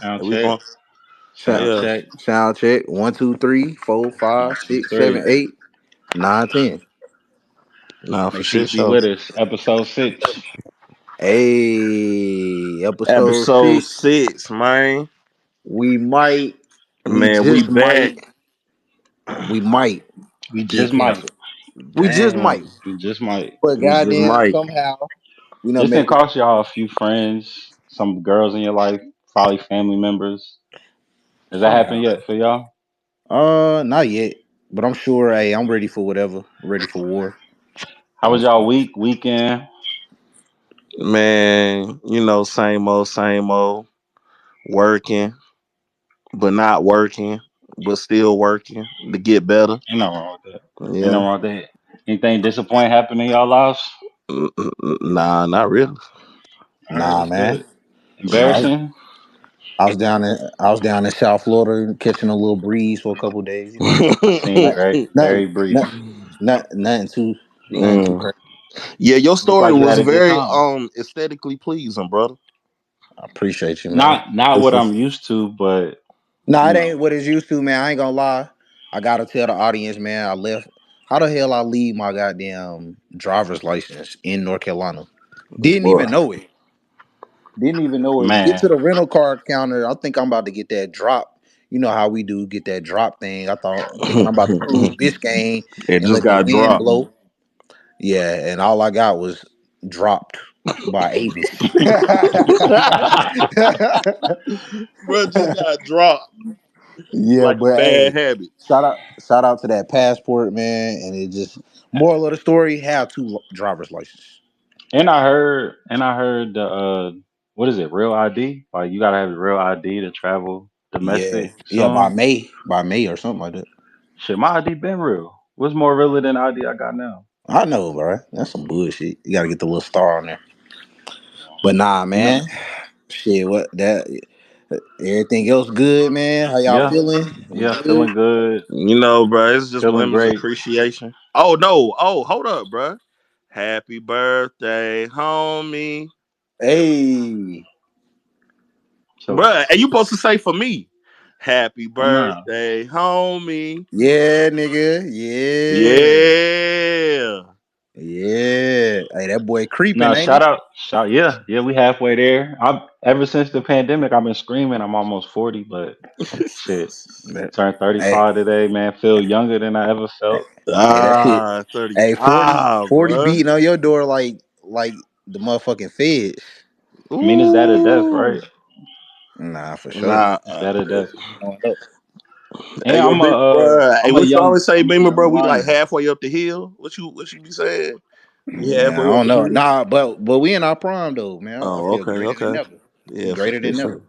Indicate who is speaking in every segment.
Speaker 1: Sound
Speaker 2: We
Speaker 1: check.
Speaker 2: going?
Speaker 1: Sound
Speaker 2: Yeah.
Speaker 1: check.
Speaker 3: Sound check. 1, 2, 3, 4,
Speaker 1: One,
Speaker 3: 5,
Speaker 1: two,
Speaker 3: 6, 7,
Speaker 1: three.
Speaker 3: 8, 9, 10.
Speaker 2: Nah, for
Speaker 1: Make sure you
Speaker 2: shit
Speaker 1: be
Speaker 2: show.
Speaker 1: with us. Episode 6.
Speaker 3: Hey, episode
Speaker 2: Episode
Speaker 3: 6.
Speaker 2: 6, man.
Speaker 3: We might, we
Speaker 2: Man, we
Speaker 3: just
Speaker 2: back.
Speaker 3: might, we might
Speaker 1: We
Speaker 3: get
Speaker 1: just might.
Speaker 3: canceled. We just might.
Speaker 2: Damn.
Speaker 1: We just might.
Speaker 3: But
Speaker 2: We just
Speaker 3: goddamn,
Speaker 2: might.
Speaker 3: somehow we done
Speaker 1: This didn't
Speaker 3: made it.
Speaker 1: cost y'all a few friends, some girls in your life, probably family members. Has that happened
Speaker 3: Somehow.
Speaker 1: yet for y'all?
Speaker 3: Not yet. But I'm sure, hey, I'm ready for whatever. Ready for war.
Speaker 1: How was y'all weekend?
Speaker 2: Man, same old. Working, but not working, but still working to get better.
Speaker 1: Ain't nothing wrong with that. Ain't
Speaker 2: Yeah.
Speaker 1: nothing wrong with that. Anything disappointing happen in y'all lives?
Speaker 2: Nah, not really.
Speaker 1: All right,
Speaker 3: Nah,
Speaker 1: that's
Speaker 3: man.
Speaker 1: good.
Speaker 3: I was,
Speaker 1: Embarrassing?
Speaker 3: I was down in South Florida catching a little breeze for a couple days.
Speaker 1: I seen
Speaker 3: Not,
Speaker 1: very
Speaker 3: nothing,
Speaker 1: brief.
Speaker 3: not, nothing too
Speaker 2: Mm.
Speaker 3: crazy.
Speaker 2: Yeah, your
Speaker 1: Looked
Speaker 2: story
Speaker 1: like you
Speaker 2: was
Speaker 1: had a good
Speaker 2: very
Speaker 1: time.
Speaker 2: aesthetically pleasing, brother.
Speaker 3: I appreciate you, man.
Speaker 1: Not what I'm used to, but
Speaker 3: Nah,
Speaker 1: you
Speaker 3: it
Speaker 1: know.
Speaker 3: ain't what it's used to, man. I ain't gonna lie. I gotta tell the audience, man. I left. How the hell I leave my goddamn driver's license in North Carolina? Didn't
Speaker 2: Boy.
Speaker 3: even know it. Didn't even know it. Get
Speaker 1: Man,
Speaker 3: to the rental car counter. I think I'm about to get that drop. You know how we do get that drop thing. I'm thinking I'm about to cruise Biscayne
Speaker 2: It
Speaker 3: and
Speaker 2: just
Speaker 3: let the
Speaker 2: got
Speaker 3: wind
Speaker 2: dropped.
Speaker 3: blow. Yeah, and all I got was dropped by Avis.
Speaker 2: Bro, just got dropped
Speaker 3: Yeah,
Speaker 2: like a
Speaker 3: but
Speaker 2: bad
Speaker 3: hey,
Speaker 2: habit.
Speaker 3: shout out to that passport, man. And it just moral of the story: have two driver's license.
Speaker 1: and I heard the what is it, real ID? Like you gotta have a real ID to travel
Speaker 3: Yeah,
Speaker 1: domestic
Speaker 3: yeah,
Speaker 1: soon.
Speaker 3: By May or something like that.
Speaker 1: Shit, my ID been real. What's more realer than the ID I got now?
Speaker 3: I know, bro. That's some bullshit. You got to get the little star on there. But nah,
Speaker 1: You know?
Speaker 3: man. Shit, what that? Everything else good, man. How y'all
Speaker 1: Yeah,
Speaker 3: feeling? We
Speaker 1: yeah,
Speaker 3: good?
Speaker 1: feeling good,
Speaker 2: Bro, it's just
Speaker 1: feeling
Speaker 2: women's
Speaker 1: great.
Speaker 2: appreciation. Oh no! Oh, hold up, bro. Happy birthday, homie,
Speaker 3: Hey,
Speaker 1: So
Speaker 2: bro. And you supposed to say for me, Happy
Speaker 1: nah.
Speaker 2: birthday, homie.
Speaker 3: yeah, nigga. Yeah,
Speaker 2: Yeah.
Speaker 3: yeah. Hey, that boy creeping,
Speaker 1: No,
Speaker 3: ain't he?
Speaker 1: yeah, yeah, we halfway there. I ever since the pandemic I've been screaming I'm almost 40, but shit.
Speaker 3: Man,
Speaker 1: Turned
Speaker 3: Hey,
Speaker 1: 35 today, man. Feel younger than I ever felt.
Speaker 3: hey, that shit.
Speaker 2: Ah,
Speaker 3: Hey,
Speaker 2: 35,
Speaker 3: 40
Speaker 2: bro.
Speaker 3: beating on your door like the motherfucking feds.
Speaker 1: I mean, it's that or death,
Speaker 2: Ooh.
Speaker 1: right?
Speaker 3: Nah, for sure.
Speaker 2: Nah.
Speaker 1: It's that or death.
Speaker 3: Going up.
Speaker 1: And
Speaker 2: Hey, yo, baby, bro. Hey, what you always say,
Speaker 1: I'm a
Speaker 2: baby, bro?
Speaker 1: young
Speaker 2: We like
Speaker 1: lion.
Speaker 2: halfway up the hill. What you be saying? We
Speaker 3: Yeah, I
Speaker 2: halfway up
Speaker 3: don't
Speaker 2: the
Speaker 3: know.
Speaker 2: hill.
Speaker 3: Nah, but we in our prime though, man. I
Speaker 2: Oh,
Speaker 3: feel
Speaker 2: okay,
Speaker 3: greater than
Speaker 2: okay.
Speaker 3: ever.
Speaker 2: Yeah, for
Speaker 3: Greater
Speaker 2: sure,
Speaker 3: than
Speaker 2: sure.
Speaker 3: ever.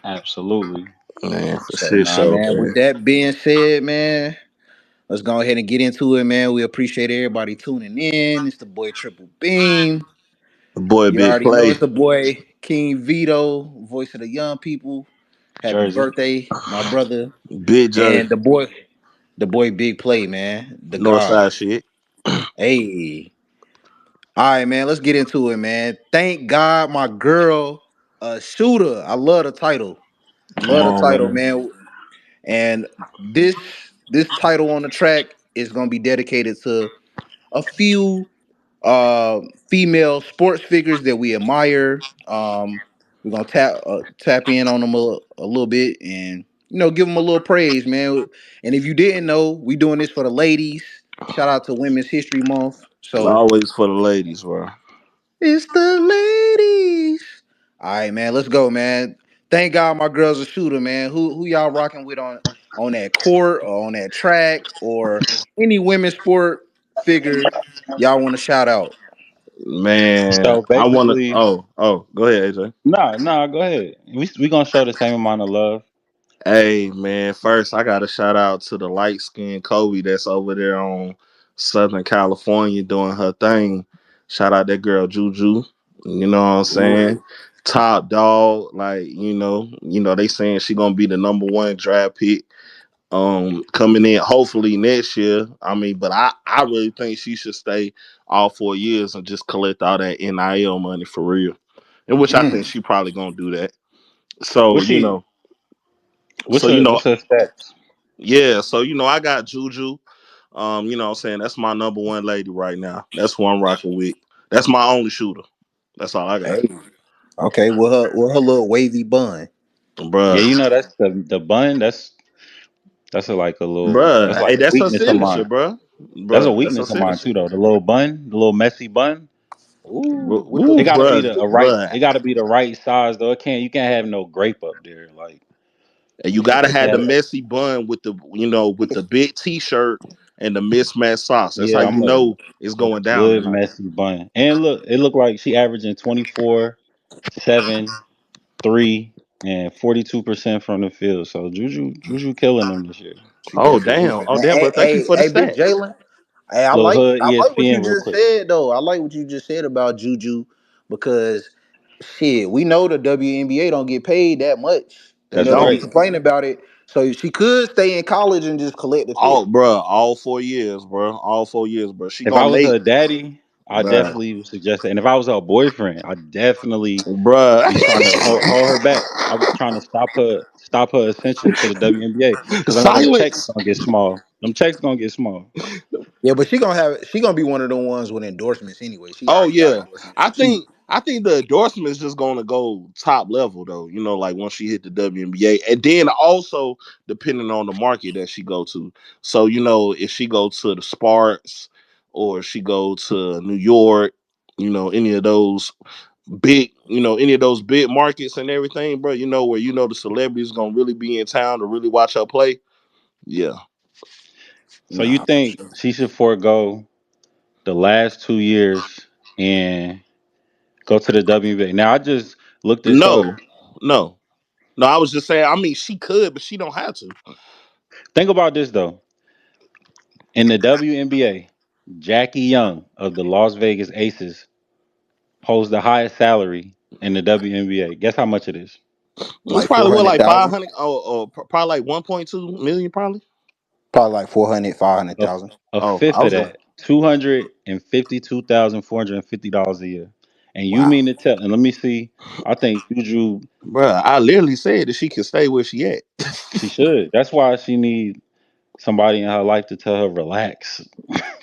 Speaker 1: Absolutely.
Speaker 2: Man, for
Speaker 3: So
Speaker 2: shit
Speaker 3: nah,
Speaker 2: show,
Speaker 3: man. With
Speaker 2: man.
Speaker 3: that being said, man, let's go ahead and get into it, man. We appreciate everybody tuning in. It's the boy Triple Beam.
Speaker 2: The boy
Speaker 3: You
Speaker 2: Big
Speaker 3: already know it's
Speaker 2: Play.
Speaker 3: the boy King Vito, voice of the young people. Happy
Speaker 1: Jersey.
Speaker 3: birthday, my brother.
Speaker 2: Big
Speaker 3: And
Speaker 2: Jersey.
Speaker 3: the boy Big Play, man. The God.
Speaker 2: Northside shit.
Speaker 3: Hey. All right, man. Let's get into it, man. Thank God my girl a shooter. I love the title.
Speaker 2: Come
Speaker 3: Love the
Speaker 2: on,
Speaker 3: title,
Speaker 2: man.
Speaker 3: man. And this this title on the track is gonna be dedicated to a few female sports figures that we admire. We're gonna tap in on them a little bit and give them a little praise, man. And if you didn't know, we doing this for the ladies. Shout out to Women's History Month. So
Speaker 2: Always for the ladies, bro.
Speaker 3: it's the ladies. All right, man. Let's go, man. Thank God my girl's a shooter, man. Who y'all rocking with on that court or on that track or any women's sport figure y'all want to shout out?
Speaker 2: Man,
Speaker 1: So
Speaker 2: I wanna.
Speaker 1: basically,
Speaker 2: Oh, go ahead, AJ.
Speaker 1: no, go ahead. We gonna show the same amount of love.
Speaker 2: Hey, man. First, I got to shout out to the light skinned Kobe that's over there on Southern California doing her thing. Shout out that girl Juju. You know what I'm saying?
Speaker 3: Ooh.
Speaker 2: Top dog. Like they saying she gonna be the number one draft pick. Coming in hopefully next year. I mean, but I really think she should stay all 4 years and just collect all that NIL money for real. In which I think
Speaker 3: Mm.
Speaker 2: she probably gonna do that. So
Speaker 1: What she
Speaker 2: So you know,
Speaker 1: What's her stats?
Speaker 2: yeah. So you know, I got Juju. You know what I'm saying? That's my number one lady right now. That's who I'm rocking with. That's my only shooter. That's all I got.
Speaker 3: Hey, okay, with her little wavy bun.
Speaker 1: Yeah,
Speaker 2: Bruh.
Speaker 1: you know that's the bun. That's a, like a little. That's
Speaker 2: Bruh.
Speaker 1: like
Speaker 2: Hey,
Speaker 1: a
Speaker 2: that's her
Speaker 1: weakness of mine.
Speaker 2: signature, bruh.
Speaker 1: That's a
Speaker 2: Bruh, that's her
Speaker 1: weakness of mine
Speaker 2: signature.
Speaker 1: too, though. The little messy bun. Ooh,
Speaker 3: With the
Speaker 1: it
Speaker 2: Ooh,
Speaker 1: got to be
Speaker 2: bruh.
Speaker 1: the a right.
Speaker 2: Bruh.
Speaker 1: It got to be the right size though. It can't. You can't have no grape up there. Like
Speaker 2: And you gotta
Speaker 1: it
Speaker 2: have the
Speaker 1: can't.
Speaker 2: messy bun with the with the big t-shirt and the mismatched socks. That's how
Speaker 1: Yeah,
Speaker 2: you
Speaker 1: I'm
Speaker 2: know it's
Speaker 1: a
Speaker 2: going down
Speaker 1: good
Speaker 2: tonight.
Speaker 1: messy bun. And look, it looked like she averaging 24, 7, 3, and 42% from the field. So Juju killing them this year.
Speaker 3: She
Speaker 2: Oh
Speaker 3: definitely
Speaker 2: damn.
Speaker 3: is.
Speaker 2: Oh damn, bro.
Speaker 3: Hey,
Speaker 2: Thank you
Speaker 3: hey,
Speaker 2: for the
Speaker 3: hey, Big
Speaker 2: stats.
Speaker 3: Jalen. Hey,
Speaker 1: Little hood
Speaker 3: I like what you
Speaker 1: ESPN real
Speaker 3: just
Speaker 1: quick.
Speaker 3: said though. I like what you just said about Juju because shit, we know the WNBA don't get paid that much. You
Speaker 2: That
Speaker 1: That's
Speaker 3: know, they be
Speaker 2: don't.
Speaker 1: right.
Speaker 3: complaining about it. So she could stay in college and just collect the check.
Speaker 2: All bruh, all 4 years, bro. All 4 years, bro. She
Speaker 1: If I
Speaker 2: gonna
Speaker 1: was
Speaker 2: make
Speaker 1: her daddy, I
Speaker 2: bruh.
Speaker 1: definitely would suggest it. And if I was her boyfriend, I definitely
Speaker 2: Bruh.
Speaker 1: be trying to hold her back. I be trying to stop her ascension to the WNBA because I know them checks
Speaker 2: Silence.
Speaker 1: gonna get small. Them checks gonna get small.
Speaker 3: Yeah, but she gonna be one of the ones with endorsements anyway. She
Speaker 2: Oh
Speaker 3: already got
Speaker 2: yeah.
Speaker 3: endorsements.
Speaker 2: I
Speaker 3: She
Speaker 2: think I think the endorsement is just gonna go top level though, like once she hit the WNBA. And then also depending on the market that she go to. So, if she go to the Sparks or if she go to New York, any of those any of those big markets and everything, bro, where the celebrities gonna really be in town to really watch her play. Yeah.
Speaker 1: So you
Speaker 3: nah.
Speaker 1: think she should forego the last 2 years and go to the WNBA? Now I just looked this up.
Speaker 2: No, no. No, I was just saying, I mean she could, but she don't have to.
Speaker 1: Think about this though. In the WNBA, Jackie Young of the Las Vegas Aces holds the highest salary in the WNBA. Guess how much it is?
Speaker 2: It's
Speaker 3: Like
Speaker 2: probably what, like
Speaker 3: 400,000,
Speaker 2: 500 or probably like 1.2 million probably.
Speaker 3: probably like 400, five hundred
Speaker 1: A,
Speaker 3: thousand.
Speaker 1: a
Speaker 2: Oh,
Speaker 1: fifth
Speaker 2: I
Speaker 1: of
Speaker 2: was like,
Speaker 1: that, $252,450 a year. And you
Speaker 3: Wow.
Speaker 1: mean to tell? And let me see. I think Juju,
Speaker 2: bruh, I literally said that she can stay where she at.
Speaker 1: she should. That's why she need somebody in her life to tell her relax.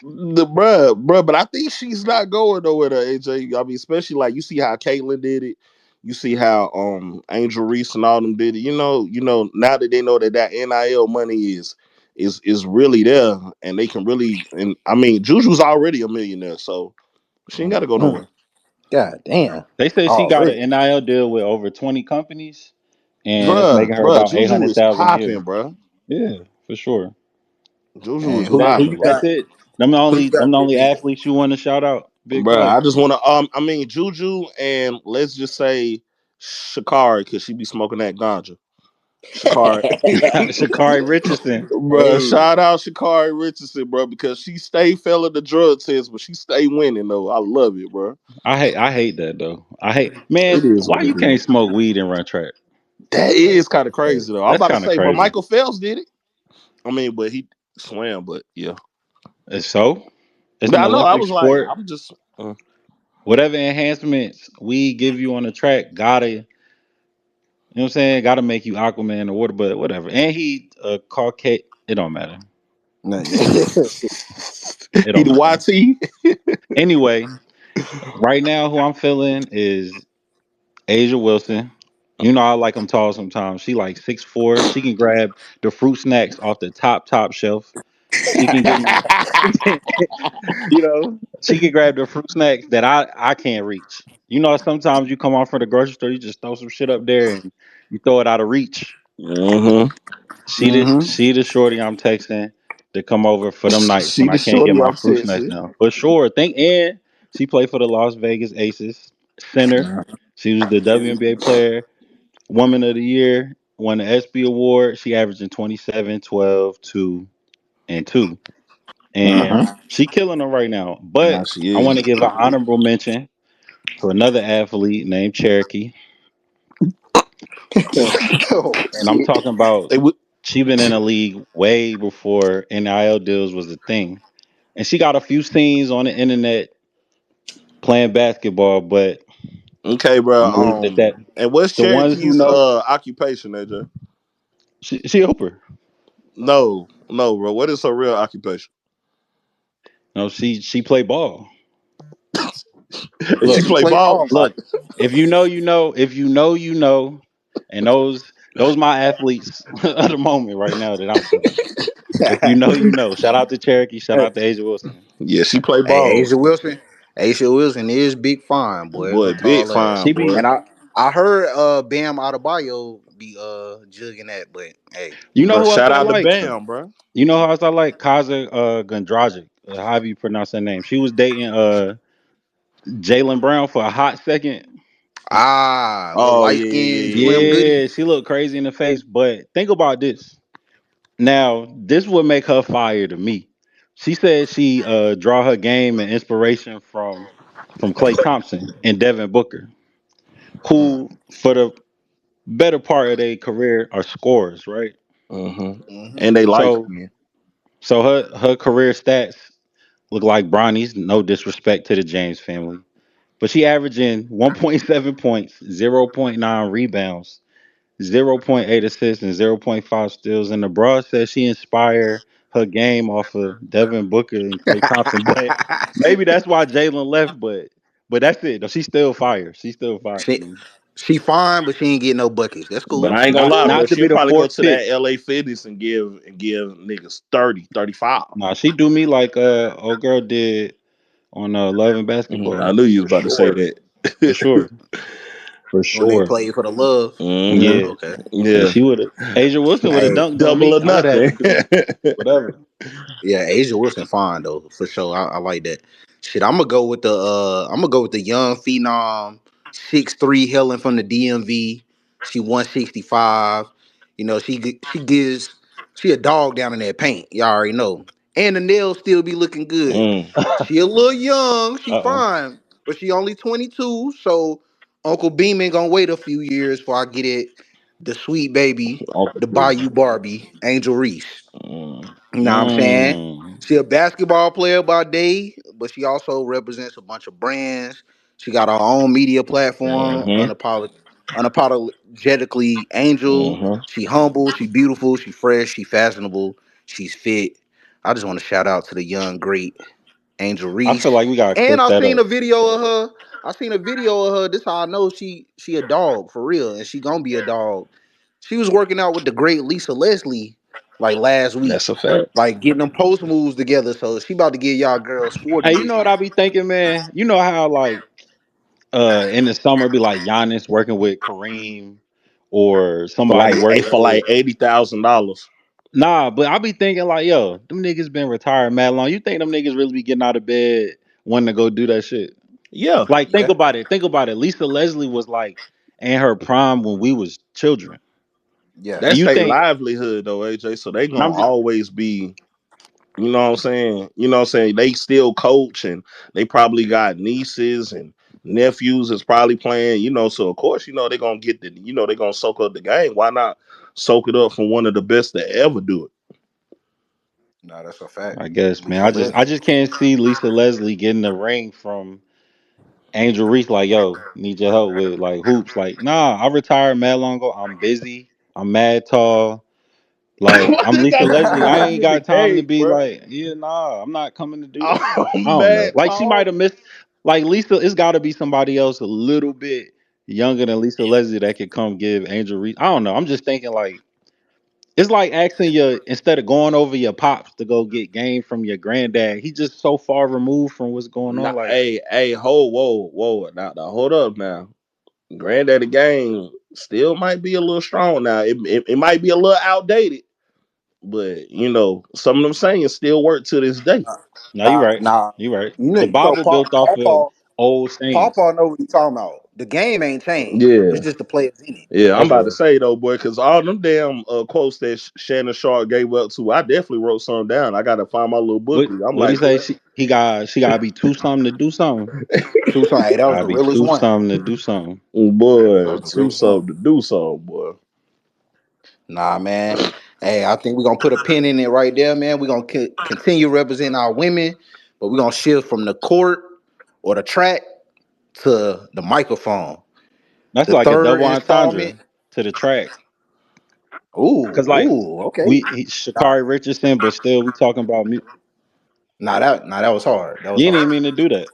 Speaker 2: But I think she's not going nowhere to AJ. I mean, especially like you see how Caitlyn did it. You see how Angel Reese and all them did it. Now that they know that NIL money is really there and they can really, and I mean Juju's already a millionaire, so she ain't gotta go
Speaker 3: Mm,
Speaker 2: nowhere.
Speaker 3: God damn.
Speaker 1: They say she got an
Speaker 3: Already.
Speaker 1: NIL deal with over 20 companies, and it's making her
Speaker 2: Bruh,
Speaker 1: about eight
Speaker 2: Juju
Speaker 1: hundred
Speaker 2: is
Speaker 1: thousand a year.
Speaker 2: popping, bruh.
Speaker 1: Yeah, for sure.
Speaker 2: Juju
Speaker 3: And
Speaker 2: is
Speaker 3: who
Speaker 2: popping,
Speaker 3: you
Speaker 2: bro.
Speaker 1: That's
Speaker 3: got?
Speaker 1: it. Them
Speaker 3: Who you
Speaker 1: them
Speaker 3: got,
Speaker 1: the
Speaker 3: Big
Speaker 1: only
Speaker 3: E?
Speaker 1: athletes you want to shout out. Big
Speaker 2: Bruh,
Speaker 1: play.
Speaker 2: I just want to I mean Juju and let's just say Shakari because she be smoking that ganja. Shakari,
Speaker 1: Shakari Richardson.
Speaker 2: bruh,
Speaker 3: Hey.
Speaker 2: shout out Shakari Richardson, bro, because she stay failing the drug test, but she stay winning though. I love it, bro.
Speaker 1: I hate that though. I hate man.
Speaker 2: It is
Speaker 1: Why
Speaker 2: what
Speaker 1: you
Speaker 2: it is.
Speaker 1: can't smoke weed and run track?
Speaker 2: That is kind of crazy though. I'm
Speaker 1: That's
Speaker 2: about to
Speaker 1: kind of
Speaker 2: say, but
Speaker 1: crazy.
Speaker 2: Michael Phelps did it. I mean, but he swam, but yeah.
Speaker 1: So it's
Speaker 2: But
Speaker 1: an
Speaker 2: I know I
Speaker 1: Olympic
Speaker 2: was like,
Speaker 1: sport.
Speaker 2: I'm just
Speaker 1: Whatever enhancements we give you on the track, gotta what I'm saying, gotta make you Aquaman in the water, but whatever. And he Caucasian. It don't matter.
Speaker 3: Nah,
Speaker 1: It
Speaker 2: he
Speaker 1: don't
Speaker 2: the
Speaker 1: matter.
Speaker 2: YT.
Speaker 1: Anyway, right now who I'm feeling is Asia Wilson. You know I like them tall sometimes. She like 6'4". She can grab the fruit snacks off the top shelf. She can give me she can grab the fruit snacks that I can't reach. You know, sometimes you come off from the grocery store, you just throw some shit up there and you throw it out of reach.
Speaker 2: Mm-hmm.
Speaker 3: mm-hmm.
Speaker 1: She the shorty I'm texting to come over for them nights
Speaker 2: She
Speaker 1: when I
Speaker 2: the
Speaker 1: can't get
Speaker 2: shorty
Speaker 1: my
Speaker 2: I'm
Speaker 1: fruit snacks
Speaker 2: texting.
Speaker 1: now. For sure. And she played for the Las Vegas Aces center. She was the WNBA player, woman of the year, won the SB award. She averaging 27, 12, 2, and 2. And
Speaker 3: Mm-hmm.
Speaker 1: she killing them right now.
Speaker 2: Nah,
Speaker 1: But I
Speaker 2: she
Speaker 1: want to
Speaker 2: is.
Speaker 1: give an honorable mention to another athlete named Cherokee.
Speaker 3: Oh
Speaker 1: And I'm
Speaker 3: shit.
Speaker 1: talking about
Speaker 2: They would.
Speaker 1: she been in the league way before NIL deals was a thing. And she got a few scenes on the internet playing basketball, but
Speaker 2: Okay,
Speaker 1: I'm
Speaker 2: bro.
Speaker 1: gonna leave it at that.
Speaker 2: And what's
Speaker 1: The ones who
Speaker 2: Cherokee's
Speaker 1: know,
Speaker 2: occupation, AJ?
Speaker 1: She a hooper.
Speaker 2: No, no, bro. What is her real occupation?
Speaker 1: No, she play ball.
Speaker 2: And
Speaker 3: Yeah,
Speaker 2: she
Speaker 1: Look,
Speaker 3: she
Speaker 2: play
Speaker 3: play
Speaker 2: ball.
Speaker 3: ball.
Speaker 1: look. If you know, you know. If you know, you know. And those my athletes of the moment right now that I'm feeling. If you know, you know. Shout out to Cherokee. Shout out to Asia Wilson.
Speaker 2: Yeah, she play
Speaker 3: Hey,
Speaker 2: ball.
Speaker 3: Asia Wilson is big fine, boy.
Speaker 2: Boy,
Speaker 3: Her
Speaker 2: big
Speaker 3: tall ass.
Speaker 2: fine,
Speaker 1: She
Speaker 2: boy.
Speaker 1: be,
Speaker 3: And I heard Bam Adebayo be jugging that, but hey,
Speaker 1: you know
Speaker 2: Bro,
Speaker 1: who else
Speaker 2: shout
Speaker 1: I
Speaker 2: out to
Speaker 1: like?
Speaker 2: Bam, bro.
Speaker 1: You know who else I like? Kaza Gondragic. However you pronounce her name. She was dating Jalen Brown for a hot second.
Speaker 3: little
Speaker 2: Oh
Speaker 3: light
Speaker 2: yeah,
Speaker 3: skinned
Speaker 2: yeah, yeah,
Speaker 3: Slim Goody.
Speaker 1: Yeah, she looked crazy in the face. But think about this. Now, this would make her fire to me. She said she draw her game and inspiration from Clay Thompson and Devin Booker,
Speaker 3: Mm,
Speaker 1: who for the better part of their career are scorers, right?
Speaker 2: yeah. Hmm.
Speaker 3: hmm
Speaker 2: And they like
Speaker 1: So
Speaker 2: me.
Speaker 1: so her career stats look like Bronny's. No disrespect to the James family, but she averaging 1.7 points, 0.9 rebounds, 0.8 assists, and zero point 0.5 steals. And the broad says she inspired her game off of Devin Booker and Clay Thompson. But maybe that's why Jalen left. But that's it. Though. She's still fire. She's still fire to
Speaker 3: she
Speaker 1: me.
Speaker 3: she fine, but she ain't getting no buckets. That's
Speaker 2: But
Speaker 3: cool.
Speaker 2: I ain't gonna
Speaker 3: That's
Speaker 1: Not
Speaker 2: lie,
Speaker 3: cool.
Speaker 2: bro.
Speaker 1: not to be
Speaker 2: She'll
Speaker 1: the
Speaker 2: probably go
Speaker 1: fourth
Speaker 2: to
Speaker 1: pick.
Speaker 2: that LA Fitness and give niggas 30, 35.
Speaker 1: Nah, she do me like old girl did on Love and
Speaker 2: I
Speaker 1: Basketball
Speaker 2: knew you was
Speaker 3: For
Speaker 2: about to say
Speaker 3: sure.
Speaker 1: for
Speaker 2: that.
Speaker 1: sure, for
Speaker 3: When they
Speaker 1: sure.
Speaker 3: play for the love.
Speaker 2: Hmm.
Speaker 1: Yeah,
Speaker 3: Okay.
Speaker 1: yeah.
Speaker 2: Yeah.
Speaker 1: She would have. Asia Wilson would have
Speaker 3: Hey,
Speaker 1: dunked on
Speaker 2: Double
Speaker 1: me.
Speaker 2: or
Speaker 1: I would have had to
Speaker 2: nothing.
Speaker 1: do whatever.
Speaker 3: yeah, Asia Wilson fine though, for sure. I like that. Shit, I'm gonna go with the young phenom, 6'3" Helen from the DMV. She 165. You know, she a dog down in that paint. Y'all already know. And the nails still be looking good.
Speaker 2: Mm.
Speaker 3: She a little young, she
Speaker 1: Uh-oh.
Speaker 3: fine, but she only 22. So Uncle Beeman gonna wait a few years before I get it. The sweet baby,
Speaker 2: Uncle
Speaker 3: the
Speaker 2: B.
Speaker 3: Bayou Barbie, Angel Reese.
Speaker 2: Mm.
Speaker 3: You know what I'm saying?
Speaker 1: Mm.
Speaker 3: She a basketball player by day, but she also represents a bunch of brands. She got her own media platform,
Speaker 2: Mm-hmm.
Speaker 3: unapologetically Angel.
Speaker 2: Mm-hmm.
Speaker 3: She humble, she beautiful, she fresh, she fashionable, she's fit. I just want to shout out to the young great Angel
Speaker 1: I feel
Speaker 3: Reese.
Speaker 1: like we gotta
Speaker 3: And
Speaker 1: clip
Speaker 3: I
Speaker 1: that
Speaker 3: seen
Speaker 1: up.
Speaker 3: a video of her. I seen a video of her. This how I know she a dog for real, and she gonna be a dog. She was working out with the great Lisa Leslie like last week,
Speaker 2: That's a fact.
Speaker 3: like getting them post moves together. So she about to give y'all girls 40
Speaker 1: Hey, you
Speaker 3: this
Speaker 1: know what
Speaker 3: year.
Speaker 1: I be thinking, man? You know how like in the summer be like Giannis working with Kareem or somebody working
Speaker 2: For
Speaker 1: with
Speaker 2: like $80,000.
Speaker 1: nah, but I be thinking like, yo, them niggas been retired mad long. You think them niggas really be getting out of bed wanting to go do that shit?
Speaker 2: Yeah.
Speaker 1: Like think
Speaker 3: Yeah,
Speaker 1: about it. Think about it. Lisa Leslie was like in her prime when we was children.
Speaker 3: yeah.
Speaker 1: And
Speaker 2: That's
Speaker 1: you
Speaker 2: their
Speaker 1: think
Speaker 2: livelihood though, AJ. So they
Speaker 1: and
Speaker 2: gonna
Speaker 1: I'm just
Speaker 2: always be, you know what I'm saying? You know what I'm saying? They still coach and they probably got nieces and nephews is probably playing, so of course, they're gonna get they're gonna soak up the game. Why not soak it up from one of the best to ever do it?
Speaker 3: No, that's a fact.
Speaker 1: I guess, man.
Speaker 3: Lisa Leslie.
Speaker 1: I just can't see Lisa Leslie getting the ring from Angel Reese like, yo, need your help with like hoops. Like, nah, I retired mad long ago. I'm busy. I'm mad tall. Like,
Speaker 2: What
Speaker 1: I'm
Speaker 2: they
Speaker 1: Lisa
Speaker 2: got to
Speaker 1: Leslie.
Speaker 2: do
Speaker 1: I
Speaker 2: with
Speaker 1: ain't
Speaker 2: getting the
Speaker 1: got time to
Speaker 2: game,
Speaker 1: be
Speaker 2: bro?
Speaker 1: like, yeah, nah, I'm not coming to do that. I
Speaker 2: I'm
Speaker 1: don't know.
Speaker 2: mad
Speaker 1: Like, she might
Speaker 2: tall.
Speaker 1: have missed. Like Lisa, it's got to be somebody else a little bit younger than Lisa Leslie that could come give Angel Reese. I don't know. I'm just thinking like it's like asking your instead of going over your pops to go get game from your granddad. He just so far removed from what's going
Speaker 2: Nah,
Speaker 1: on. Like,
Speaker 2: hey, whoa. Now, hold up now. Granddaddy game still might be a little strong now. It might be a little outdated, but some of them sayings still work to this day.
Speaker 1: no, you
Speaker 3: Nah,
Speaker 1: right.
Speaker 3: nah.
Speaker 1: You right. The
Speaker 3: You know,
Speaker 1: Bible built off of old sayings.
Speaker 3: Paw know what he talking about. The game ain't changed.
Speaker 2: Yeah,
Speaker 3: It's just the players in it.
Speaker 2: yeah. I'm
Speaker 1: That's
Speaker 2: about to
Speaker 1: real.
Speaker 2: say though, boy, because all them damn quotes that Shannon Sharp gave up to, I definitely wrote some down. I gotta find my little booklet. I'm
Speaker 1: What he
Speaker 2: like,
Speaker 1: say?
Speaker 2: boy,
Speaker 1: She gotta be two something to do something.
Speaker 3: Tucson, hey, that was
Speaker 1: Gotta
Speaker 3: the
Speaker 1: be
Speaker 3: realest
Speaker 1: two
Speaker 3: one.
Speaker 1: something to do something.
Speaker 3: That
Speaker 2: boy,
Speaker 3: was the
Speaker 2: two
Speaker 3: realest one.
Speaker 2: something to do something, boy.
Speaker 3: Nah, man. Hey, I think we're gonna put a pin in it right there, man. We're gonna continue representing our women, but we're gonna shift from the court or the track to the microphone.
Speaker 1: That's
Speaker 3: The
Speaker 1: like a
Speaker 3: third
Speaker 1: double
Speaker 3: installment.
Speaker 1: entendre to the track.
Speaker 3: Ooh,
Speaker 1: Cause like
Speaker 3: ooh, okay. Nah,
Speaker 1: Shakari Richardson, but still we talking about
Speaker 3: that was hard. That was
Speaker 1: you ain't even
Speaker 3: hard.
Speaker 1: mean to do that,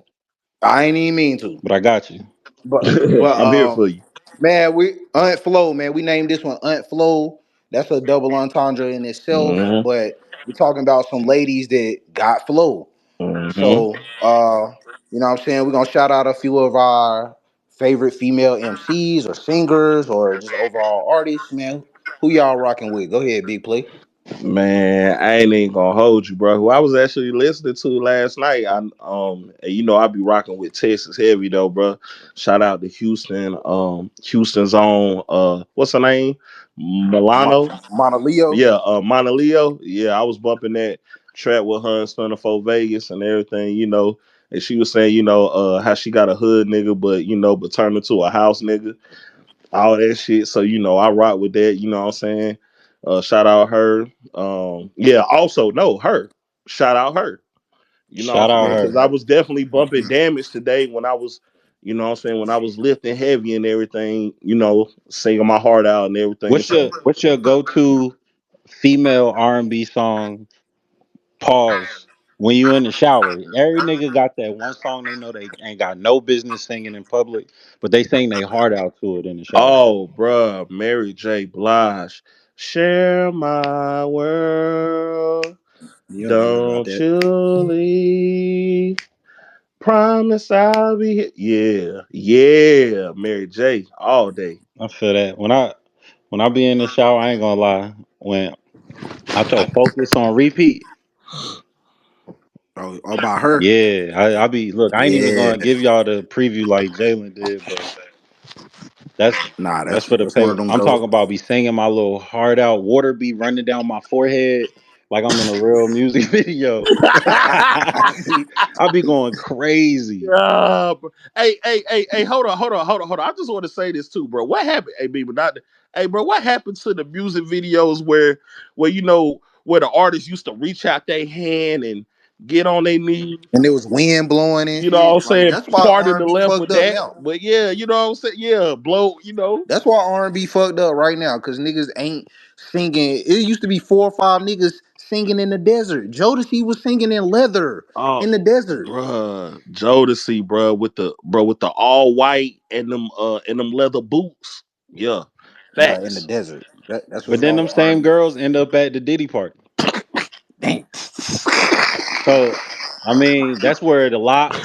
Speaker 3: I ain't even mean to.
Speaker 1: but I got you.
Speaker 3: But
Speaker 2: I'm here for you.
Speaker 3: man, we Aunt Flo, man, we named this one Aunt Flo. That's a double entendre in itself,
Speaker 2: Mm-hmm.
Speaker 3: but we're talking about some ladies that got flow.
Speaker 2: Mm-hmm.
Speaker 3: So you know what I'm saying? We're gonna shout out a few of our favorite female MCs or singers or just overall artists, man. Who y'all rocking with? Go ahead, big play.
Speaker 2: Man, I ain't even gonna hold you, bro. Who I was actually listening to last night, and you know I be rocking with Texas heavy though, bro. Shout out to Houston, Houston's own, what's her name, Milano?
Speaker 3: Mana Leo.
Speaker 2: Yeah, Mona Leo. Yeah, I was bumping that track with her and Stunner for Vegas and everything, you know. And she was saying, you know, how she got a hood nigga, but you know, but turned into a house nigga, all that shit. So you know, I rock with that. You know what I'm saying? Shout out her. Yeah. Also, no, her. Shout out her. You know what I'm
Speaker 1: Shout out
Speaker 2: saying?
Speaker 3: Okay.
Speaker 2: Because
Speaker 1: her.
Speaker 2: I was definitely bumping damage today when I was, you know what I'm saying, when I was lifting heavy and everything. You know, singing my heart out and everything. So,
Speaker 1: What's your go to female R&B song? Pause. When you in the shower, every nigga got that one song they know they ain't got no business singing in public, but they sing their heart out to it in the shower.
Speaker 2: oh, bruh, Mary J. Blige, share my world.
Speaker 3: You don't know nothing about
Speaker 2: Don't
Speaker 3: that.
Speaker 2: you leave. Promise I'll be here. Yeah, yeah, Mary J. All day.
Speaker 1: I feel that when I be in the shower, I ain't gonna lie. When I throw focus on repeat,
Speaker 3: Oh, about her.
Speaker 1: yeah, I be look. I ain't even
Speaker 3: Yeah.
Speaker 1: gonna give y'all the preview like Jalen did, but that's
Speaker 3: Nah,
Speaker 1: that's for the
Speaker 3: that's one of
Speaker 1: pay.
Speaker 3: them
Speaker 1: I'm
Speaker 3: goats.
Speaker 1: talking about be singing my little heart out. Water be running down my forehead like I'm in a real music video. I be going crazy.
Speaker 2: Yeah, bro. Hey, hold on. I just want to say this too, bro. What happened? Hey, but not. Hey, bro, what happened to the music videos where you know where the artists used to reach out their hand and get on their knees?
Speaker 3: And there was wind blowing and
Speaker 2: You know what
Speaker 3: shit.
Speaker 2: I'm
Speaker 3: Like
Speaker 2: saying?
Speaker 3: that's why
Speaker 2: Part
Speaker 3: R
Speaker 2: in
Speaker 3: and
Speaker 2: the
Speaker 3: B
Speaker 2: left
Speaker 3: fucked
Speaker 2: with
Speaker 3: up
Speaker 2: that,
Speaker 3: now.
Speaker 2: but yeah, you know what I'm saying? Yeah, blow. You know.
Speaker 3: That's why R and B fucked up right now because niggas ain't singing. It used to be 4 or 5 niggas singing in the desert. Jodeci was singing in leather
Speaker 2: Oh,
Speaker 3: in the desert.
Speaker 2: bruh, Jodeci, bruh with the all white and them leather boots. Yeah,
Speaker 3: Yeah, in the
Speaker 2: facts.
Speaker 3: desert. That's
Speaker 1: But
Speaker 3: what's
Speaker 1: then
Speaker 3: wrong
Speaker 1: them
Speaker 3: with R
Speaker 1: same
Speaker 3: and B.
Speaker 1: girls end up at the Diddy party.
Speaker 3: Damn.
Speaker 1: So I mean, that's where the locks.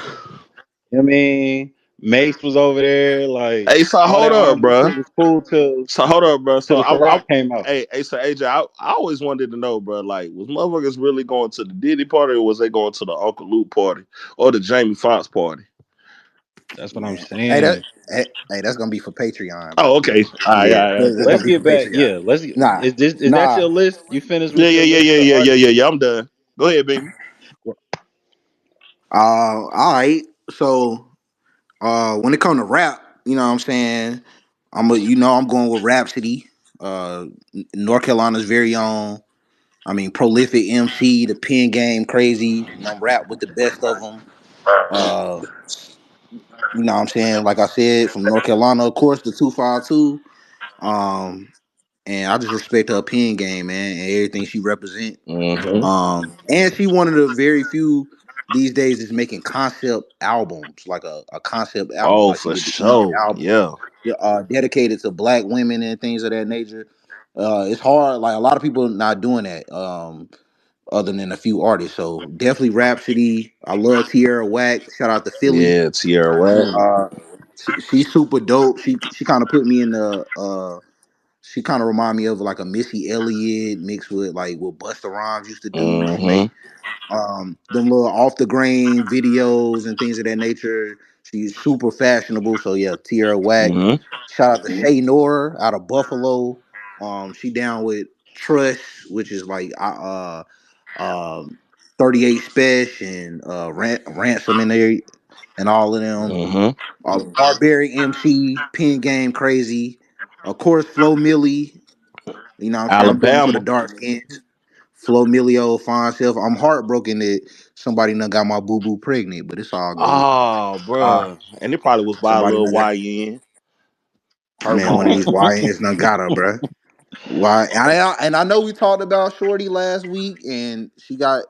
Speaker 1: You know what I mean, Mace was over there. Like
Speaker 2: Hey, so
Speaker 1: all
Speaker 2: hold
Speaker 1: that
Speaker 2: up,
Speaker 1: R&B
Speaker 2: bruh.
Speaker 1: shit was cool
Speaker 2: So hold up, bro.
Speaker 1: till
Speaker 2: So
Speaker 1: the Ciroc came out.
Speaker 2: so AJ, I always wanted to know, bro. Like, was motherfuckers really going to the Diddy party, or was they going to the Uncle Luke party, or the Jamie Foxx party?
Speaker 1: That's what I'm
Speaker 3: Man. Hey,
Speaker 1: saying.
Speaker 3: that's gonna be for Patreon,
Speaker 2: Oh,
Speaker 3: bro.
Speaker 2: okay.
Speaker 3: Yeah,
Speaker 2: All right,
Speaker 3: that's
Speaker 1: Let's
Speaker 3: gonna be for
Speaker 1: get back.
Speaker 3: Patreon.
Speaker 1: Yeah, let's.
Speaker 3: Nah,
Speaker 1: Is that
Speaker 3: nah.
Speaker 1: your list? You finished with your list of artists?
Speaker 2: Yeah. I'm done. Go ahead, baby.
Speaker 3: All right. So, when it comes to rap, you know what I'm saying? I'm going with Rhapsody. Uh, North Carolina's very own. I mean, prolific MC, the pen game crazy. You know, rap with the best of them. Uh, you know what I'm saying? Like I said, from North Carolina, of course, the 252. Um, and I just respect her pen game, man, and everything she represent.
Speaker 2: Mm-hmm.
Speaker 3: And she one of the very few these days is making concept albums, like a concept album.
Speaker 2: Oh,
Speaker 3: Like she
Speaker 2: for
Speaker 3: did the East
Speaker 2: sure.
Speaker 3: album,
Speaker 2: Yeah.
Speaker 3: dedicated to black women and things of that nature. It's hard, like a lot of people not doing that, other than a few artists. So definitely Rhapsody. I love Tierra Whack. Shout out to Philly.
Speaker 2: Yeah, Tierra Whack.
Speaker 3: Uh, she's super dope. She kind of put me in the she kind of remind me of like a Missy Elliott mixed with like what Busta Rhymes used to do. She
Speaker 2: Mm-hmm.
Speaker 3: make them little off the grain videos and things of that nature. She's super fashionable. So yeah, Tierra Whack.
Speaker 2: Mm-hmm.
Speaker 3: Shout out to Shay Nor out of Buffalo. She down with Trust, which is like 38 Special and Ransom in there and all of them.
Speaker 2: Mm-hmm.
Speaker 3: Barbaric MC, Pen Game Crazy. Of course, Flo Millie. You know what I'm saying? I'm going for the
Speaker 2: Alabama.
Speaker 3: dark skins. Flo Milio, fine self. I'm heartbroken that somebody done got my boo boo pregnant, but it's all good.
Speaker 2: Oh,
Speaker 3: Uh,
Speaker 2: bruh. And it probably was by a
Speaker 3: somebody
Speaker 2: little
Speaker 3: done got
Speaker 2: YN.
Speaker 3: man, one of
Speaker 2: Heartbroken.
Speaker 3: these YNs done got her, bruh. Why? And I know we talked about Shorty last week, and she got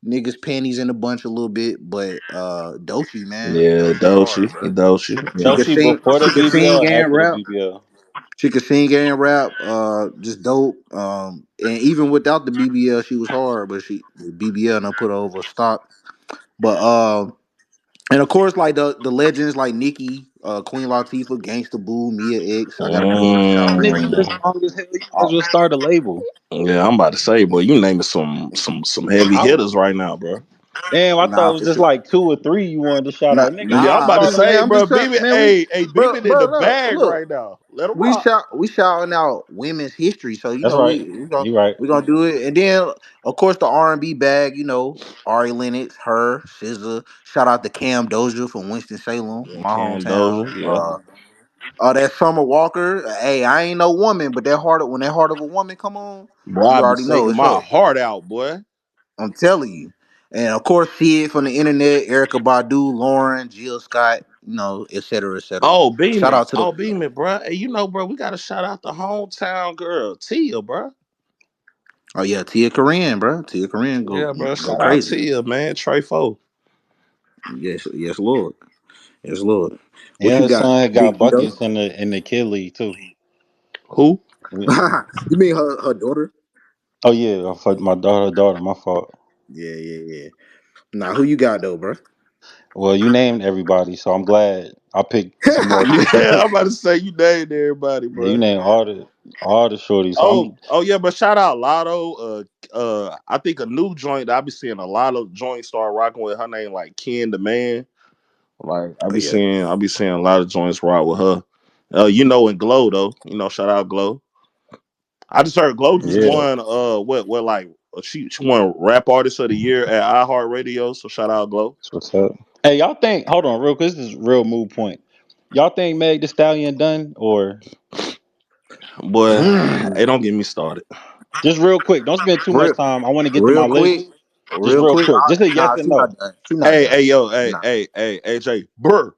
Speaker 3: niggas panties in a bunch a little bit, but Dochi, man,
Speaker 2: Yeah,
Speaker 3: Dochi
Speaker 2: Doshi,
Speaker 3: hard, bro.
Speaker 2: Doshi.
Speaker 3: She
Speaker 2: Yeah.
Speaker 3: could
Speaker 1: Doshi
Speaker 3: sing.
Speaker 1: before the
Speaker 3: She could
Speaker 1: BBL
Speaker 3: sing
Speaker 1: or
Speaker 3: and
Speaker 1: after the
Speaker 3: rap.
Speaker 1: BBL?
Speaker 3: She could sing and rap. Just dope. And even without the BBL, she was hard. But the BBL done put her over a stop. But and of course, like the legends like Nicki, Queen Latifah, Gangsta Boo, Mia X. I gotta put shout out
Speaker 1: Nigga, you
Speaker 3: Rain.
Speaker 1: as
Speaker 2: Mm.
Speaker 1: strong as hell. You might as well start a label.
Speaker 2: Yeah, I'm about to say, boy, you naming some heavy
Speaker 1: I
Speaker 2: hitters right now, bro.
Speaker 1: damn, I thought
Speaker 3: Nah,
Speaker 1: it was
Speaker 3: for
Speaker 1: just
Speaker 3: sure.
Speaker 1: like two or three you wanted to shout out. Nigga,
Speaker 2: Yeah,
Speaker 1: you
Speaker 2: I'm
Speaker 1: can
Speaker 2: about to
Speaker 3: Nah,
Speaker 1: start a
Speaker 3: man.
Speaker 2: say,
Speaker 3: I'm
Speaker 1: label.
Speaker 2: bro,
Speaker 3: just trying,
Speaker 2: BB,
Speaker 3: man.
Speaker 2: hey,
Speaker 3: Bro,
Speaker 2: BB in
Speaker 3: bro,
Speaker 2: the
Speaker 3: look,
Speaker 2: bag
Speaker 3: look.
Speaker 2: right now. Let him rock.
Speaker 3: We shouting out women's history, so
Speaker 1: That's right. You right.
Speaker 3: we gonna do it, and then of course the R&B bag, Ari Lennox, her, SZA. Shout out to Cam Doja from Winston Salem,
Speaker 2: Yeah,
Speaker 3: my
Speaker 2: Cam Doja,
Speaker 3: hometown.
Speaker 2: yeah.
Speaker 3: That Summer Walker. Hey, I ain't no woman, but that heart of a woman come on,
Speaker 2: Boy, I
Speaker 3: you
Speaker 2: be
Speaker 3: already know
Speaker 2: singing
Speaker 3: it's
Speaker 2: my
Speaker 3: up.
Speaker 2: heart out, boy.
Speaker 3: I'm telling you, and of course Sid from the internet, Erica Badu, Lauren, Jill Scott, et cetera, et cetera.
Speaker 2: Oh,
Speaker 3: Shout
Speaker 2: Beeman.
Speaker 3: out to the
Speaker 2: Oh, Beeman, bro. Hey, bro, we got to shout out the hometown girl, Tia, bro.
Speaker 3: Oh yeah, Tia Korean, bro. Tia Korean
Speaker 2: Yeah, bro.
Speaker 3: go
Speaker 2: Shout out
Speaker 3: crazy.
Speaker 2: Tia, man. Trey Fo.
Speaker 3: Yes, yes, Lord. Yes, Lord. What
Speaker 1: And
Speaker 3: you
Speaker 1: her
Speaker 3: got,
Speaker 1: son had got
Speaker 3: Big Keto?
Speaker 1: buckets in the kid league too.
Speaker 2: Who?
Speaker 3: You mean her daughter?
Speaker 1: Oh yeah, I fucked my daughter. My fault.
Speaker 3: Yeah, yeah, yeah. Nah, who you got though, bro?
Speaker 1: Well, you named everybody, so I'm glad I picked some more people.
Speaker 2: Yeah, I'm about to say you named everybody,
Speaker 1: Yeah, you
Speaker 2: bro.
Speaker 1: named all the shorties. So
Speaker 2: Oh,
Speaker 1: I'm
Speaker 2: oh yeah, but shout out Lotto. I think a new joint that I be seeing a lot of joints start rocking with her name like Ken the Man. Like
Speaker 3: Oh yeah.
Speaker 2: I be seeing a lot of joints rock with her. And Glow though. Shout out Glow. I just heard Glow just
Speaker 1: yeah.
Speaker 2: won what like she won Rap Artist of the Year at iHeartRadio. So shout out Glow.
Speaker 1: That's what's up. Hey, y'all think? Hold on, real quick. This is real mood point. Y'all think Meg The Stallion done or
Speaker 2: Boy, hey, don't get me started.
Speaker 1: just real quick? Don't spend too much
Speaker 3: real,
Speaker 1: time. I want to get to my
Speaker 3: real
Speaker 1: list.
Speaker 3: quick,
Speaker 1: Just
Speaker 3: real
Speaker 1: real
Speaker 3: quick.
Speaker 1: quick. Just a yes
Speaker 3: Nah,
Speaker 1: or
Speaker 3: she
Speaker 1: no.
Speaker 3: not done. She not
Speaker 2: Hey,
Speaker 3: done.
Speaker 2: yo,
Speaker 3: She
Speaker 2: hey,
Speaker 3: not.
Speaker 2: hey, hey, AJ, Burr,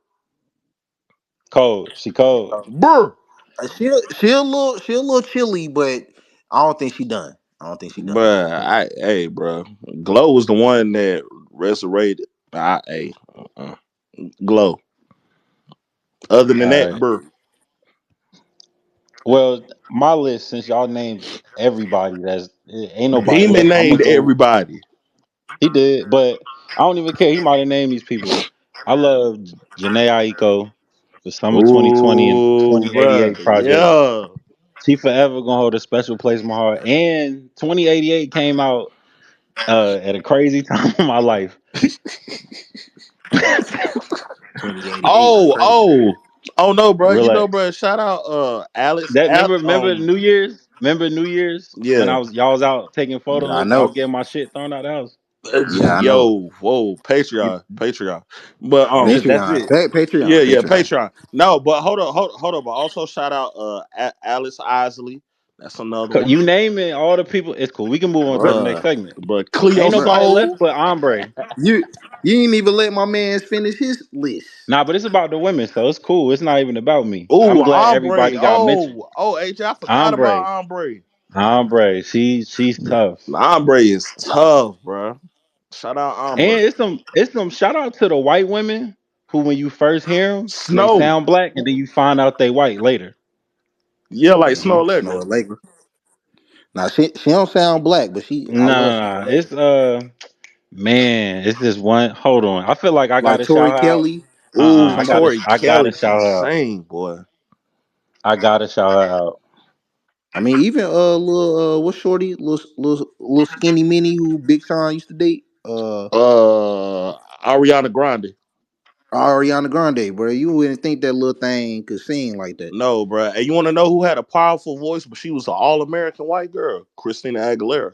Speaker 1: Cold. She cold.
Speaker 2: Burr.
Speaker 3: She a little chilly, but I don't think she done. I don't think she done.
Speaker 2: Hey, bro, Glow was the one that resurrected. Hey, Glow. Other than
Speaker 1: All
Speaker 2: that,
Speaker 1: right.
Speaker 2: Burr.
Speaker 1: Well, my list, since y'all named everybody, ain't nobody.
Speaker 2: Beeman
Speaker 1: Look, I'm gonna
Speaker 2: named
Speaker 1: go.
Speaker 2: everybody.
Speaker 1: He did, but I don't even care. He might have named these people. I love Janae Aiko, the summer 2020 and
Speaker 2: Oh, bro,
Speaker 1: 2088 project.
Speaker 2: yeah.
Speaker 1: She forever gonna hold a special place in my heart. And 2088 came out at a crazy time in my life.
Speaker 3: 2088 is
Speaker 2: Oh,
Speaker 3: crazy.
Speaker 2: oh, oh no, bro.
Speaker 1: Relax.
Speaker 2: Bro. Shout out, Alex.
Speaker 1: That remember New Year's? Remember New Year's when
Speaker 2: Yeah.
Speaker 1: y'all was out taking
Speaker 3: Yeah, I
Speaker 1: photos? I was
Speaker 3: know.
Speaker 1: getting my shit thrown out of the house.
Speaker 3: Yeah, I know.
Speaker 2: Yo, whoa,
Speaker 1: You,
Speaker 2: Patreon. But
Speaker 1: that's
Speaker 3: Patreon,
Speaker 1: it.
Speaker 2: yeah,
Speaker 3: Patreon,
Speaker 2: yeah,
Speaker 3: Patreon.
Speaker 2: Patreon. No, but hold on. But also shout out Alice Isley. That's another one.
Speaker 1: You name it, all the people. It's cool. We can move on to the
Speaker 3: Bro,
Speaker 1: next
Speaker 2: Bruh.
Speaker 1: segment.
Speaker 2: But Cleo
Speaker 1: Ain't
Speaker 3: bro,
Speaker 1: nobody left
Speaker 2: Soul.
Speaker 1: but Ombre.
Speaker 3: you you ain't even let my man finish his list.
Speaker 1: Nah, but it's about the women, so it's cool. It's not even about me.
Speaker 2: Ooh,
Speaker 1: I'm glad
Speaker 2: Ombre.
Speaker 1: everybody got mentioned.
Speaker 2: AJ, I forgot about
Speaker 1: Ombre,
Speaker 2: Ombre.
Speaker 1: Ombre, she's tough.
Speaker 2: Ombre is tough, bro. Shout out Ombre.
Speaker 1: And it's some shout out to the white women who, when you first hear them, they
Speaker 2: Snow.
Speaker 1: sound black, and then you find out they white later.
Speaker 2: Yeah, like Snow
Speaker 3: Snow
Speaker 2: Allegra.
Speaker 3: Allegra. Now she don't sound black, but I love Snow
Speaker 1: Nah,
Speaker 3: Allegra.
Speaker 1: it's man, it's this one. Hold on, I feel like I
Speaker 3: Like
Speaker 1: gotta
Speaker 3: Tori
Speaker 1: shout her out.
Speaker 3: Kelly.
Speaker 2: Ooh,
Speaker 3: I got
Speaker 2: Tori
Speaker 1: I gotta
Speaker 2: Kelly can
Speaker 1: shout her out.
Speaker 2: sing, boy.
Speaker 1: I gotta shout her out.
Speaker 3: I mean even little what's shorty little skinny mini who Big Sean used to date.
Speaker 2: Ariana Grande.
Speaker 3: Ariana Grande, bro. You wouldn't think that little thing could sing like that.
Speaker 2: No, bro. And you want to know who had a powerful voice, but she was an all-American white girl? Christina Aguilera.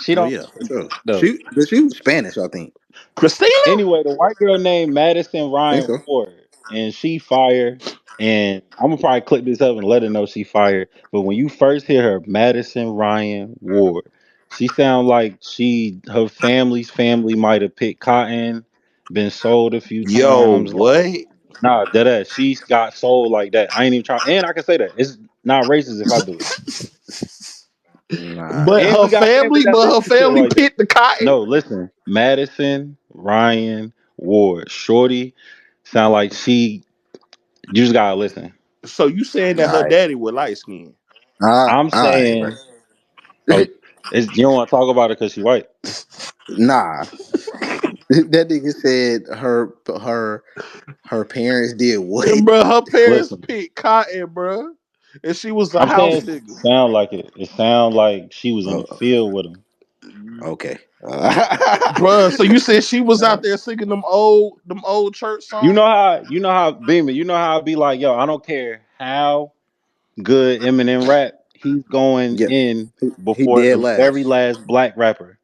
Speaker 1: She
Speaker 3: Oh
Speaker 1: don't
Speaker 3: yeah, for sure.
Speaker 1: though.
Speaker 3: She was Spanish, I think.
Speaker 2: Christina?
Speaker 1: Anyway, the white girl named Madison
Speaker 3: I think
Speaker 1: Ryan
Speaker 3: so.
Speaker 1: Ward, and she fire. And I'm gonna probably clip this up and let her know she fired. But when you first hear her, Madison Ryan Ward, she sound like her family's family might have picked cotton, been sold a few
Speaker 2: Yo,
Speaker 1: times. Like,
Speaker 2: what?
Speaker 1: nah, that ass. She's got sold like that. I ain't even trying. And I can say that it's not racist if I do it.
Speaker 3: Nah.
Speaker 2: But
Speaker 1: And we got family that
Speaker 2: her
Speaker 1: listen to shit
Speaker 2: family
Speaker 1: like that.
Speaker 2: picked the cotton.
Speaker 1: No, listen, Madison, Ryan, Ward, Shorty, sound like she. You just gotta listen.
Speaker 2: So you saying that
Speaker 3: All
Speaker 2: her
Speaker 3: right.
Speaker 2: daddy was light skinned?
Speaker 1: I'm
Speaker 3: All right, bro.
Speaker 1: saying, oh, you don't want to talk about it because she white.
Speaker 3: Nah. That nigga said her parents did what?
Speaker 2: And bro, her parents
Speaker 1: Listen,
Speaker 2: picked cotton, bro, and she was a
Speaker 1: I'm
Speaker 2: house
Speaker 1: saying
Speaker 2: nigga.
Speaker 1: sound like it. It sound like she was in the
Speaker 3: Oh,
Speaker 1: field with him.
Speaker 3: okay.
Speaker 2: Bruh, so you said she was out there singing them old church songs?
Speaker 1: You know how Beamer, you know how I'd be like, yo, I don't care how good Eminem rap, he's going
Speaker 3: Yeah,
Speaker 1: in
Speaker 3: he
Speaker 1: before
Speaker 3: dead
Speaker 1: the very
Speaker 3: last.
Speaker 1: last black rapper.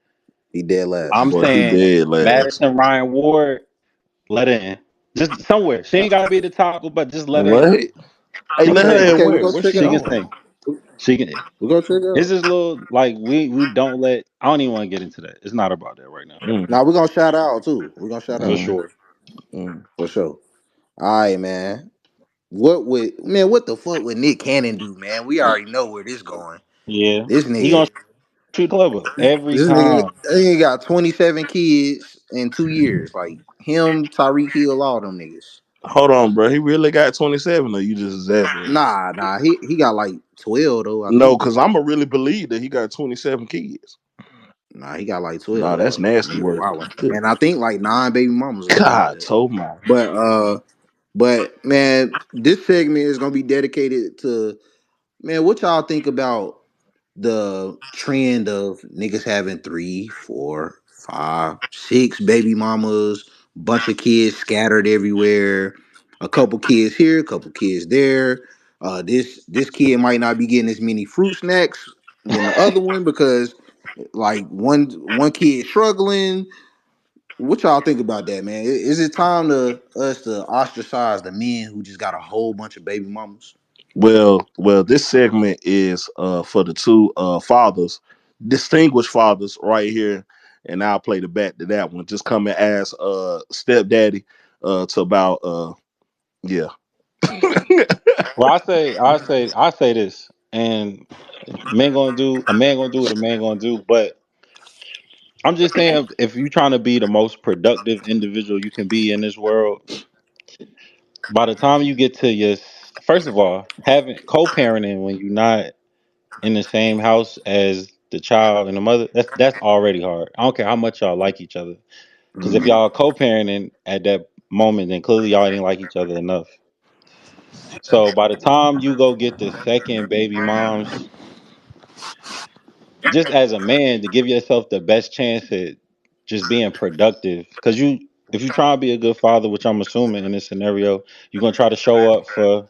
Speaker 3: He dead last.
Speaker 1: I'm
Speaker 2: Boy, he
Speaker 1: saying
Speaker 2: dead last.
Speaker 1: Madison Ryan Ward, let her in. Just somewhere. She ain't gotta be the top, but just let her in.
Speaker 2: What? Hey, let
Speaker 3: Okay,
Speaker 2: her in
Speaker 3: okay, we're
Speaker 2: where?
Speaker 3: gonna
Speaker 2: Where
Speaker 3: check
Speaker 2: she
Speaker 3: it
Speaker 1: She can
Speaker 3: out.
Speaker 2: going?
Speaker 1: sing. She can.
Speaker 3: We're gonna check it
Speaker 1: It's
Speaker 3: out.
Speaker 1: this little like we don't let. I don't even want to get into that. It's not about that right now.
Speaker 2: Mm,
Speaker 3: Now we're gonna shout out too. We're gonna shout
Speaker 1: For
Speaker 3: out
Speaker 2: mm,
Speaker 1: sure.
Speaker 2: mm.
Speaker 3: for sure. All right, man. What the fuck would Nick Cannon do, man? We already know where this going.
Speaker 1: Yeah.
Speaker 3: This
Speaker 1: He gonna
Speaker 3: nigga,
Speaker 1: shoot the club up every
Speaker 3: this nigga,
Speaker 1: time.
Speaker 3: this nigga got 27 kids in 2 years. Like him, Tyreek Hill, all them niggas.
Speaker 2: Hold on, bro. He really got 27, or you just exaggerating?
Speaker 3: Nah. He got like 12 though, I
Speaker 2: No,
Speaker 3: think.
Speaker 2: because I'ma really believe that he got 27 kids.
Speaker 3: Nah, he got like 12
Speaker 2: Nah, that's
Speaker 3: though.
Speaker 2: nasty
Speaker 3: Nigga
Speaker 2: work.
Speaker 3: wildin'. And I think like 9 baby mamas or something like
Speaker 2: God,
Speaker 3: that.
Speaker 2: told my.
Speaker 3: But man, this segment is gonna be dedicated to, man, what y'all think about the trend of niggas having 3, 4, 5, 6 baby mamas, bunch of kids scattered everywhere, a couple kids here, a couple kids there. This kid might not be getting as many fruit snacks than the other one because like one kid struggling. What y'all think about that, man? Is it time to us to ostracize the men who just got a whole bunch of baby mamas?
Speaker 2: Well, this segment is for the two fathers, distinguished fathers right here, and I'll play the back to that one. Just coming as stepdaddy to about yeah.
Speaker 1: Well, I say this, and a man gonna do what a man gonna do. But I'm just saying, if you're trying to be the most productive individual you can be in this world, by the time you get to your, first of all, having co-parenting when you're not in the same house as the child and the mother, that's already hard. I don't care how much y'all like each other, because if
Speaker 3: Mm-hmm.
Speaker 1: y'all co-parenting at that moment, then clearly y'all didn't like each other enough. So by the time you go get the second baby moms, just as a man, to give yourself the best chance at just being productive, because if you try to be a good father, which I'm assuming in this scenario, you're gonna try to show up for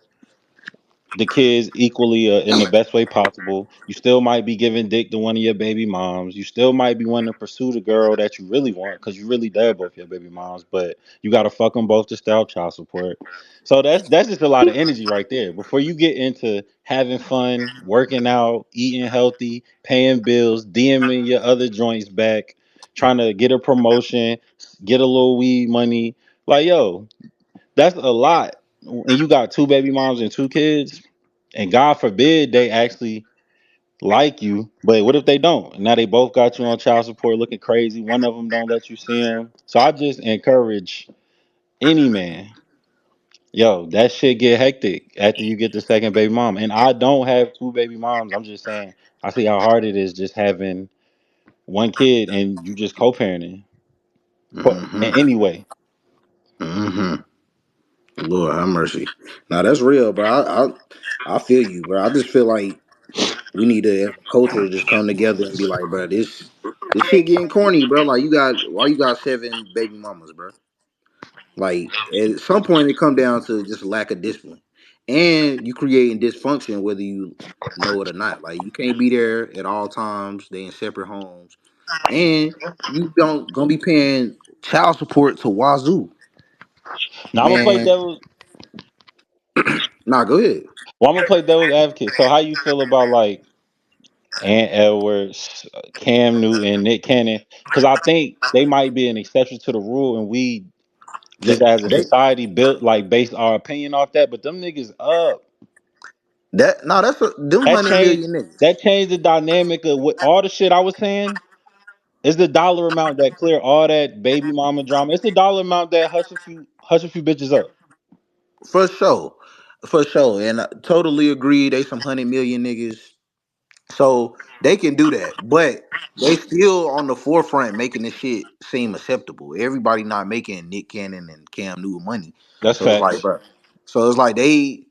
Speaker 1: the kids equally in the best way possible. You still might be giving dick to one of your baby moms. You still might be wanting to pursue the girl that you really want because you really love both your baby moms, but you got to fuck them both to stay off child support. So that's just a lot of energy right there. Before you get into having fun, working out, eating healthy, paying bills, DMing your other joints back, trying to get a promotion, get a little weed money, like yo, that's a lot. And you got two baby moms and two kids, and God forbid they actually like you. But what if they don't? Now they both got you on child support, looking crazy. One of them don't let you see them. So I just encourage any man, yo, that shit get hectic after you get the second baby mom. And I don't have two baby moms. I'm just saying, I see how hard it is just having one kid and you just co-parenting. In
Speaker 3: Mm-hmm.
Speaker 1: any way.
Speaker 3: Mm-hmm. Lord have mercy. Now that's real, bro. I feel you, bro. I just feel like we need to, as a culture, just come together and be like, bro, this shit getting corny, bro. Like why you got 7 baby mamas, bro? Like at some point it come down to just lack of discipline, and you creating dysfunction whether you know it or not. Like you can't be there at all times. They in separate homes, and you don't gonna be paying child support to Wazoo,
Speaker 1: Now I'm gonna play
Speaker 3: man.
Speaker 1: devil's
Speaker 3: Nah, go ahead.
Speaker 1: well, I'm gonna play devil's advocate. So how you feel about like Ant Edwards, Cam Newton, Nick Cannon, because I think they might be an exception to the rule, and we
Speaker 3: They,
Speaker 1: just as a
Speaker 3: they
Speaker 1: society built like based our opinion off that. But them niggas up.
Speaker 3: That no, that's them
Speaker 1: That
Speaker 3: 100 million
Speaker 1: changed
Speaker 3: niggas.
Speaker 1: that changed the dynamic of what all the shit I was saying. It's the dollar amount that clear all that baby mama drama. It's the dollar amount that hush a few bitches up.
Speaker 3: For sure. For sure. And I totally agree. They some 100 million niggas. So they can do that, but they still on the forefront making this shit seem acceptable. Everybody not making Nick Cannon and Cam Newton money,
Speaker 1: That's
Speaker 3: so it's like,
Speaker 1: facts.
Speaker 3: bro. So it's like they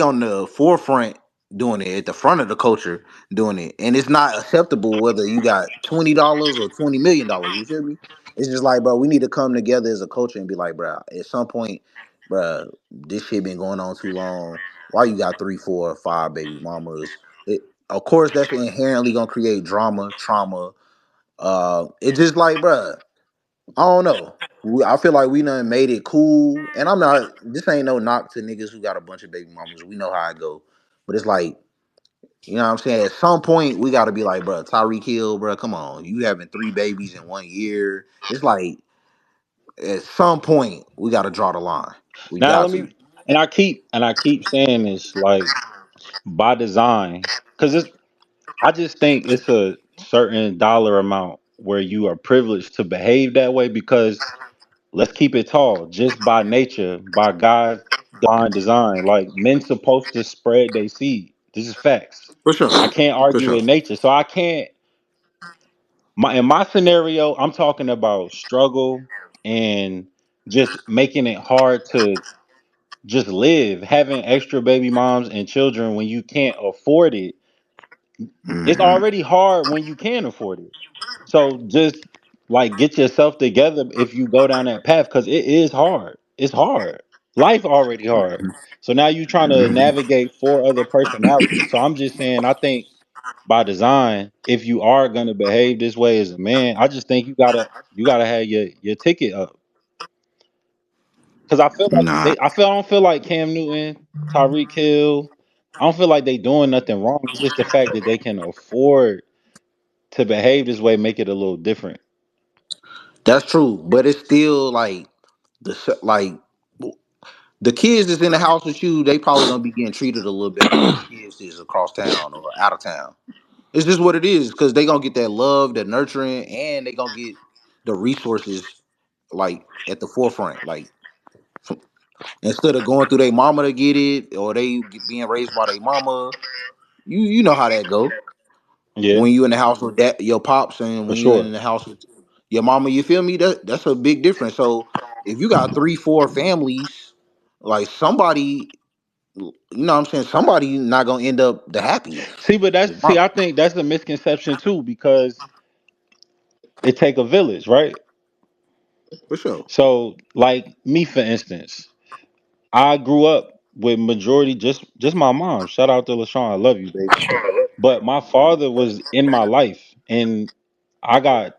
Speaker 3: on the forefront doing it at the front of the culture doing it, and it's not acceptable whether you got $20 or $20 million. You feel me? It's just like, bro, we need to come together as a culture and be like, bro, at some point, bro, this shit been going on too long. Why you got three, four, five baby mamas? Of course, that's inherently gonna create drama, trauma. It's just like, bruh, I don't know. I feel like we done made it cool, and I'm not. This ain't no knock to niggas who got a bunch of baby mamas. We know how it go, but it's like, you know what I'm saying. At some point, we got to be like, bruh, Tyreek Hill, bruh, come on, you having three babies in 1 year. It's like, at some point, we got to draw the line. We
Speaker 1: Now
Speaker 3: got
Speaker 1: let
Speaker 3: to.
Speaker 1: me and I keep saying this like by design because it's I just think it's a certain dollar amount where you are privileged to behave that way because let's keep it tall. Just by nature, by God's divine design, like men supposed to spread their seed. This is facts.
Speaker 3: For sure.
Speaker 1: I can't
Speaker 3: For
Speaker 1: argue
Speaker 3: sure.
Speaker 1: with nature, so I can't. In my scenario, I'm talking about struggle and just making it hard to just live, having extra baby moms and children when you can't afford it. It's
Speaker 3: Hmm.
Speaker 1: already hard when you can afford it. So just like get yourself together if you go down that path because it is hard. It's hard. Life already hard. So now you trying to navigate four other personalities. So I'm just saying, I think by design, if you are gonna behave this way as a man, I just think you gotta have your ticket up. Cause I feel like
Speaker 3: Nah,
Speaker 1: I don't feel like Cam Newton, Tyreek Hill. I don't feel like they doing nothing wrong. It's just the fact that they can afford to behave this way, make it a little different.
Speaker 3: that's true, but it's still like like the kids that's in the house with you, they probably gonna be getting treated a little better than the kids that's across town or out of town. It's just what it is because they gonna get that love, that nurturing, and they gonna get the resources like at the forefront. Like instead of going through their mama to get it or being raised by their mama, you know how that go.
Speaker 1: Yeah,
Speaker 3: When you in the house with that your pops and
Speaker 1: for
Speaker 3: when you
Speaker 1: sure.
Speaker 3: in the house with your mama, you feel me? That's a big difference. So if you got three, four families, like somebody, you know what I'm saying, somebody not gonna end up the happiest.
Speaker 1: See, but
Speaker 3: It's my,
Speaker 1: I think that's a misconception too because it take a village, right?
Speaker 3: for sure.
Speaker 1: So, like me, for instance, I grew up with majority just my mom. Shout out to LaShawn, I love you, baby. But my father was in my life, and I got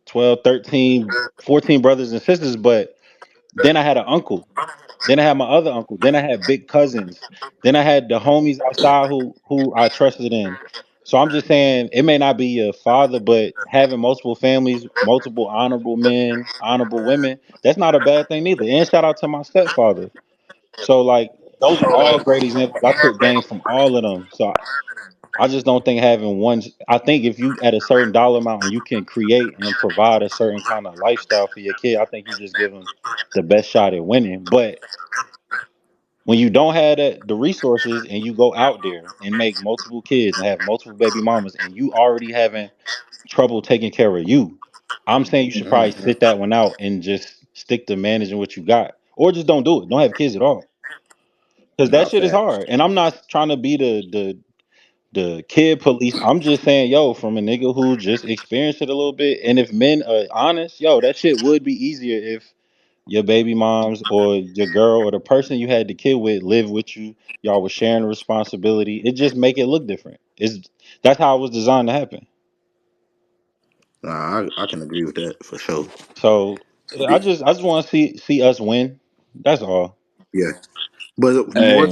Speaker 1: 12, 13, 14 brothers and sisters. But then I had an uncle. Then I had my other uncle. Then I had big cousins. Then I had the homies outside who I trusted in. So I'm just saying it may not be your father, but having multiple families, multiple honorable men, honorable women, that's not a bad thing neither. And shout out to my stepfather. So like those are all great examples. I took games from all of them. So I just don't think having one. I think if you at a certain dollar amount and you can create and provide a certain kind of lifestyle for your kid, I think you just give them the best shot at winning. But when you don't have the resources and you go out there and make multiple kids and have multiple baby mamas and you already having trouble taking care of you, I'm saying you should probably
Speaker 3: Mhm.
Speaker 1: sit that one out and just stick to managing what you got, or just don't do it. Don't have kids at all, because that
Speaker 3: Not
Speaker 1: shit is
Speaker 3: facts.
Speaker 1: hard. And I'm not trying to be the kid police. I'm just saying, yo, from a nigga who just experienced it a little bit. And if men are honest, yo, that shit would be easier if your baby moms or your girl or the person you had the kid with live with you. Y'all were sharing the responsibility. It just make it look different. It's That's how it was designed to happen.
Speaker 3: Nah, I can agree with that for sure.
Speaker 1: So I just want to see us win. That's all.
Speaker 3: Yeah, but
Speaker 2: Hey,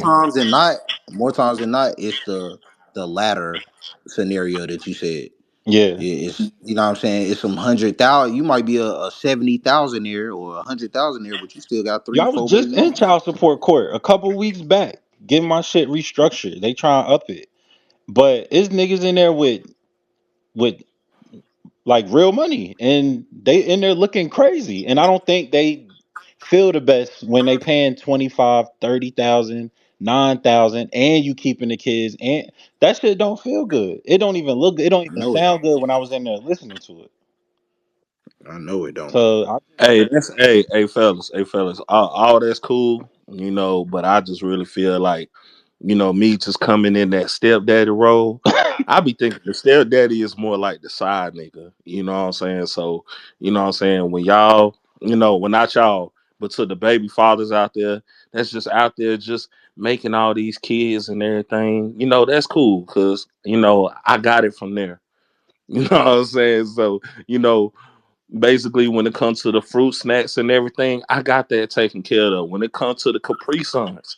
Speaker 3: more times than not, it's the latter scenario that you said.
Speaker 1: Yeah.
Speaker 3: It's, you know what I'm saying. It's some 100,000. You might be a 70,000 there or 100,000 there, but you still got three,
Speaker 1: Y'all was
Speaker 3: four baby
Speaker 1: just in
Speaker 3: mamas.
Speaker 1: child support court a couple weeks back. get my shit restructured. They try to up it. But it's niggas in there with like real money and they in there looking crazy. And I don't think they feel the best when they paying 25, 30,000, 9,000, and you keeping the kids, and that shit don't feel good. It don't even look good. It don't
Speaker 3: I
Speaker 1: even
Speaker 3: know it
Speaker 1: sound
Speaker 3: don't.
Speaker 1: good when I was in there listening to it.
Speaker 3: I know it don't.
Speaker 1: So I
Speaker 2: Hey, that's hey fellas, all that's cool, you know, but I just really feel like, you know, me just coming in that stepdaddy role, I be thinking the stepdaddy is more like the side nigga, you know what I'm saying? So, you know what I'm saying, when y'all, you know, when not y'all, but to the baby fathers out there, that's just out there just making all these kids and everything, you know, that's cool, cause you know, I got it from there. You know what I'm saying? So, you know, basically when it comes to the fruit snacks and everything, I got that taken care of. When it comes to the Capri Suns,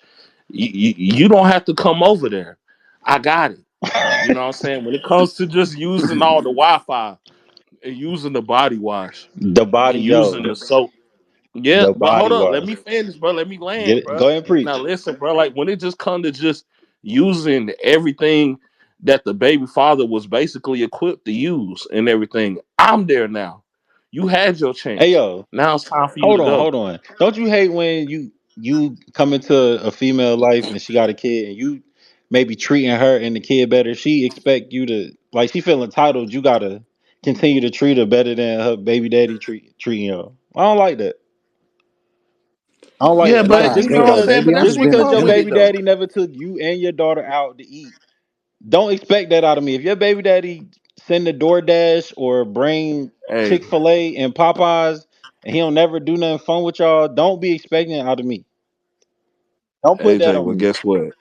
Speaker 2: you don't have to come over there. I got it. You know what I'm saying? When it comes to just using all the Wi-Fi and using the body wash
Speaker 1: the body
Speaker 2: and using
Speaker 1: yo,
Speaker 2: the soap. Yeah,
Speaker 1: the
Speaker 2: but hold
Speaker 1: body
Speaker 2: up, let
Speaker 1: wash.
Speaker 2: me finish, bro. Let me land,
Speaker 1: Get it, go
Speaker 2: bro.
Speaker 1: ahead and
Speaker 2: Now
Speaker 1: preach.
Speaker 2: listen, bro. Like when it just come to just using everything that the baby father was basically equipped to use and everything, I'm there now. You had your
Speaker 1: Hey
Speaker 2: chance.
Speaker 1: yo,
Speaker 2: Now it's time for you to go.
Speaker 1: hold on. Don't you hate when you come into a female life and she got a kid and you maybe treating her and the kid better? She expect you to like she feel entitled. You gotta continue to treat her better than her baby daddy treating her. I don't like that. I don't like
Speaker 2: Yeah,
Speaker 1: that. Like
Speaker 2: but
Speaker 3: Nah,
Speaker 2: you know what I'm saying. But that's
Speaker 1: just
Speaker 2: what
Speaker 1: because
Speaker 2: come
Speaker 1: your
Speaker 2: with
Speaker 3: baby.
Speaker 2: it
Speaker 1: baby
Speaker 2: though.
Speaker 1: daddy never took you and your daughter out to eat, don't expect that out of me. If your baby daddy send the DoorDash or bring
Speaker 2: Hey,
Speaker 1: Chick-fil-A and Popeyes and he don't never do nothing fun with y'all, don't be expecting it out of me. Don't put that
Speaker 2: AJ.
Speaker 1: on
Speaker 2: Well,
Speaker 1: me.
Speaker 2: guess what?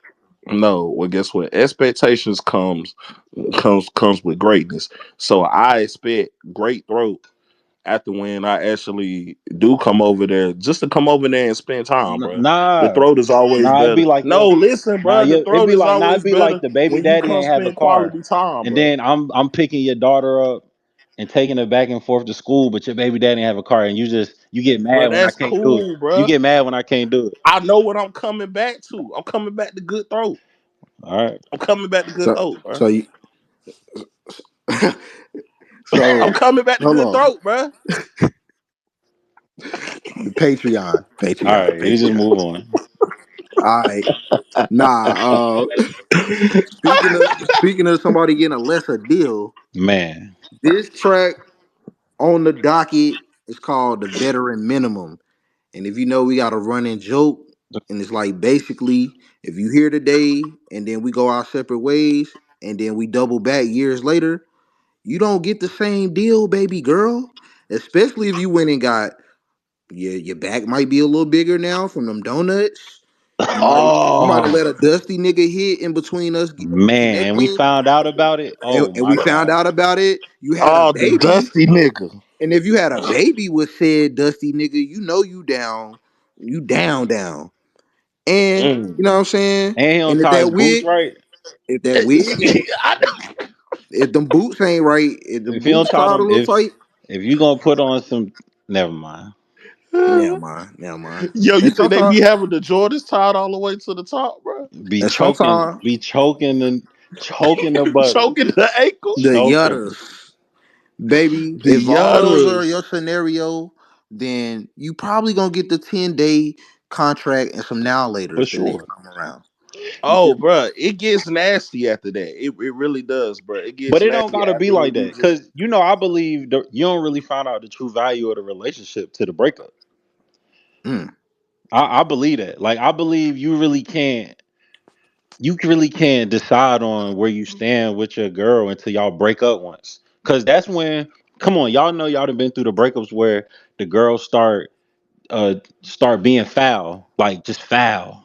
Speaker 2: No, well, guess what? Expectations comes with greatness. So I expect great throat after when I actually do come over there, just to come over there and spend time, bro. The
Speaker 1: Nah,
Speaker 2: throat is always
Speaker 1: nah, it'd
Speaker 2: better.
Speaker 1: be like
Speaker 2: No,
Speaker 1: yo,
Speaker 2: listen,
Speaker 1: nah,
Speaker 2: bro. The
Speaker 1: yeah, it'd
Speaker 2: throat
Speaker 1: be
Speaker 2: is
Speaker 1: like nah,
Speaker 2: always
Speaker 1: it'd be like
Speaker 2: better
Speaker 1: the baby
Speaker 2: when you
Speaker 1: daddy
Speaker 2: come
Speaker 1: ain't have a
Speaker 2: spend
Speaker 1: car,
Speaker 2: quality time,
Speaker 1: and
Speaker 2: bro.
Speaker 1: then I'm picking your daughter up and taking her back and forth to school, but your baby daddy ain't have a car, and you get
Speaker 2: Bro,
Speaker 1: mad when I
Speaker 2: that's
Speaker 1: can't do it.
Speaker 2: cool,
Speaker 1: You
Speaker 2: bro.
Speaker 1: get mad when I can't do it.
Speaker 2: I know what I'm coming back to. I'm coming back to good throat.
Speaker 1: All right.
Speaker 2: I'm coming back to good
Speaker 3: So
Speaker 2: throat, bro.
Speaker 3: so you so
Speaker 2: I'm coming back to
Speaker 3: hold
Speaker 2: good
Speaker 3: on.
Speaker 2: throat, bro.
Speaker 3: The Patreon,
Speaker 1: All right, we just
Speaker 3: Patreon.
Speaker 1: move on.
Speaker 3: All right. Nah. Speaking of somebody getting a lesser deal,
Speaker 1: Man,
Speaker 3: this track on the docket is called the Veteran Minimum. And if you know, we got a running joke, and it's like basically, if you here today and then we go our separate ways, and then we double back years later, you don't get the same deal, baby girl. Especially if you went and got your back might be a little bigger now from them donuts. You might have
Speaker 2: Oh,
Speaker 3: let a dusty nigga hit in between us
Speaker 1: man, we
Speaker 3: connecting,
Speaker 1: found out about it.
Speaker 3: and,
Speaker 1: Oh
Speaker 3: and
Speaker 1: my
Speaker 3: we found
Speaker 1: god.
Speaker 3: out about it. You had a
Speaker 2: oh, the
Speaker 3: baby,
Speaker 2: dusty nigga.
Speaker 3: and if you had a baby with said dusty nigga, you know you down. And
Speaker 2: Mm.
Speaker 3: you know what I'm saying?
Speaker 1: And he don't
Speaker 3: And if
Speaker 1: tie his
Speaker 3: that
Speaker 1: boots
Speaker 3: wig,
Speaker 1: right.
Speaker 3: if that wig ain't, if them boots ain't right, if the
Speaker 1: If he don't
Speaker 3: boots
Speaker 1: tie
Speaker 3: tied a
Speaker 1: them,
Speaker 3: little tight,
Speaker 1: if you gonna put on some, never mind.
Speaker 3: never mind.
Speaker 2: Yo, you
Speaker 3: And
Speaker 2: think they be
Speaker 3: sometimes,
Speaker 2: having the Jordans tied all the way to the top, bro?
Speaker 3: and sometimes
Speaker 1: Be choking and choking the butter,
Speaker 2: Choking the ankles,
Speaker 3: the
Speaker 1: choking.
Speaker 3: yutters, baby.
Speaker 2: the
Speaker 3: If all those are
Speaker 2: yudders.
Speaker 3: your scenario, then you probably gonna get the 10-day contract and some now
Speaker 1: For
Speaker 3: later's the next
Speaker 1: sure.
Speaker 3: time around. You
Speaker 2: Oh,
Speaker 3: feel me?
Speaker 2: bro, it gets nasty after that. It really does, bro. It
Speaker 1: But
Speaker 2: gets
Speaker 1: it don't
Speaker 2: nasty
Speaker 1: gotta be
Speaker 2: after
Speaker 1: like
Speaker 2: when
Speaker 1: that,
Speaker 2: you just.
Speaker 1: cause I believe you don't really find out the true value of the relationship to the breakup.
Speaker 3: Mm.
Speaker 1: I believe that. Like I believe you really can't decide on where you stand with your girl until y'all break up once. Cause that's when, come on, y'all know y'all done been through the breakups where the girls start being foul, like just foul.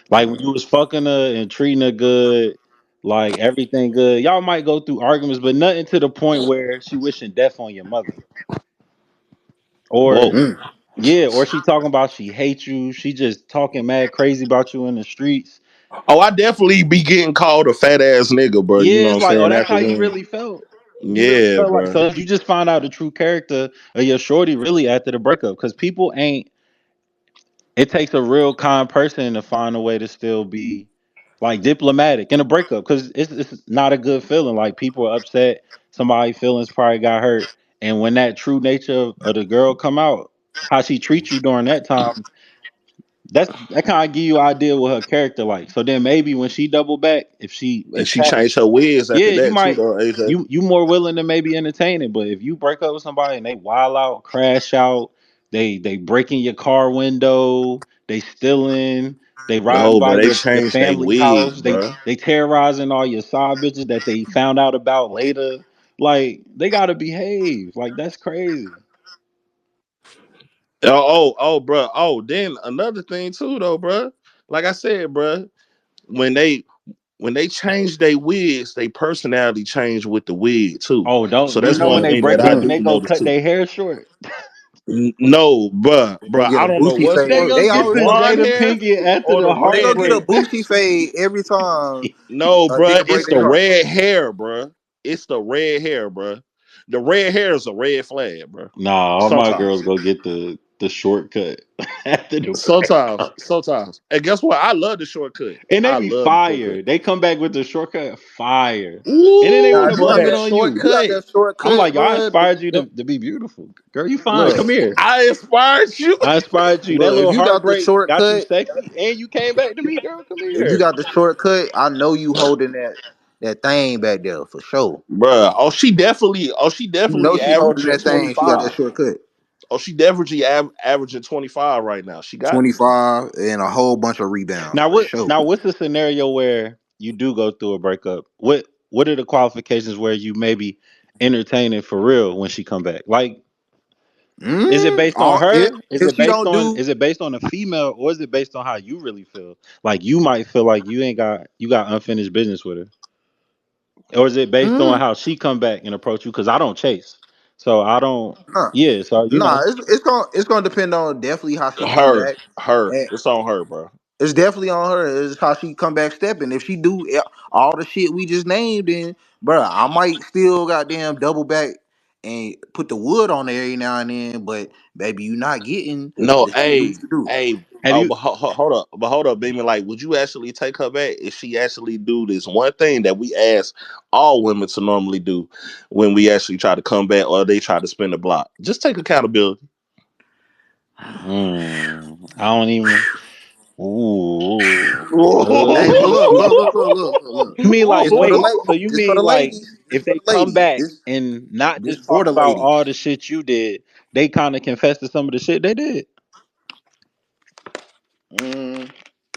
Speaker 1: Like when you was fucking her and treating her good, like everything good. Y'all might go through arguments, but nothing to the point where she wishing death on your mother. Or
Speaker 2: Whoa.
Speaker 3: Mm.
Speaker 1: yeah, or she talking about she hates you. She just talking mad crazy about you in the streets.
Speaker 2: Oh, I definitely be getting called a fat ass nigga, bro. You
Speaker 1: Yeah,
Speaker 2: know what
Speaker 1: it's
Speaker 2: I'm
Speaker 1: like, oh,
Speaker 2: saying?
Speaker 1: that's
Speaker 2: After
Speaker 1: how you
Speaker 2: when.
Speaker 1: really felt. You really
Speaker 2: Yeah,
Speaker 1: felt like
Speaker 2: bro.
Speaker 1: so. You just find out the true character of your shorty really after the breakup, because people ain't. it takes a real kind person to find a way to still be like diplomatic in a breakup because it's not a good feeling. Like people are upset, somebody feelings probably got hurt, and when that true nature of the girl come out, how she treats you during that time, that kind of give you an idea what her character like. So then maybe when she double back, if she
Speaker 2: And
Speaker 1: is
Speaker 2: she changed her ways after
Speaker 1: yeah, you
Speaker 2: that too,
Speaker 1: might
Speaker 2: though, AJ.
Speaker 1: you more willing to maybe entertain it. But if you break up with somebody and they wild out, crash out, they breaking your car window, they stealing, they riding
Speaker 2: No,
Speaker 1: by
Speaker 2: bro, they
Speaker 1: your
Speaker 2: changed their
Speaker 1: family
Speaker 2: ways,
Speaker 1: house,
Speaker 2: bro.
Speaker 1: they terrorizing all your side bitches that they found out about later. Like they gotta behave. Like that's crazy.
Speaker 2: Bro. Oh, then another thing too, though, bro. Like I said, bro, when they when they change their wigs, they personality change with the wig too.
Speaker 1: Oh,
Speaker 2: So
Speaker 1: don't you
Speaker 2: that's
Speaker 1: know when
Speaker 2: one
Speaker 1: they
Speaker 2: thing that
Speaker 1: break
Speaker 2: I
Speaker 1: up and
Speaker 3: Mm.
Speaker 2: do
Speaker 1: they go
Speaker 2: notice
Speaker 1: cut
Speaker 2: too.
Speaker 1: their hair short?
Speaker 2: No, bro,
Speaker 3: They gonna
Speaker 2: bro,
Speaker 3: get
Speaker 2: I
Speaker 3: a
Speaker 2: don't know
Speaker 3: Boosie
Speaker 2: what's
Speaker 1: They
Speaker 3: fade.
Speaker 2: worse,
Speaker 3: They
Speaker 1: gonna
Speaker 2: the
Speaker 1: get the
Speaker 3: always
Speaker 2: blonde
Speaker 1: Jada
Speaker 2: hair
Speaker 1: Pinkett after
Speaker 2: or
Speaker 1: the
Speaker 2: the
Speaker 3: they
Speaker 2: red
Speaker 3: gonna get a
Speaker 2: hair.
Speaker 1: heartbreak.
Speaker 3: Boosie fade every time
Speaker 2: No,
Speaker 3: a
Speaker 2: bro,
Speaker 3: nigga break
Speaker 2: it's
Speaker 3: their
Speaker 2: the
Speaker 3: heart.
Speaker 2: red hair, bro. It's the red hair, bro. The red hair is a red flag, bro.
Speaker 1: Nah, all my
Speaker 2: Sometimes.
Speaker 1: girls go get the shortcut after the
Speaker 2: Sometimes,
Speaker 1: breakup.
Speaker 2: sometimes. And guess what? I love the shortcut.
Speaker 1: And they
Speaker 2: I
Speaker 1: be
Speaker 2: love the shortcut.
Speaker 1: fire. They come back with the shortcut fire. And then they
Speaker 3: Now
Speaker 2: Ooh,
Speaker 1: want to
Speaker 3: if you
Speaker 2: boy,
Speaker 3: got
Speaker 1: blame it
Speaker 2: that
Speaker 3: that,
Speaker 1: on
Speaker 3: you
Speaker 1: you.
Speaker 3: got
Speaker 2: shortcut.
Speaker 3: that
Speaker 1: I'm
Speaker 3: shortcut,
Speaker 1: like, I
Speaker 3: bro.
Speaker 1: inspired you to be beautiful. Girl, you fine.
Speaker 3: Look,
Speaker 1: Come here.
Speaker 2: I inspired you.
Speaker 1: I inspired you. That
Speaker 3: look. If
Speaker 1: little
Speaker 3: you got the
Speaker 1: heartbreak got you
Speaker 3: shortcut,
Speaker 1: sexy and you came back to me, girl. Come
Speaker 3: if you
Speaker 1: here.
Speaker 3: got the shortcut, I know you holding that thing back there for sure.
Speaker 2: Bruh. She
Speaker 3: You know
Speaker 2: definitely
Speaker 3: she holding
Speaker 2: averaging
Speaker 3: that thing. She got
Speaker 2: 25.
Speaker 3: that shortcut.
Speaker 2: Oh, she definitely averaging 25 right now. She got it.
Speaker 3: 25 and a whole bunch of rebounds
Speaker 1: Now
Speaker 3: for
Speaker 1: what
Speaker 3: sure.
Speaker 1: now what's the scenario where you do go through a breakup? What are the qualifications where you maybe entertaining for real when she come back? Like is it based on her?
Speaker 3: If she don't do,
Speaker 1: Is it based on a female or is it based on how you really feel? Like you might feel like you got unfinished business with her. Or is it based on
Speaker 3: mm,
Speaker 1: how she come back and approach you? Because I don't chase. So I don't
Speaker 3: nah,
Speaker 1: yeah, so you
Speaker 3: nah,
Speaker 1: know.
Speaker 3: it's gonna depend on definitely how she come
Speaker 2: Her,
Speaker 3: back.
Speaker 2: her. It's on her, bro.
Speaker 3: It's definitely on her. It's how she come back stepping. If she do all the shit we just named, then bruh, I might still goddamn double back and put the wood on there every now and then. But baby, you not getting
Speaker 2: No,
Speaker 3: the shit we used
Speaker 2: hey,
Speaker 3: to do.
Speaker 2: hey.
Speaker 1: Have
Speaker 2: Oh,
Speaker 1: you
Speaker 2: but hold up, baby. Like, would you actually take her back if she actually do this one thing that we ask all women to normally do when we actually try to come back or they try to spin the block? Just take accountability.
Speaker 1: I don't even ooh.
Speaker 3: Hey, but look.
Speaker 1: You mean like
Speaker 3: This for the
Speaker 1: wait, so
Speaker 3: ladies.
Speaker 1: you
Speaker 3: This for
Speaker 1: mean
Speaker 3: the
Speaker 1: like
Speaker 3: ladies. This
Speaker 1: if
Speaker 3: for
Speaker 1: they
Speaker 3: the
Speaker 1: come
Speaker 3: ladies.
Speaker 1: back
Speaker 3: This
Speaker 1: and not
Speaker 3: this
Speaker 1: just
Speaker 3: for
Speaker 1: talk
Speaker 3: the
Speaker 1: about all
Speaker 3: ladies.
Speaker 1: the shit you did, they kind of confess to some of the shit they did?
Speaker 3: Mm,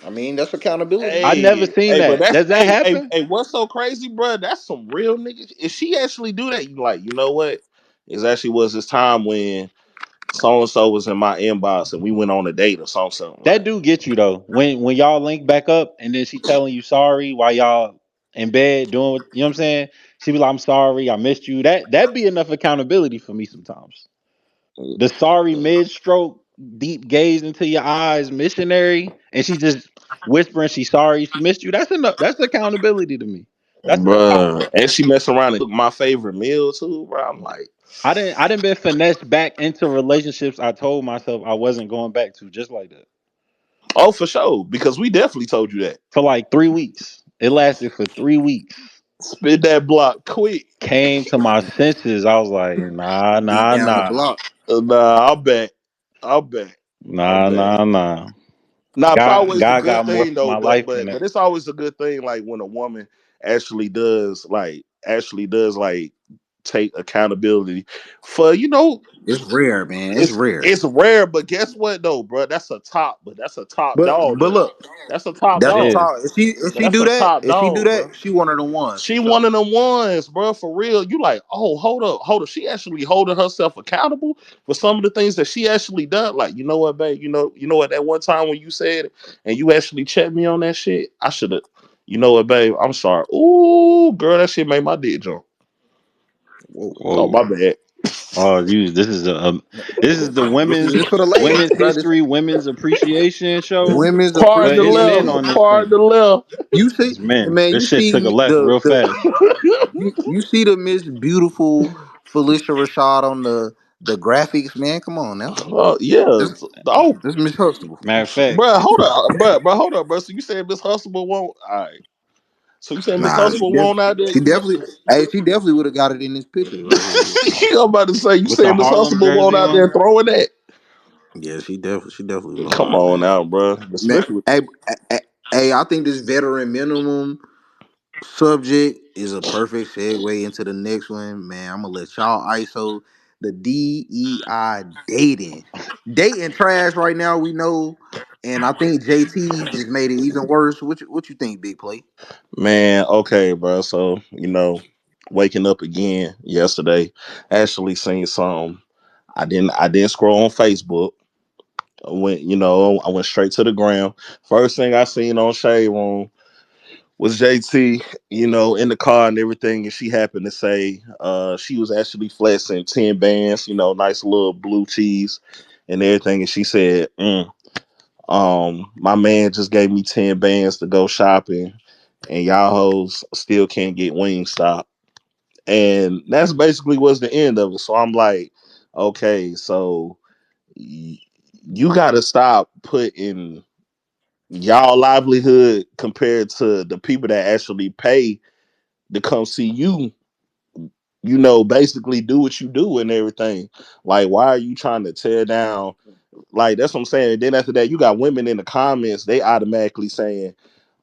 Speaker 3: I mean, that's accountability.
Speaker 1: I never
Speaker 2: Hey,
Speaker 1: seen
Speaker 2: hey, but
Speaker 1: that.
Speaker 2: that's
Speaker 1: Does that happen?
Speaker 2: what's so crazy, bro? That's some real niggas. If she actually do that, you like, you know what? It actually was this time when so and so was in my inbox and we went on a date or something
Speaker 1: That
Speaker 2: like.
Speaker 1: do get you though. When y'all link back up and then she telling you sorry while y'all in bed doing what you know what I'm saying? She be like, I'm sorry, I missed you. That be enough accountability for me sometimes. The sorry mid stroke, deep gaze into your eyes, missionary, and she just whispering she's sorry she missed you. That's enough. That's accountability to me. That's enough
Speaker 2: Bruh.
Speaker 1: confidence.
Speaker 2: And she messed around and cooked my favorite meal too, bro. I'm like,
Speaker 1: I didn't been finessed back into relationships I told myself I wasn't going back to just like that.
Speaker 2: oh, for sure. Because we definitely told you that.
Speaker 1: For like 3 weeks. It lasted for 3 weeks.
Speaker 2: Spin that block quick.
Speaker 1: Came to my senses. I was like, nah,
Speaker 3: Beat
Speaker 1: nah,
Speaker 3: down the
Speaker 1: nah.
Speaker 3: block.
Speaker 2: Nah, I'm back. I'm back. I'm
Speaker 1: Nah,
Speaker 2: back.
Speaker 1: nah, nah.
Speaker 2: Now it's always a
Speaker 1: God
Speaker 2: good
Speaker 1: got more
Speaker 2: thing
Speaker 1: for
Speaker 2: though,
Speaker 1: my
Speaker 2: but
Speaker 1: life than
Speaker 2: but
Speaker 1: that.
Speaker 2: but it's always a good thing like when a woman actually does like take accountability for
Speaker 3: It's rare, man. It's rare.
Speaker 2: it's rare, but guess what though, bro? That's a top dog
Speaker 3: But
Speaker 2: though.
Speaker 3: look,
Speaker 2: That's a top
Speaker 3: that's a
Speaker 1: Yeah.
Speaker 2: dog.
Speaker 3: top. If
Speaker 2: But
Speaker 3: she
Speaker 2: that's
Speaker 3: do
Speaker 2: a
Speaker 3: that,
Speaker 2: top dog, bro.
Speaker 3: she one of the ones for
Speaker 2: She
Speaker 3: sure.
Speaker 2: one of them ones, bro, for real. You like, oh, hold up. She actually holding herself accountable for some of the things that she actually done. Like, you know what, babe? You know what? That one time when you said it and you actually checked me on that shit, I should have. You know what, babe? I'm sorry. Ooh, girl, that shit made my dick jump.
Speaker 3: Whoa.
Speaker 2: Oh,
Speaker 1: Whoa.
Speaker 2: my bad.
Speaker 1: Oh, you. This is the
Speaker 3: This for the ladies,
Speaker 1: women's
Speaker 3: bro. This
Speaker 1: history, women's appreciation show.
Speaker 3: women's
Speaker 2: Pardon
Speaker 1: But
Speaker 2: the
Speaker 1: it's men
Speaker 2: left.
Speaker 3: appreciation.
Speaker 1: on this
Speaker 2: Pardon
Speaker 1: thing.
Speaker 2: the left.
Speaker 3: You see,
Speaker 1: It's men.
Speaker 3: man.
Speaker 1: This
Speaker 3: You
Speaker 1: shit took a
Speaker 3: see
Speaker 1: left real fast.
Speaker 3: you see the Miss Beautiful Felicia Rashad on The graphics, man. Come on now.
Speaker 2: Yeah.
Speaker 3: This
Speaker 2: Oh,
Speaker 3: this Miss Huxtable.
Speaker 1: Matter of fact,
Speaker 2: bro, hold up, bro, hold up, bro. So you said Miss Hustable won't? All right. So you saying Miss
Speaker 3: Nah,
Speaker 2: Hustable won't out there?
Speaker 3: she definitely. Hey, she definitely would have got it in this picture right here. Look.
Speaker 2: I'm about to say, you
Speaker 1: with the
Speaker 2: said Miss
Speaker 1: Harlem
Speaker 2: Hustable won't
Speaker 1: jersey
Speaker 2: out there
Speaker 1: on,
Speaker 2: throwing that?
Speaker 3: Yeah, she definitely was
Speaker 2: Come
Speaker 3: hard,
Speaker 2: on
Speaker 3: man.
Speaker 2: now, bro.
Speaker 3: Man,
Speaker 2: Especially with
Speaker 3: hey, hey, hey, I think this veteran minimum subject is a perfect segue into the next one, man. I'm gonna let y'all ISO the DEI dating trash right now. We know, and I think JT just made it even worse. What you think, Big Play?
Speaker 2: man. Okay, bro. So waking up again yesterday, actually seen some. I didn't scroll on Facebook. I went straight to the ground. First thing I seen on Shade Room was JT, in the car and everything, and she happened to say she was actually flexing 10 bands, nice little blue cheese and everything, and she said, my man just gave me 10 bands to go shopping, and y'all hoes still can't get Wingstop. And that's basically was the end of it. So I'm like, okay, so y- you gotta stop putting y'all livelihood compared to the people that actually pay to come see you, basically do what you do and everything. Like, why are you trying to tear down? Like, that's what I'm saying. And then after that, you got women in the comments, they automatically saying,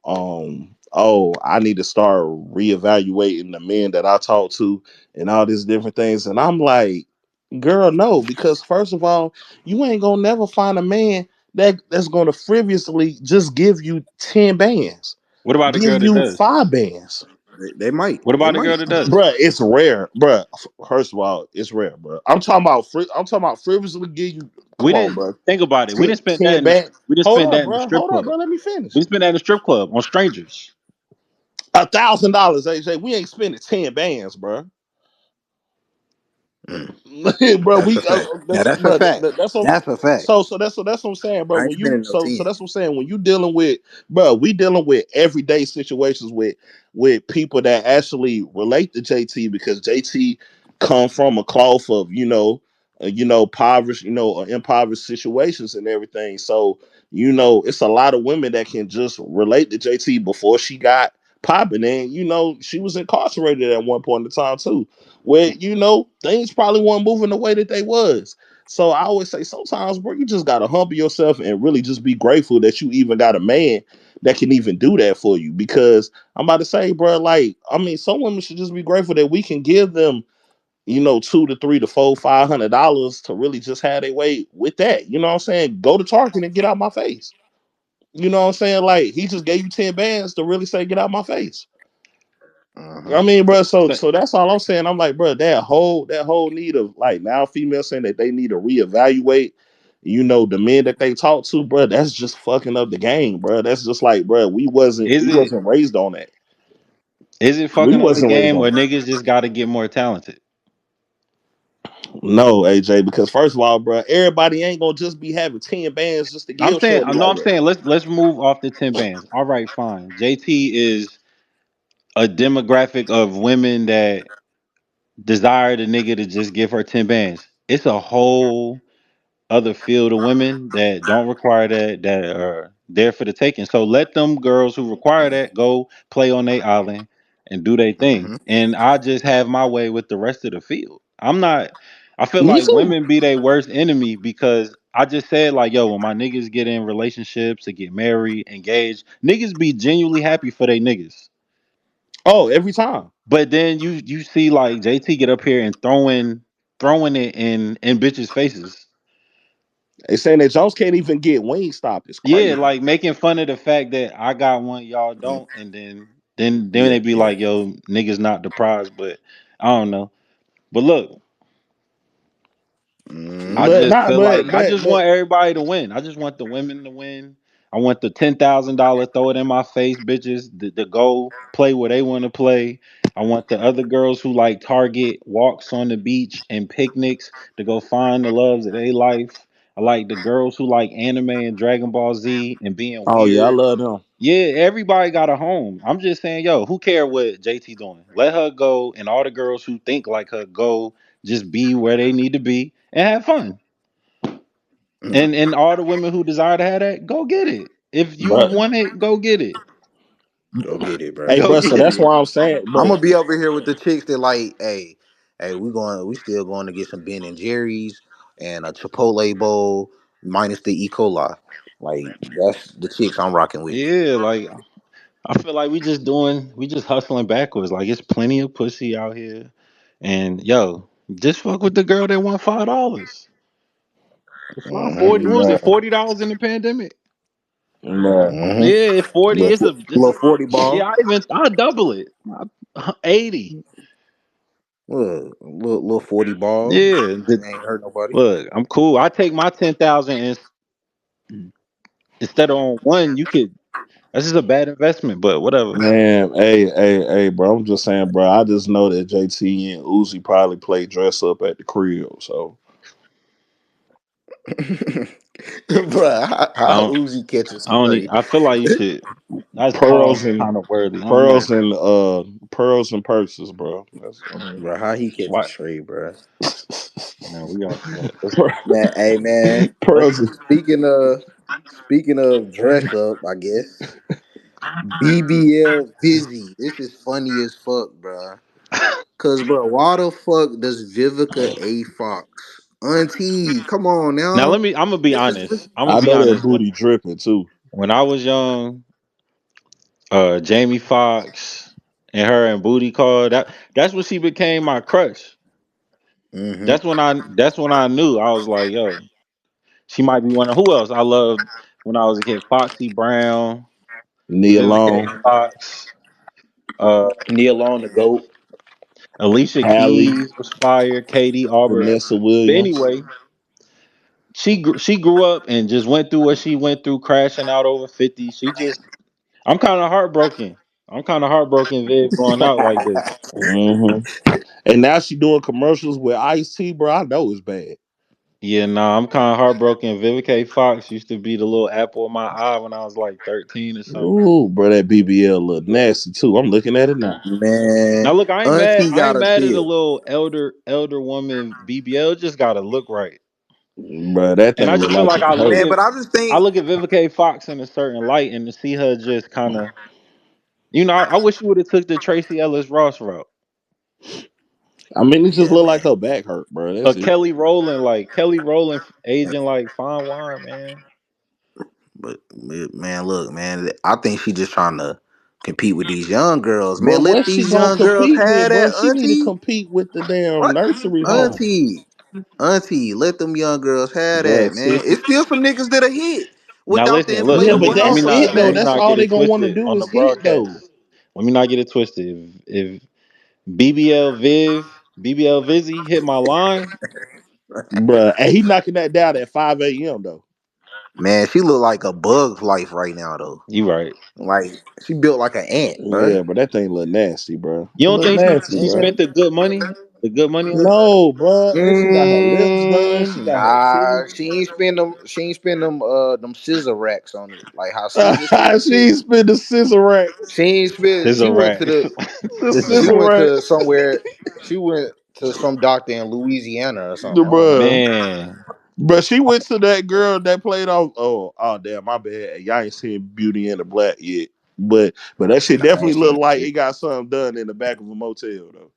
Speaker 2: oh, I need to start reevaluating the men that I talk to and all these different things. And I'm like, girl, no, because first of all, you ain't gonna never find a man that's gonna frivolously just give you 10 bands,
Speaker 1: what about the
Speaker 2: give
Speaker 1: girl that
Speaker 2: you
Speaker 1: does?
Speaker 2: 5 bands.
Speaker 3: They might,
Speaker 1: What
Speaker 3: they
Speaker 1: about the
Speaker 3: might.
Speaker 1: girl that does?
Speaker 2: Bruh, it's rare, bruh. First of all, it's rare, bruh. I'm talking about frivolously give you.
Speaker 1: We
Speaker 2: Come on,
Speaker 1: didn't
Speaker 2: bruh.
Speaker 1: think about it. We
Speaker 2: 10,
Speaker 1: didn't spend that
Speaker 2: 10
Speaker 1: in the
Speaker 2: band.
Speaker 1: we didn't
Speaker 2: Hold
Speaker 1: spend
Speaker 2: up,
Speaker 1: that in the
Speaker 2: bruh.
Speaker 1: strip
Speaker 2: Hold up,
Speaker 1: club.
Speaker 2: bruh. Let me
Speaker 1: We
Speaker 2: finish.
Speaker 1: spent that in the strip club on strangers.
Speaker 2: $1,000, AJ. We ain't spending 10 bands, bruh.
Speaker 3: Mm,
Speaker 2: Bro,
Speaker 3: that's a fact. Now
Speaker 2: that's
Speaker 3: that's a
Speaker 2: bro,
Speaker 3: fact.
Speaker 2: that's what.
Speaker 3: That's a fact.
Speaker 2: That's what I'm saying, bro.
Speaker 3: I ain't
Speaker 2: When you
Speaker 3: spending no 10.
Speaker 2: that's what I'm saying. When you dealing with, bro, we dealing with everyday situations with people that actually relate to JT, because JT come from a cloth of impoverished, impoverished situations and everything. So it's a lot of women that can just relate to JT before she got popping, and she was incarcerated at one point in time too, where things probably weren't moving the way that they was. So I always say, sometimes, bro, you just gotta humble yourself and really just be grateful that you even got a man that can even do that for you. Because I'm about to say, bro, like, I mean, some women should just be grateful that we can give them, $200 to $300 to $400 to really just have their way with that. You know what I'm saying? Go to Target and get out my face. You know what I'm saying? Like, he just gave you 10 bands to really say, get out my face.
Speaker 3: Uh-huh.
Speaker 2: I mean, bro, so
Speaker 1: So,
Speaker 2: so that's all I'm saying. I'm like, bro, that whole need of, like, now females saying that they need to reevaluate, the men that they talk to, bro. That's just fucking up the game, bro. That's just like, bro, we wasn't
Speaker 1: is
Speaker 2: we
Speaker 1: it
Speaker 2: wasn't raised on that.
Speaker 1: is it
Speaker 2: We
Speaker 1: fucking up the
Speaker 2: wasn't raised
Speaker 1: game,
Speaker 2: on
Speaker 1: or
Speaker 2: that.
Speaker 1: niggas just got to get more talented?
Speaker 2: No, AJ, because first of all, bro, everybody ain't gonna just be having 10 bands just to
Speaker 1: I'm
Speaker 2: give
Speaker 1: saying,
Speaker 2: shorty
Speaker 1: no,
Speaker 2: like
Speaker 1: I'm
Speaker 2: that.
Speaker 1: saying let's move off the 10 bands. All right, fine. JT is a demographic of women that desire the nigga to just give her 10 bands. It's a whole other field of women that don't require that are there for the taking. So let them girls who require that go play on their island and do their thing.
Speaker 3: Mm-hmm.
Speaker 1: And I just have my way with the rest of the field. I'm not. I feel
Speaker 2: Me
Speaker 1: like
Speaker 2: too.
Speaker 1: women be their worst enemy because I just said, like, yo, when my niggas get in relationships to get married, engaged, niggas be genuinely happy for their niggas.
Speaker 2: Oh, every time.
Speaker 1: But then you see like JT get up here and throwing it in bitches' faces.
Speaker 2: They saying that Jones can't even get Wingstop. It's
Speaker 1: Yeah,
Speaker 2: crazy.
Speaker 1: like making fun of the fact that I got one, y'all
Speaker 3: Mm,
Speaker 1: don't, and then
Speaker 3: yeah,
Speaker 1: they be
Speaker 3: yeah.
Speaker 1: like, yo, niggas not the prize, but I don't know. But look, I
Speaker 3: Mm-hmm.
Speaker 2: But
Speaker 1: just
Speaker 2: not,
Speaker 1: feel like I
Speaker 2: but
Speaker 1: just want everybody to win. I just want the women to win. I want the $10,000 throw it in my face, bitches, to go play where they want to play. I want the other girls who like Target walks on the beach and picnics to go find the loves of their life. I like the girls who like anime and Dragon Ball Z and being
Speaker 2: oh yeah, I
Speaker 1: weird.
Speaker 2: love them.
Speaker 1: Yeah, everybody got a home. I'm just saying, yo, who care what JT doing? Let her go, and all the girls who think like her go just be where they need to be and have fun. And all the women who desire to have that, go get it. If you
Speaker 2: But
Speaker 1: want it, go get it.
Speaker 3: Go get it,
Speaker 2: hey,
Speaker 3: bro.
Speaker 1: Go
Speaker 2: bro, so
Speaker 1: get
Speaker 2: that's
Speaker 1: it.
Speaker 2: why I'm saying,
Speaker 3: I'm
Speaker 2: but
Speaker 3: gonna be over here with the chicks that like, hey, we still going to get some Ben and Jerry's and a Chipotle bowl minus the E. coli. Like that's the chicks I'm rocking with.
Speaker 1: Yeah, like I feel like we just hustling backwards. Like it's plenty of pussy out here. And yo, just fuck with the girl that won $5. It's fine. 40, what was it,
Speaker 2: man,
Speaker 1: $40 in the pandemic?
Speaker 2: man,
Speaker 1: Yeah, it's 40.
Speaker 3: Little,
Speaker 1: It's
Speaker 3: little 40
Speaker 1: yeah,
Speaker 3: ball.
Speaker 1: I double it. 80.
Speaker 3: Little 40 ball.
Speaker 1: Yeah.
Speaker 3: Ain't hurt nobody.
Speaker 1: Look, I'm cool. I take my 10,000 and instead of on one, you could that's just a bad investment, but whatever.
Speaker 2: man, hey, bro. I'm just saying, bro. I just know that JT and Uzi probably play dress up at the crib. So
Speaker 3: Bruh,
Speaker 1: I
Speaker 3: how
Speaker 1: don't
Speaker 3: Uzi catches
Speaker 1: I don't
Speaker 3: somebody?
Speaker 1: I feel like you should that's
Speaker 2: pearls
Speaker 1: pause
Speaker 2: and
Speaker 1: kind of worthy. I don't know.
Speaker 2: pearls and pearls and purses, bro. That's I mean,
Speaker 3: Bruh, how he catches
Speaker 1: Why
Speaker 3: straight, bruh?
Speaker 1: man, we off the
Speaker 3: Man, hey man. But
Speaker 2: pearls.
Speaker 3: speaking of dress up, I guess. BBL Vizzy. This is funny as fuck, bruh. Cause bro, why the fuck does Vivica A Fox? Auntie, come on
Speaker 1: now
Speaker 3: now.
Speaker 1: I'm gonna be
Speaker 3: This is
Speaker 1: honest. I'm gonna
Speaker 2: I
Speaker 1: be
Speaker 2: know that
Speaker 1: honest.
Speaker 2: booty dripping too.
Speaker 1: When I was young, Jamie Foxx and her and Booty Call, that's when she became my crush.
Speaker 3: mm-hmm.
Speaker 1: That's when I knew. I was like, yo, she might be one of who else I loved when I was a kid. Foxy Brown,
Speaker 2: Knee
Speaker 1: Vivica A.
Speaker 2: alone,
Speaker 1: Fox, uh,
Speaker 3: Neil on the goat.
Speaker 1: Alicia
Speaker 2: Hallie,
Speaker 1: Keys was fire, Katie Arbor.
Speaker 2: Vanessa
Speaker 1: But
Speaker 2: Williams.
Speaker 1: anyway, she grew up and just went through what she went through, crashing out over 50. I'm kind of heartbroken. I'm kind of heartbroken, Viv, going out like this.
Speaker 2: Hmm. And now she doing commercials with Ice T, bro. I know it's bad.
Speaker 1: Yeah, nah, I'm kind of heartbroken. Vivica A. Fox used to be the little apple of my eye when I was like 13 or something.
Speaker 2: Ooh, bro, that BBL look nasty too. I'm looking at it now.
Speaker 3: Man,
Speaker 1: Now look, I ain't mad.
Speaker 3: Auntie
Speaker 1: I ain't
Speaker 3: gotta
Speaker 1: mad at a
Speaker 3: chill.
Speaker 1: little elder woman BBL. Just gotta look right.
Speaker 2: Bro, that
Speaker 1: And I
Speaker 2: thing look
Speaker 1: just feel
Speaker 2: like
Speaker 1: like
Speaker 2: it hurt.
Speaker 3: Man, but I just
Speaker 1: I
Speaker 3: think,
Speaker 1: look at Vivica A. Fox in a certain light, and to see her just kind of, I wish you would have took the Tracy Ellis Ross route,
Speaker 2: I mean, it just
Speaker 3: yeah,
Speaker 2: look like
Speaker 3: man.
Speaker 2: her back hurt, bro.
Speaker 1: or
Speaker 2: That's it.
Speaker 1: Kelly Rowland aging like fine wine, man.
Speaker 3: But man, look, man, I think she just trying to compete with these young girls.
Speaker 2: Bro,
Speaker 3: Man, let
Speaker 2: what she
Speaker 3: these
Speaker 2: gonna
Speaker 3: young girls
Speaker 2: compete
Speaker 3: have
Speaker 2: with, bro?
Speaker 3: that,
Speaker 2: She need to
Speaker 3: Auntie.
Speaker 2: compete with the damn
Speaker 3: What,
Speaker 2: nursery home,
Speaker 3: Auntie? Auntie, let them young girls have
Speaker 2: bro.
Speaker 3: that, man.
Speaker 2: Seriously.
Speaker 3: It's still some niggas that are hit
Speaker 1: Now
Speaker 3: without the
Speaker 1: listen, look,
Speaker 2: Yeah, but
Speaker 3: inflatable
Speaker 2: that's
Speaker 3: houses,
Speaker 2: it though.
Speaker 1: let me
Speaker 3: man.
Speaker 2: That's
Speaker 1: not
Speaker 2: all
Speaker 1: get
Speaker 2: they
Speaker 1: it
Speaker 2: gonna want to
Speaker 1: twisted
Speaker 2: do
Speaker 1: on
Speaker 2: is
Speaker 1: the
Speaker 2: hit though.
Speaker 1: broadcast. Let me not get it twisted. If BBL Vizzy hit my line,
Speaker 2: Bruh, and he knocking that down at 5 a.m. though.
Speaker 3: Man, she look like a bug's life right now, though.
Speaker 1: you right.
Speaker 3: Like she built like an ant, bruh.
Speaker 2: Yeah, but that thing look nasty, bro.
Speaker 1: You
Speaker 2: It
Speaker 1: don't
Speaker 2: look
Speaker 1: think
Speaker 2: nasty,
Speaker 1: she
Speaker 2: bro.
Speaker 1: spent the good money? The good money on that?
Speaker 2: No, bro. And she got her lips done. She got her
Speaker 3: Nah,
Speaker 2: titties.
Speaker 3: she ain't spend them. She ain't spend them scissor racks on it, like how scissor spend
Speaker 2: She
Speaker 3: shit.
Speaker 2: ain't spit the scissor rack.
Speaker 3: She ain't spend. She
Speaker 1: Scissor
Speaker 3: went to
Speaker 1: racks.
Speaker 3: the.
Speaker 2: The
Speaker 3: She
Speaker 2: scissor
Speaker 3: went
Speaker 2: rack.
Speaker 3: to somewhere. She went to some doctor in Louisiana or something. I don't know.
Speaker 2: Bruh.
Speaker 1: Man.
Speaker 2: But she went to that girl that played off. Oh, damn, my bad. Y'all ain't seen Beauty and the Black yet. But that shit
Speaker 3: Nah, I
Speaker 2: definitely
Speaker 3: ain't seen
Speaker 2: looked
Speaker 3: that
Speaker 2: like
Speaker 3: shit.
Speaker 2: it got something done in the back of a motel though.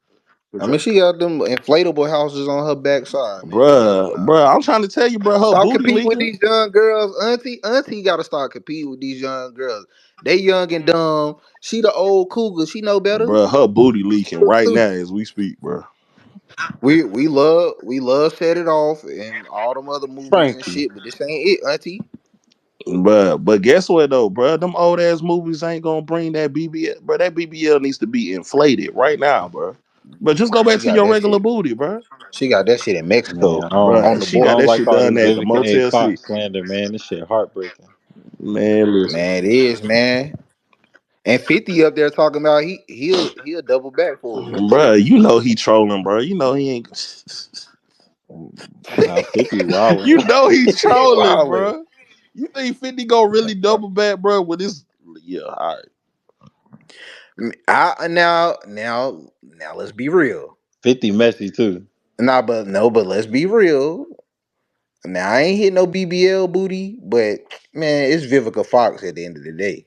Speaker 2: For
Speaker 3: I mean,
Speaker 2: sure.
Speaker 3: she got them inflatable houses on her backside, man. Hell nah.
Speaker 2: Bruh, I'm trying to tell you, bro, her
Speaker 3: Stop
Speaker 2: booty
Speaker 3: competing with
Speaker 2: leaking.
Speaker 3: these young girls. Auntie got to start competing with these young girls. They young and dumb. She the old cougar. She know better.
Speaker 2: Bro, her booty leaking
Speaker 3: Look
Speaker 2: right
Speaker 3: through.
Speaker 2: now as we speak, bro.
Speaker 3: We love Set It Off and all them other movies and
Speaker 1: Frankie.
Speaker 3: shit, but this ain't it, Auntie.
Speaker 2: But guess what though, bro? Them old ass movies ain't gonna bring that BBL, bro. That BBL needs to be inflated right now, bro. But just go back
Speaker 3: She
Speaker 2: to
Speaker 3: got
Speaker 2: your
Speaker 3: that
Speaker 2: regular
Speaker 3: shit.
Speaker 2: booty, bro.
Speaker 3: She got that shit in
Speaker 1: Man,
Speaker 3: Mexico
Speaker 2: Bro,
Speaker 3: on the
Speaker 2: she
Speaker 1: I
Speaker 2: got
Speaker 1: don't
Speaker 3: border.
Speaker 2: that
Speaker 1: like
Speaker 2: shit
Speaker 1: all this
Speaker 2: done at the
Speaker 1: Vivica A.
Speaker 2: Motel
Speaker 1: Fox
Speaker 2: 6.
Speaker 1: slander, man. This shit heartbreaking.
Speaker 2: Man, listen,
Speaker 3: Man, it is, man. And 50 up there talking about he'll double back for it.
Speaker 2: bro, you know he trolling, bro. You know he ain't.
Speaker 1: Now 50 wilding.
Speaker 2: You know he
Speaker 3: He
Speaker 2: trolling,
Speaker 3: wildin'.
Speaker 2: bro. You think 50 gonna really double back, bro? With this, yeah, all right.
Speaker 3: Now let's be real.
Speaker 1: 50 messy too.
Speaker 3: Nah, but no, but let's be real. Now I ain't hit no BBL booty, but man, it's Vivica Fox at the end of the day.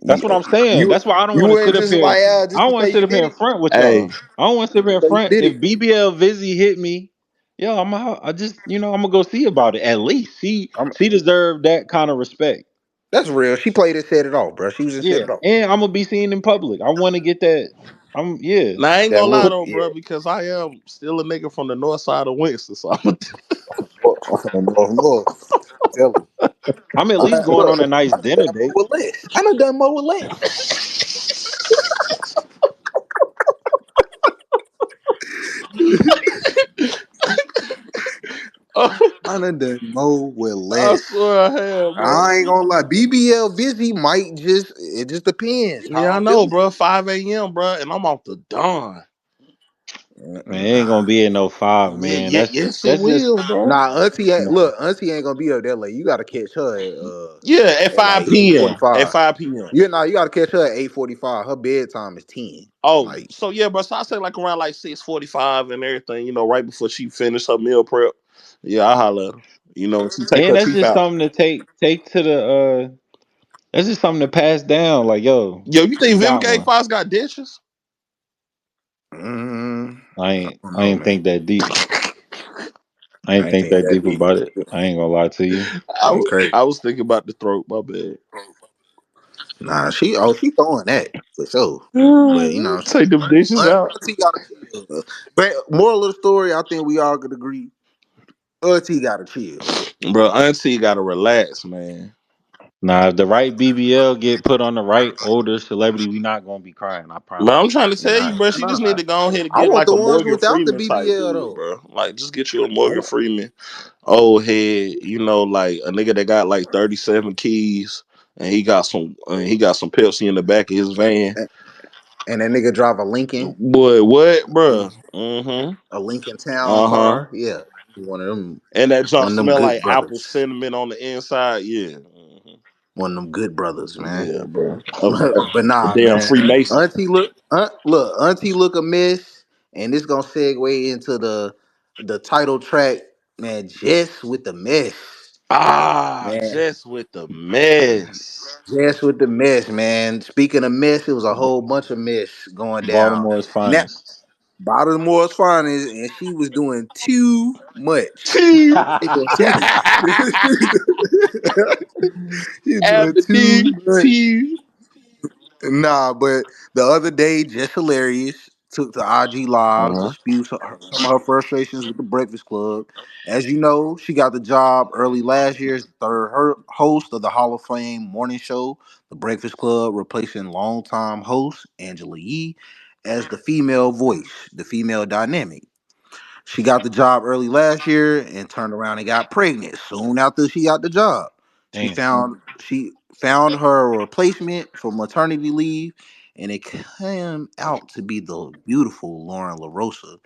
Speaker 1: That's
Speaker 3: You
Speaker 1: what I'm saying.
Speaker 3: you,
Speaker 1: That's why I don't
Speaker 3: you
Speaker 1: want to
Speaker 3: wouldn't
Speaker 1: sit up
Speaker 3: just
Speaker 1: here.
Speaker 3: like
Speaker 1: I
Speaker 3: just to
Speaker 1: don't want
Speaker 3: say
Speaker 1: to sit
Speaker 3: you
Speaker 1: up here
Speaker 3: did
Speaker 1: in
Speaker 3: it.
Speaker 1: front with
Speaker 2: Hey,
Speaker 1: y'all. I don't want to sit up here in
Speaker 3: Say you
Speaker 1: front.
Speaker 3: did
Speaker 1: If
Speaker 3: it.
Speaker 1: BBL Vizzy hit me, yo, I just I'm gonna go see about it. At least
Speaker 3: I'm,
Speaker 1: she deserved that kind of respect.
Speaker 3: that's real. She played it, said it all, bro. She was just said
Speaker 1: Yeah,
Speaker 3: it all.
Speaker 1: and I'm gonna be seen in public. I want to get that. Yeah.
Speaker 2: now I ain't
Speaker 3: That
Speaker 2: gonna lie
Speaker 3: look,
Speaker 2: though,
Speaker 3: yeah.
Speaker 2: bro, because I am still a nigga from the north side of Winston, so I'm
Speaker 3: I'm from the North. Tell her.
Speaker 1: I'm at least going
Speaker 3: Look,
Speaker 1: on a nice
Speaker 3: I done
Speaker 1: dinner
Speaker 3: done more
Speaker 1: date.
Speaker 3: with less. I done done more with less. I done done more with
Speaker 2: I
Speaker 3: less.
Speaker 2: swear I have, bro.
Speaker 3: I ain't gonna lie. BBL Vizzy might just it just depends
Speaker 2: Yeah,
Speaker 3: how
Speaker 2: I
Speaker 3: I'm
Speaker 2: know,
Speaker 3: feeling.
Speaker 2: bro. 5 a.m., bro, and I'm off the dawn.
Speaker 1: Man, it ain't gonna be at no five,
Speaker 2: Yeah,
Speaker 1: man.
Speaker 2: yeah, yes, it
Speaker 1: That's just
Speaker 2: will, bro.
Speaker 3: Nah,
Speaker 1: nah.
Speaker 3: Auntie ain't gonna be up that late. You gotta catch her
Speaker 2: Yeah, at
Speaker 3: at
Speaker 2: 5
Speaker 3: like eight forty
Speaker 2: p.m. At
Speaker 3: five.
Speaker 2: 5 p.m.
Speaker 3: Yeah, nah, you gotta catch her at 8:45. Her bedtime is 10.
Speaker 2: Oh,
Speaker 3: Like,
Speaker 2: so yeah, bro. So I say like around like 6:45 and everything, right before she finished her meal prep. Yeah, I holler at her. She take
Speaker 1: And
Speaker 2: her
Speaker 1: that's
Speaker 2: teeth
Speaker 1: just
Speaker 2: out.
Speaker 1: something to take to the that's just something to pass down. Like, yo,
Speaker 2: Yo, you
Speaker 1: you
Speaker 2: think
Speaker 1: got
Speaker 2: Vivica A.
Speaker 1: one.
Speaker 2: Fox got dishes?
Speaker 3: I don't
Speaker 1: I
Speaker 3: know,
Speaker 1: ain't
Speaker 3: man.
Speaker 1: think that deep. I
Speaker 3: I
Speaker 1: ain't
Speaker 3: ain't
Speaker 1: think
Speaker 3: think
Speaker 1: that
Speaker 3: that
Speaker 1: deep
Speaker 3: deep.
Speaker 1: about it. I ain't gonna lie to you.
Speaker 2: I
Speaker 3: That's
Speaker 2: was,
Speaker 3: crazy.
Speaker 2: I was thinking about the throat. My bad.
Speaker 3: Nah, she throwing that for sure. But you know what I'm
Speaker 2: Take them dishes
Speaker 3: saying?
Speaker 2: out,
Speaker 3: Auntie gotta chill. But moral of the story, I think we all could agree. Auntie gotta chill.
Speaker 2: bro. Auntie gotta relax, man.
Speaker 1: Nah, if the right BBL get put on the right older celebrity, we not gonna be crying. I
Speaker 2: But
Speaker 1: promise
Speaker 2: I'm
Speaker 1: you.
Speaker 2: trying to
Speaker 1: We
Speaker 2: tell you,
Speaker 1: not.
Speaker 2: bro. She just need
Speaker 3: Nah,
Speaker 2: to go ahead and
Speaker 3: I
Speaker 2: get
Speaker 3: want
Speaker 2: like
Speaker 3: the
Speaker 2: a
Speaker 3: ones
Speaker 2: Morgan
Speaker 3: without the
Speaker 2: Freeman type
Speaker 3: BBL
Speaker 2: dude,
Speaker 3: though.
Speaker 2: bro. Like, just get you a
Speaker 3: I
Speaker 2: Morgan
Speaker 3: want,
Speaker 2: Freeman, old head. Like a nigga that got like 37 keys, and he got some Pepsi in the back of his van.
Speaker 3: and that nigga drive a Lincoln.
Speaker 2: Boy, what, bro? Mm-hmm.
Speaker 3: A Lincoln Town
Speaker 2: Uh huh.
Speaker 3: car. Yeah, one of them,
Speaker 2: And that junk
Speaker 3: one of them
Speaker 2: smell
Speaker 3: good
Speaker 2: like apple
Speaker 3: brothers.
Speaker 2: cinnamon on the inside. Yeah.
Speaker 3: One of them good brothers, man.
Speaker 2: Yeah, bro.
Speaker 3: But
Speaker 2: A
Speaker 3: nah,
Speaker 2: damn
Speaker 3: man.
Speaker 2: Freemason.
Speaker 3: Auntie look a mess, and this gonna segue into the title track, man. Jess with the mess,
Speaker 2: Ah,
Speaker 3: man.
Speaker 2: Jess with the mess.
Speaker 3: Jess with the mess, man. Speaking of mess, it was a whole bunch of mess going down.
Speaker 1: Baltimore's
Speaker 3: Now,
Speaker 1: finest.
Speaker 3: Baltimore's finest, and she was doing too much.
Speaker 2: T.
Speaker 3: She was she's doing
Speaker 2: Ebony
Speaker 3: too much.
Speaker 2: T.
Speaker 3: Nah, but the other day, Jess Hilarious took to IG Live to
Speaker 2: Uh-huh.
Speaker 3: spew some of her frustrations with the Breakfast Club. As you know, she got the job early last year as the third host of the Hall of Fame morning show, The Breakfast Club, replacing longtime host Angela Yee as the female voice, the female dynamic. She got the job early last year and turned around and got pregnant soon after she got the job. She
Speaker 1: Damn.
Speaker 3: found her replacement for maternity leave, and it came out to be the beautiful Lauren LaRosa,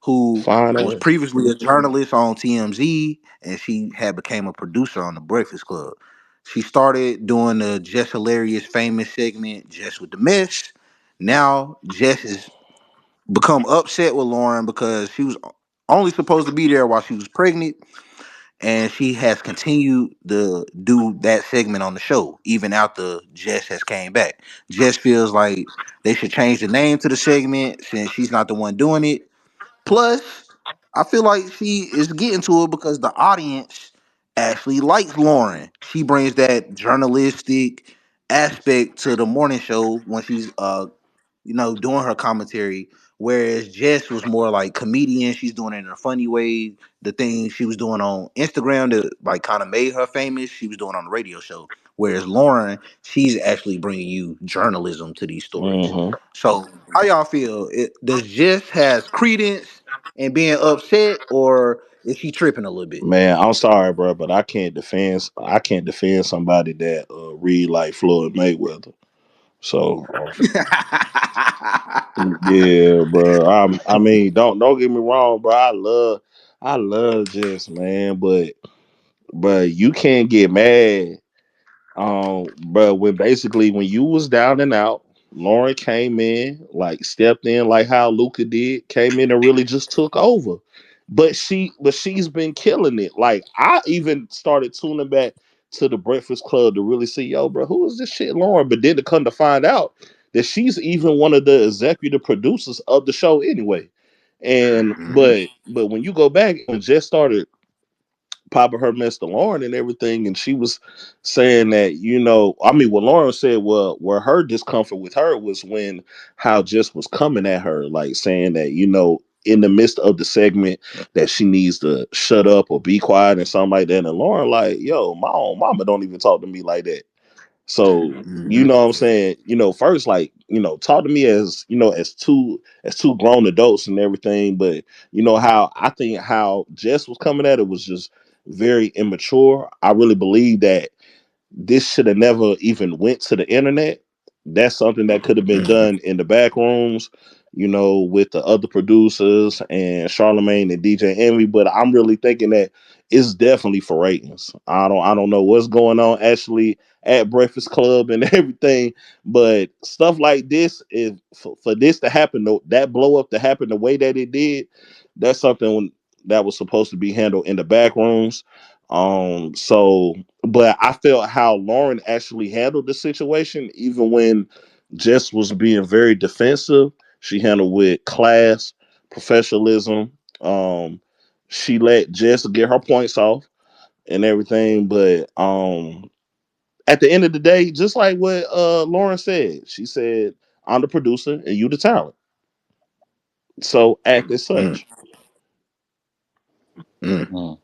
Speaker 3: who
Speaker 2: Fine
Speaker 3: was
Speaker 2: ass.
Speaker 3: previously a journalist on TMZ, and she had became a producer on the Breakfast Club. She started doing the Jess Hilarious famous segment, Jess with the Mess. Now Jess is become upset with Lauren because she was only supposed to be there while she was pregnant, and she has continued to do that segment on the show even after Jess has came back. Jess feels like they should change the name to the segment since she's not the one doing it. Plus, I feel like she is getting to it because the audience actually likes Lauren. She brings that journalistic aspect to the morning show when she's doing her commentary. Whereas Jess was more like comedian. She's doing it in a funny way. The thing she was doing on Instagram that like kind of made her famous, she was doing on the radio show. Whereas Lauren, she's actually bringing you journalism to these stories.
Speaker 2: Mm-hmm.
Speaker 3: So how y'all feel? Does Jess has credence in being upset, or is she tripping a little bit?
Speaker 2: Man, I'm sorry, bro, but I can't defend somebody that read like Floyd Mayweather. So yeah, bro. I mean, don't get me wrong, bro. I love Jess, man, but you can't get mad But when basically when you was down and out, Lauren came in, like stepped in like how Luca did, came in and really just took over. But she's been killing it. Like I even started tuning back to the Breakfast Club to really see, yo, bro, who is this shit, Lauren? But then to come to find out that she's even one of the executive producers of the show anyway. And
Speaker 3: Hmm.
Speaker 2: but when you go back and just started Papa her Mr. Lauren and everything, and she was saying that, I mean, what Lauren said, well, where her discomfort with her was when how Jess was coming at her, like saying that, in the midst of the segment that she needs to shut up or be quiet and something like that. And Lauren, like, yo, my own mama don't even talk to me like that. So, you
Speaker 3: Hmm.
Speaker 2: know what I'm saying? First, like, talk to me as, as two grown adults and everything. But how I think how Jess was coming at it was just very immature. I really believe that this should have never even went to the internet. That's something that could have been
Speaker 3: Hmm.
Speaker 2: done in the back rooms, with the other producers and Charlemagne and DJ Envy. But I'm really thinking that it's definitely for ratings. I don't know what's going on actually at Breakfast Club and everything, but stuff like this is for this to happen, that blow up to happen the way that it did. That's something that was supposed to be handled in the back rooms. So but I felt how Lauren actually handled the situation, even when Jess was being very defensive. She handled with class, professionalism. Um, she let Jess get her points off and everything. But at the end of the day, just like what Lauren said, she said, "I'm the producer and you the talent. So act as
Speaker 3: Hmm.
Speaker 2: such."
Speaker 3: Hmm.
Speaker 1: Mm.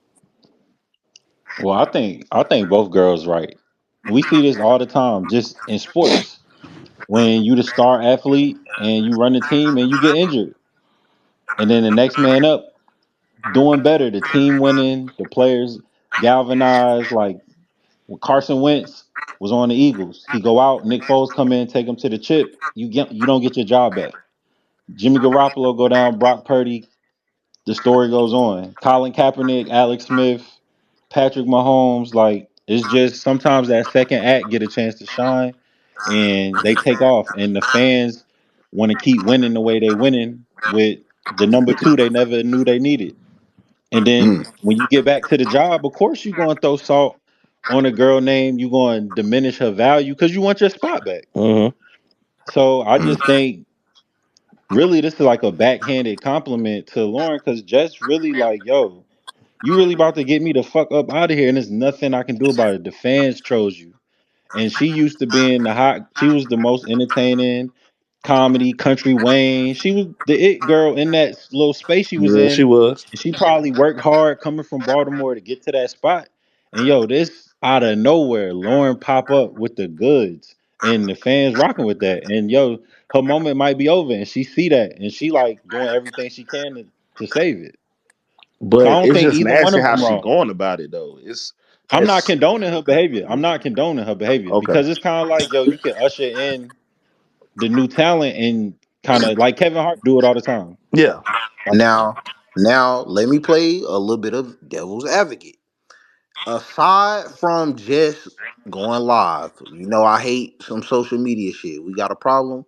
Speaker 1: Well, I think both girls right. We see this all the time, just in sports. When you the star athlete and you run the team and you get injured, and then the next man up doing better, the team winning, the players galvanized. Like when Carson Wentz was on the Eagles, he go out, Nick Foles come in, take him to the chip. You don't get your job back. Jimmy Garoppolo go down, Brock Purdy. The story goes on. Colin Kaepernick, Alex Smith, Patrick Mahomes. Like it's just sometimes that second act get a chance to shine, and they take off, and the fans want to keep winning the way they winning with the number two they never knew they needed. And then
Speaker 3: Hmm.
Speaker 1: when you get back to the job, of course you're going to throw salt on a girl name. You're going to diminish her value because you want your spot back.
Speaker 2: Hmm.
Speaker 1: So I
Speaker 3: Hmm.
Speaker 1: just think really this is like a backhanded compliment to Lauren because Jess really like, yo, you really about to get me the fuck up out of here, and there's nothing I can do about it. The fans chose you. And she used to being the hot, she was the most entertaining comedy, country Wayne. She was the it girl in that little space she was
Speaker 2: Yeah, she
Speaker 1: in.
Speaker 2: was.
Speaker 1: And she probably worked hard coming from Baltimore to get to that spot. And yo, this out of nowhere, Lauren pop up with the goods. And the fans rocking with that. And yo, her moment might be over. And she see that. And she like doing everything she can to save it. So I
Speaker 2: But
Speaker 1: don't
Speaker 2: it's
Speaker 1: think
Speaker 2: just
Speaker 1: either one
Speaker 2: nasty
Speaker 1: of
Speaker 2: how
Speaker 1: them
Speaker 2: she
Speaker 1: wrong.
Speaker 2: going about it though.
Speaker 1: I'm not
Speaker 2: It's
Speaker 1: condoning her behavior. I'm not condoning her behavior
Speaker 2: okay.
Speaker 1: because it's kind of like, yo, you can usher in the new talent and kind of like Kevin Hart do it all the time.
Speaker 2: Yeah.
Speaker 3: Now, now let me play a little bit of devil's advocate. Aside from just going live, I hate some social media shit. We got a problem.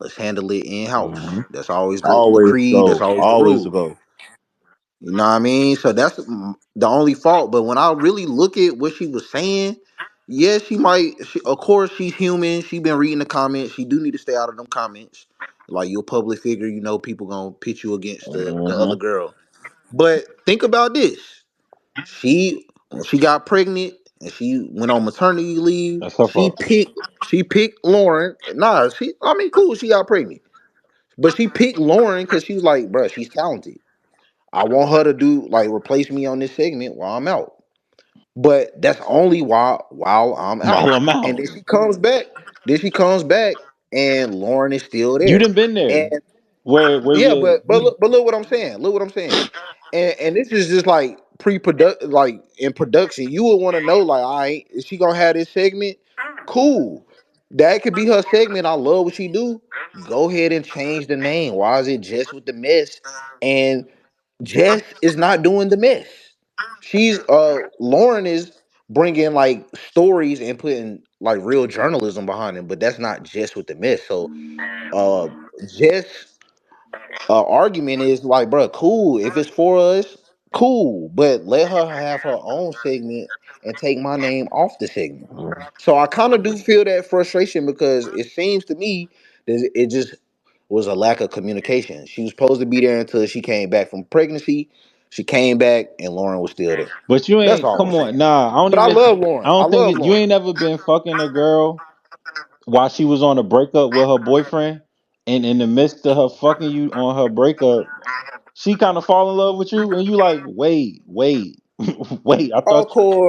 Speaker 3: Let's handle it in house.
Speaker 2: Mhm.
Speaker 3: That's always the
Speaker 2: Always
Speaker 3: creed. That's
Speaker 2: go.
Speaker 3: always the
Speaker 2: Always to
Speaker 3: rule.
Speaker 2: go.
Speaker 3: You know what I mean? So that's the only fault. But when I really look at what she was saying, yeah, she might. Of course, she's human. She been reading the comments. She do need to stay out of them comments. Like you're a public figure, people gonna pit you against the
Speaker 2: Hmm.
Speaker 3: other girl. But think about this. She when she got pregnant and she went on maternity leave,
Speaker 1: That's her fault.
Speaker 3: she picked Lauren. Nah, I mean cool, she got pregnant. But she picked Lauren because she was like, bruh, she's talented. I want her to do like replace me on this segment while I'm out. But that's only while I'm
Speaker 1: While
Speaker 3: out.
Speaker 1: I'm
Speaker 3: And
Speaker 1: out,
Speaker 3: then she comes back. Then she comes back and Lauren is still
Speaker 1: you
Speaker 3: there.
Speaker 1: done been there.
Speaker 3: And
Speaker 1: Where
Speaker 3: yeah,
Speaker 1: you
Speaker 3: but look what I'm saying. Look what I'm saying. And this is just like pre-product, like in production. You would want to know, like, all right, is she gonna have this segment? Cool. That could be her segment. I love what she do. Go ahead and change the name. Why is it Jess with the mess? And Jess is not doing the mess. She's Lauren is bringing like stories and putting like real journalism behind them. But that's not Jess with the Mess. So uh Jess argument is like, bro, cool. If it's for us, cool. But let her have her own segment and take my name off the segment. So I kind of do feel that frustration because it seems to me that it just was a lack of communication. She was supposed to be there until she came back from pregnancy. She came back and Lauren was still there.
Speaker 1: But you
Speaker 3: That's
Speaker 1: ain't
Speaker 3: all I'm
Speaker 1: come
Speaker 3: saying.
Speaker 1: on. Nah, I don't
Speaker 3: But I
Speaker 1: even.
Speaker 3: love
Speaker 1: I
Speaker 3: Lauren. I
Speaker 1: don't think
Speaker 3: love
Speaker 1: it, you
Speaker 3: Lauren.
Speaker 1: ain't never been fucking a girl while she was on a breakup with her boyfriend, and in the midst of her fucking you on her breakup, she kind of fall in love with you, and you like, wait, wait.
Speaker 3: Of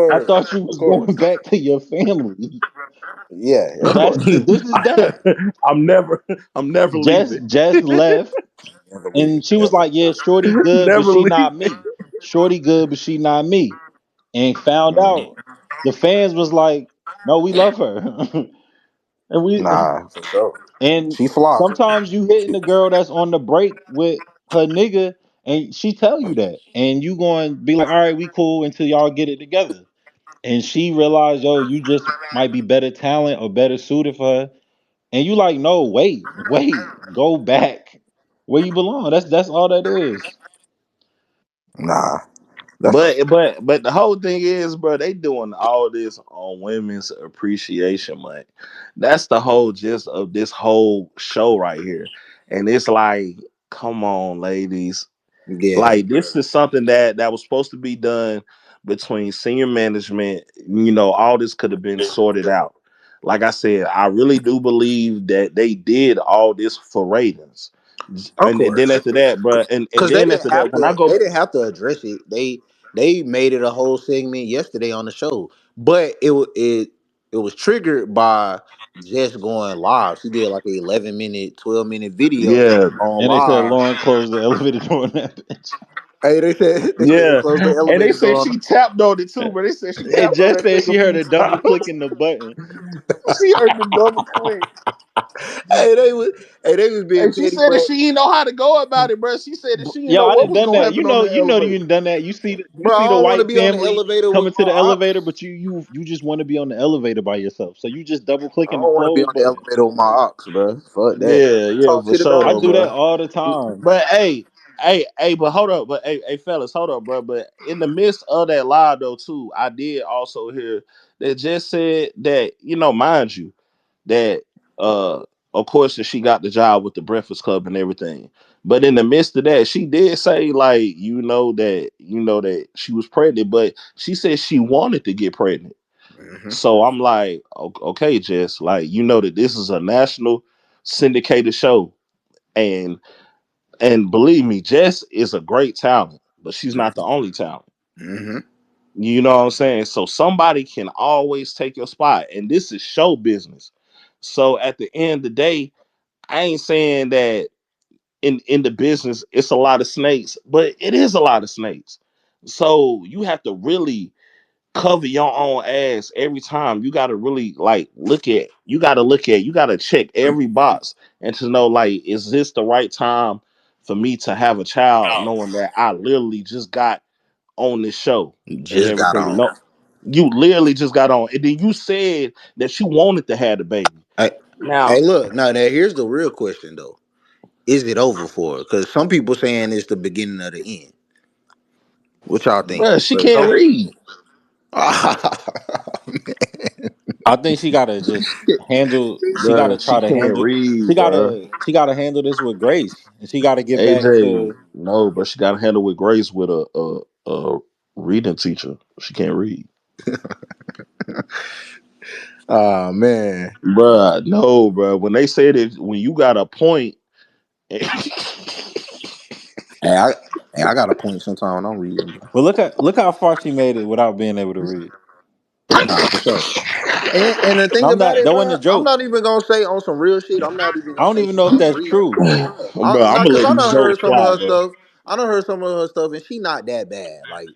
Speaker 1: I
Speaker 3: course.
Speaker 1: thought you
Speaker 3: Of
Speaker 1: was going
Speaker 3: course.
Speaker 1: back to your family.
Speaker 3: Yeah, of
Speaker 1: That's
Speaker 3: course.
Speaker 1: this is that.
Speaker 2: I'm never, I'm never
Speaker 1: Jess
Speaker 2: leaving.
Speaker 1: Jess left,
Speaker 3: Never leaving.
Speaker 1: and she was
Speaker 3: Never.
Speaker 1: like, yeah, Shorty good, but
Speaker 2: Never
Speaker 1: she
Speaker 2: leave.
Speaker 1: not me. Shorty good, but she not me. And found out the fans was like, no, we love her. and we
Speaker 3: Nah, for sure.
Speaker 1: and
Speaker 3: She fly.
Speaker 1: sometimes you hitting the girl that's on the break with her nigga and she tell you that. And you going to be like, all right, we cool until y'all get it together. And she realized, yo, you just might be better talent or better suited for her. And you like, no, wait, go back where you belong. That's all that is.
Speaker 3: Nah, that's a
Speaker 2: But the whole thing is, bro, they doing all this on Women's Appreciation Month. That's the whole gist of this whole show right here. And it's like, come on, ladies.
Speaker 3: yeah.
Speaker 2: Like this is something that was supposed to be done between senior management. All this could have been sorted out. Like I said, I really do believe that they did all this for ratings.
Speaker 3: Of
Speaker 2: And then
Speaker 3: course.
Speaker 2: after that, bro, and
Speaker 3: Because they
Speaker 2: then
Speaker 3: didn't
Speaker 2: after that,
Speaker 3: have
Speaker 2: when I
Speaker 3: to.
Speaker 2: go,
Speaker 3: They didn't have to address it. They made it a whole segment yesterday on the show, but it was triggered by just going live. She did like a 11-minute, 12-minute video
Speaker 2: yeah,
Speaker 3: on
Speaker 1: And they said
Speaker 3: live.
Speaker 1: Lauren closed the elevator door on that bitch.
Speaker 3: Hey, they said
Speaker 2: yeah,
Speaker 3: close the
Speaker 2: and they
Speaker 3: elevator
Speaker 2: said
Speaker 3: door.
Speaker 2: she tapped on it too, but they said she
Speaker 1: And
Speaker 2: tapped on
Speaker 1: Jess
Speaker 2: that
Speaker 1: said
Speaker 2: thing a
Speaker 1: she heard
Speaker 2: few
Speaker 1: her double
Speaker 2: times.
Speaker 1: clicking the button.
Speaker 2: She heard the double click.
Speaker 3: Hey, they was being
Speaker 2: And she
Speaker 3: petty,
Speaker 2: said that
Speaker 3: bro.
Speaker 2: she didn't know how to go about it, bro. She said that she didn't
Speaker 1: Yo,
Speaker 2: know
Speaker 1: I
Speaker 2: what
Speaker 1: done
Speaker 2: was
Speaker 1: done
Speaker 2: gonna
Speaker 1: that.
Speaker 2: happen on the
Speaker 1: You know
Speaker 2: elevator.
Speaker 1: you done done that. You
Speaker 3: Bro, I
Speaker 1: see the
Speaker 3: don't want to
Speaker 1: white
Speaker 3: be on the
Speaker 1: family
Speaker 3: elevator with
Speaker 1: coming to
Speaker 3: my
Speaker 1: the
Speaker 3: ops.
Speaker 1: elevator, but you just want to be on the elevator by yourself. So you just double
Speaker 3: I
Speaker 1: clicking the
Speaker 3: don't want to be
Speaker 1: close
Speaker 3: on the
Speaker 1: button.
Speaker 3: elevator with my ops, bro. Fuck that.
Speaker 2: Yeah, yeah,
Speaker 3: Talk
Speaker 2: for
Speaker 3: shit
Speaker 2: sure
Speaker 3: about
Speaker 1: I
Speaker 2: though,
Speaker 3: me.
Speaker 1: do that
Speaker 2: bro.
Speaker 1: all the time.
Speaker 2: But hey, but hold up, but hey, fellas, hold up, bro. But in the midst of that live though, too, I did also hear that just said that, mind you, that of course that she got the job with the Breakfast Club and everything. But in the midst of that, she did say like, that she was pregnant, but she said she wanted to get pregnant.
Speaker 3: Hmm.
Speaker 2: So I'm like, okay, Jess, like that this is a national syndicated show, and believe me, Jess is a great talent, but she's not the only talent.
Speaker 3: Hmm.
Speaker 2: You know what I'm saying? So somebody can always take your spot, and this is show business. So at the end of the day, I ain't saying that in the business it's a lot of snakes, but it is a lot of snakes. So you have to really cover your own ass every time. You got to really like you got to check every box and to know like, is this the right time for me to have a child, knowing that I literally just got on this show and
Speaker 3: Just got
Speaker 2: everything.
Speaker 3: on.
Speaker 2: No, you literally just got on, and then you said that you wanted to have the baby.
Speaker 3: Hey,
Speaker 2: Now,
Speaker 3: hey, look. Now, here's the real question, though. Is it over for her? Because some people saying it's the beginning of the end. What y'all think?
Speaker 2: bruh, she
Speaker 3: 'Cause
Speaker 2: can't read.
Speaker 1: I think she gotta just handle. She gotta
Speaker 2: Bruh, she
Speaker 1: try to
Speaker 2: can't
Speaker 1: handle.
Speaker 2: read,
Speaker 1: She
Speaker 2: bruh.
Speaker 1: gotta handle this with grace, and she gotta get back
Speaker 2: AJ,
Speaker 1: to.
Speaker 2: no, but she got to handle with grace with a reading teacher. She can't read,
Speaker 3: Oh man.
Speaker 2: bruh. No, bruh. When they say that, when you got a point,
Speaker 3: Hey, I got a point sometime when I'm reading, bro.
Speaker 1: Well, look how far she made it without being able to read.
Speaker 3: Nah, for sure. And the
Speaker 1: And
Speaker 3: thing
Speaker 1: I'm
Speaker 3: about
Speaker 1: not.
Speaker 3: it,
Speaker 1: That wasn't
Speaker 3: bro,
Speaker 1: a
Speaker 3: I'm
Speaker 1: joke.
Speaker 3: not even gonna say on some real shit. I'm not even
Speaker 1: I
Speaker 3: gonna
Speaker 1: don't
Speaker 3: say
Speaker 1: even
Speaker 3: she
Speaker 1: know if
Speaker 3: can't
Speaker 1: that's
Speaker 3: read.
Speaker 1: true.
Speaker 2: bruh, I'm
Speaker 3: Not
Speaker 2: gonna
Speaker 3: because
Speaker 2: let
Speaker 3: I
Speaker 2: these
Speaker 3: done
Speaker 2: jokes
Speaker 3: heard some of
Speaker 2: fly,
Speaker 3: her
Speaker 2: bro.
Speaker 3: stuff. I done heard some of her stuff, and she not that bad. Like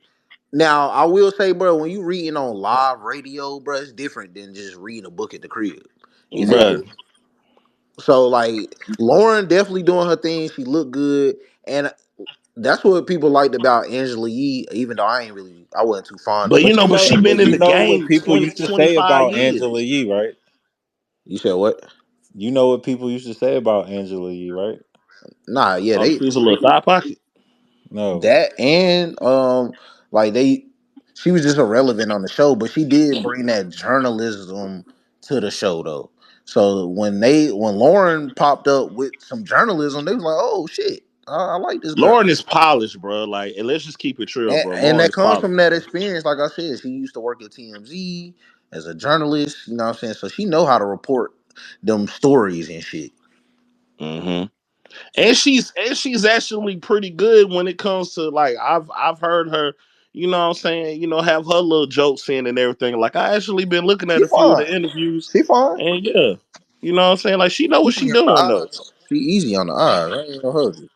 Speaker 3: now, I will say, bro, when you reading on live radio, bro, it's different than just reading a book at the crib. You feel
Speaker 2: Bruh,
Speaker 3: me? So like Lauren definitely doing her thing. She look good, and that's what people liked about Angela Yee. Even though I wasn't too fond
Speaker 2: But
Speaker 3: of
Speaker 2: you
Speaker 1: But
Speaker 3: her.
Speaker 2: know,
Speaker 1: you
Speaker 2: but
Speaker 1: know,
Speaker 2: she been
Speaker 1: but
Speaker 2: in
Speaker 1: you
Speaker 2: the
Speaker 1: know what
Speaker 2: game
Speaker 1: people
Speaker 2: 20,
Speaker 1: used to say
Speaker 2: 25
Speaker 1: about
Speaker 2: years.
Speaker 1: Angela Yee, right?
Speaker 3: You said what?
Speaker 1: You know what people used to say about Angela Yee, right?
Speaker 3: Nah, yeah,
Speaker 2: Oh,
Speaker 3: they
Speaker 2: she was a little thigh pocket.
Speaker 1: No.
Speaker 3: that and like they she was just irrelevant on the show, but she did bring that journalism to the show though. So when Lauren popped up with some journalism, they was like, oh shit, I like this girl.
Speaker 2: Lauren is polished, bro. Like, and let's just keep it real, bro.
Speaker 3: And
Speaker 2: Lauren
Speaker 3: that
Speaker 2: is
Speaker 3: comes
Speaker 2: polished.
Speaker 3: from that experience. Like I said, she used to work at TMZ as a journalist. You know what I'm saying? So she know how to report them stories and shit.
Speaker 2: Hmm. And she's actually pretty good when it comes to like I've heard her, you know what I'm saying, have her little jokes in and everything. Like I actually been looking at
Speaker 3: She
Speaker 2: a few of
Speaker 3: fine.
Speaker 2: the interviews,
Speaker 3: She fine.
Speaker 2: and yeah, you know what I'm saying? Like she know what she
Speaker 3: Easy on the
Speaker 2: doing though.
Speaker 3: eyes. She easy on the eyes. I ain't gonna hold you.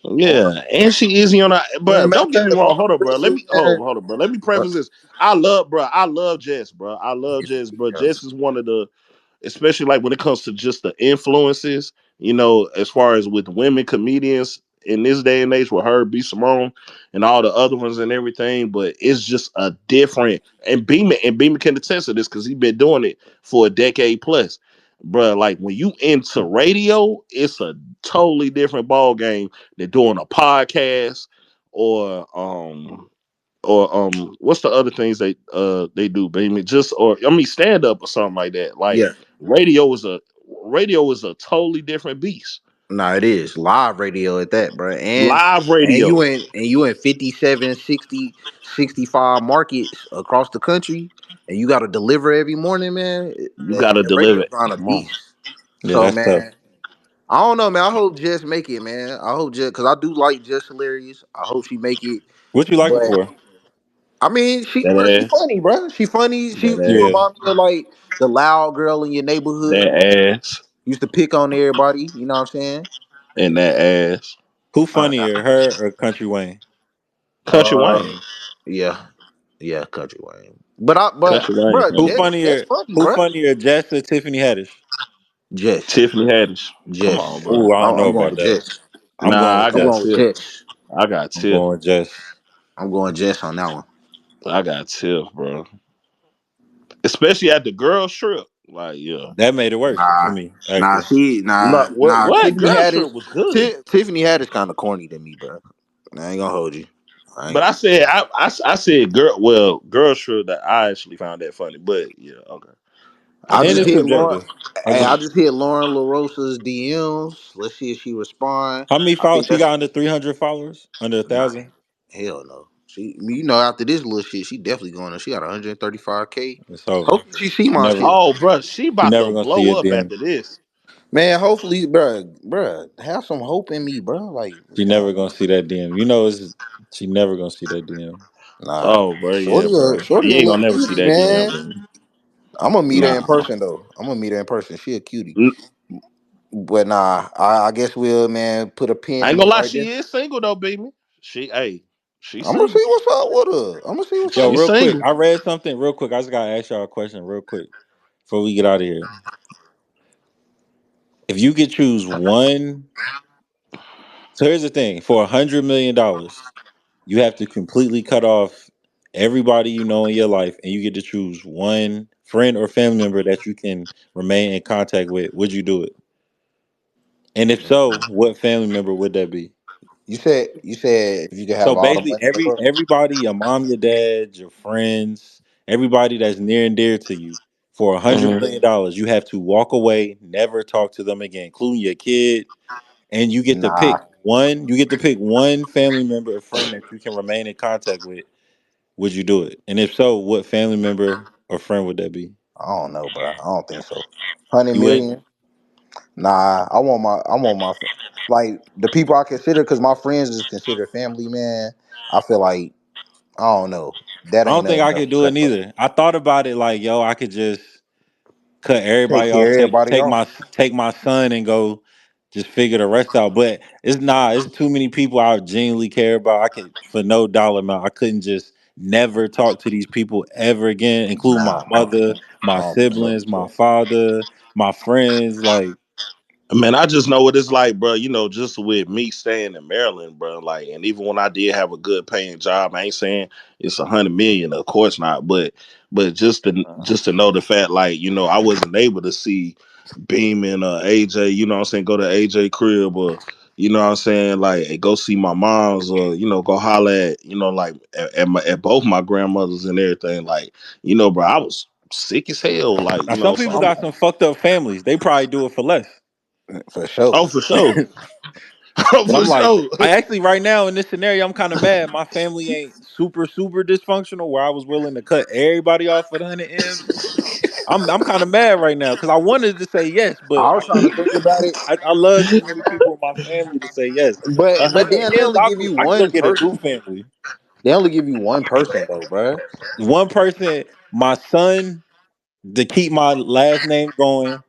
Speaker 2: Yeah, and she easy on her,
Speaker 3: Yeah,
Speaker 2: but
Speaker 3: matter of
Speaker 2: don't get me
Speaker 3: fact,
Speaker 2: wrong.
Speaker 3: all
Speaker 2: Hold
Speaker 3: the
Speaker 2: up, bro. Let
Speaker 3: recent
Speaker 2: me
Speaker 3: man.
Speaker 2: hold up, bro. Let me
Speaker 3: What?
Speaker 2: preface this. I love Jess, bro. I love Jess, bro.
Speaker 3: Yeah.
Speaker 2: Jess is one of the, especially like when it comes to just the influences, as far as with women comedians in this day and age with her, B. Simone, and all the other ones and everything. But it's just a different, and Beeman can attest to this because he's been doing it for a decade plus. Bruh, like when you into radio, it's a totally different ball game than doing a podcast or what's the other things they do, baby? Just or I mean stand up or something like that. Like
Speaker 3: Yeah.
Speaker 2: radio is a radio is a totally different beast.
Speaker 3: Nah, it is live radio at that, bro.
Speaker 2: Live
Speaker 3: And
Speaker 2: radio,
Speaker 3: you in 57, 60, 65 markets across the country, and you got to deliver every morning, man.
Speaker 2: you
Speaker 3: Man,
Speaker 2: gotta deliver
Speaker 3: radio's
Speaker 2: it.
Speaker 3: on a
Speaker 2: Come on.
Speaker 3: beast.
Speaker 1: Yeah,
Speaker 3: So,
Speaker 1: that's tough.
Speaker 3: man, I don't know, man. I hope Jess make it, man. I hope Jess, because I do like Jess Hilarious. I hope she make it.
Speaker 1: What you like her
Speaker 3: But
Speaker 1: for?
Speaker 3: I mean,
Speaker 2: That
Speaker 3: she
Speaker 2: ass.
Speaker 3: funny, bro. She funny.
Speaker 2: That
Speaker 3: She
Speaker 2: ass.
Speaker 1: Yeah.
Speaker 3: reminds me of like the loud girl in your neighborhood.
Speaker 2: That ass.
Speaker 3: Used to pick on everybody. You know what I'm saying?
Speaker 2: And that ass.
Speaker 1: Who
Speaker 3: Uh,
Speaker 1: funnier, her or Country Wayne?
Speaker 2: Country
Speaker 3: uh,
Speaker 2: Wayne.
Speaker 3: yeah, yeah, Country Wayne.
Speaker 2: Country Wayne
Speaker 3: Bro,
Speaker 1: Who
Speaker 2: funny.
Speaker 3: Jess
Speaker 1: funnier?
Speaker 3: funny,
Speaker 1: Who
Speaker 3: bro.
Speaker 1: funnier, Jess or Tiffany Haddish?
Speaker 3: Jess,
Speaker 2: Tiffany Haddish. Come on,
Speaker 3: Jess.
Speaker 2: bro.
Speaker 1: Ooh, I don't know
Speaker 3: I'm going
Speaker 1: about
Speaker 3: with
Speaker 1: that.
Speaker 3: Jess.
Speaker 1: I'm going
Speaker 2: Nah,
Speaker 1: with
Speaker 2: I
Speaker 3: I'm
Speaker 2: got
Speaker 3: going
Speaker 1: Jess.
Speaker 3: with
Speaker 2: Tiff.
Speaker 3: Jess.
Speaker 2: I got
Speaker 1: I'm
Speaker 2: Tiff.
Speaker 1: going with Jess.
Speaker 3: I'm going Jess on that one.
Speaker 2: I got Tiff, bro. Especially at the girl trip. Like, yeah.
Speaker 1: That made it worse for
Speaker 3: Nah,
Speaker 1: me, actually.
Speaker 2: No, what? What?
Speaker 3: Tiffany
Speaker 2: Girl
Speaker 3: Haddish.
Speaker 2: trip was good.
Speaker 3: Tiffany Haddish kind of corny to me, bro. I ain't gonna hold you. I ain't
Speaker 2: But
Speaker 3: gonna.
Speaker 2: I said girl. Well, girl trip that I actually found that funny. But yeah, okay. I
Speaker 3: I
Speaker 2: can
Speaker 1: And
Speaker 3: just
Speaker 2: have
Speaker 1: it's
Speaker 3: hit
Speaker 2: that.
Speaker 3: Lauren.
Speaker 1: subjective. I
Speaker 3: Hey,
Speaker 1: get
Speaker 3: I
Speaker 1: it.
Speaker 3: just hit Lauren LaRosa's DMs. Let's see if she respond.
Speaker 1: How many
Speaker 3: I
Speaker 1: followers?
Speaker 3: think
Speaker 1: She
Speaker 3: that's
Speaker 1: got under 300 followers? Under a
Speaker 3: nah.
Speaker 1: thousand?
Speaker 3: Hell no. After this little shit, she definitely going to. She got 135K.
Speaker 1: It's over.
Speaker 3: Hopefully, she see
Speaker 1: She
Speaker 3: my
Speaker 1: never
Speaker 3: shit.
Speaker 2: Oh, bro, she
Speaker 1: she
Speaker 2: about
Speaker 1: never
Speaker 2: to
Speaker 1: gonna see
Speaker 2: blow
Speaker 1: it
Speaker 2: up
Speaker 1: then.
Speaker 2: after this.
Speaker 3: Man, hopefully, bruh, have some hope in me, bruh. Like, what's
Speaker 1: She
Speaker 3: going
Speaker 1: never
Speaker 3: on?
Speaker 1: gonna see that DM. You know it's she never gonna see that DM.
Speaker 3: Nah,
Speaker 2: Oh, bro, yeah, bro.
Speaker 3: Shorty
Speaker 2: You
Speaker 3: a
Speaker 2: ain't
Speaker 3: little
Speaker 2: gonna never see
Speaker 3: cutie,
Speaker 2: that DM,
Speaker 3: man.
Speaker 2: bro.
Speaker 3: I'm gonna meet her in
Speaker 2: Nah.
Speaker 3: person though. I'm gonna meet her in person. She a cutie.
Speaker 2: N-
Speaker 3: But nah, I guess we'll man put a pin
Speaker 2: I ain't
Speaker 3: in
Speaker 2: gonna
Speaker 3: it
Speaker 2: lie,
Speaker 3: right there.
Speaker 2: she is single though, baby. She
Speaker 3: I'm gonna
Speaker 2: single.
Speaker 3: see what's up with her. I'm gonna see what's
Speaker 1: Yo,
Speaker 3: up
Speaker 2: She
Speaker 3: with
Speaker 1: real
Speaker 3: her.
Speaker 1: quick,
Speaker 2: single.
Speaker 1: I read something real quick. I just gotta ask y'all a question real quick before we get out of here. If you could choose one, so here's the thing: for $100 million, you have to completely cut off everybody you know in your life, and you get to choose one friend or family member that you can remain in contact with. Would you do it? And if so, what family member would that be?
Speaker 3: You said if you could have
Speaker 1: So
Speaker 3: all the
Speaker 1: basically,
Speaker 3: money in the world.
Speaker 1: everybody, your mom, your dad, your friends, everybody that's near and dear to you, for a hundred
Speaker 2: Hmm.
Speaker 1: million dollars, you have to walk away, never talk to them again, including your kid, and you get to
Speaker 3: Nah,
Speaker 1: pick one. You get to pick one family member or friend that you can remain in contact with. Would you do it? And if so, what family member or friend would that be?
Speaker 3: I don't know, bro. I don't think so. 100
Speaker 1: You wouldn't.
Speaker 3: million. Nah, like the people I consider because my friends is considered family, man. I feel like I don't know. That
Speaker 1: I
Speaker 3: ain't
Speaker 1: don't think
Speaker 3: nothing
Speaker 1: I
Speaker 3: else
Speaker 1: could do it
Speaker 3: that close.
Speaker 1: neither. I thought about it like, yo, I could just cut
Speaker 3: Take
Speaker 1: everybody
Speaker 3: care
Speaker 1: off,
Speaker 3: of everybody off.
Speaker 1: take my son and go just figure the rest out. But it's too many people I genuinely care about. I could for no dollar amount. I couldn't just never talk to these people ever again, including my
Speaker 3: Nah,
Speaker 1: mother,
Speaker 3: I
Speaker 1: my
Speaker 3: don't think so
Speaker 1: siblings, my
Speaker 3: either.
Speaker 1: father, my friends. Like
Speaker 2: Man, I just know what it's like, bro. Just with me staying in Maryland, bro. Like, and even when I did have a good paying job, I ain't saying it's 100 million, of course not. But just to know the fact, like, I wasn't able to see Beam and AJ. You know what I'm saying? Go to AJ crib, or you know what I'm saying, like, go see my mom's, or go holler at, like at both my grandmothers and everything. Like, bro, I was sick as hell. Like,
Speaker 4: Now some
Speaker 2: so
Speaker 4: people
Speaker 2: I'm
Speaker 4: got
Speaker 2: like,
Speaker 4: some fucked up families. They probably do it for less.
Speaker 3: For sure.
Speaker 2: oh, for sure. Oh,
Speaker 4: But
Speaker 2: for
Speaker 4: I'm like,
Speaker 2: sure.
Speaker 4: I actually right now in this scenario, I'm kind of mad. My family ain't super dysfunctional where I was willing to cut everybody off for the 100 M's. I'm kind of mad right now because I wanted to say yes, but
Speaker 3: I was trying to think about it,
Speaker 4: I love too many people in my family to say yes. A
Speaker 3: but
Speaker 4: hundred
Speaker 3: then they
Speaker 4: M's,
Speaker 3: only give you
Speaker 4: I can go
Speaker 3: one
Speaker 4: get a new
Speaker 3: person.
Speaker 4: family.
Speaker 3: They only give you one person though, bruh.
Speaker 4: One person, my son, to keep my last name going,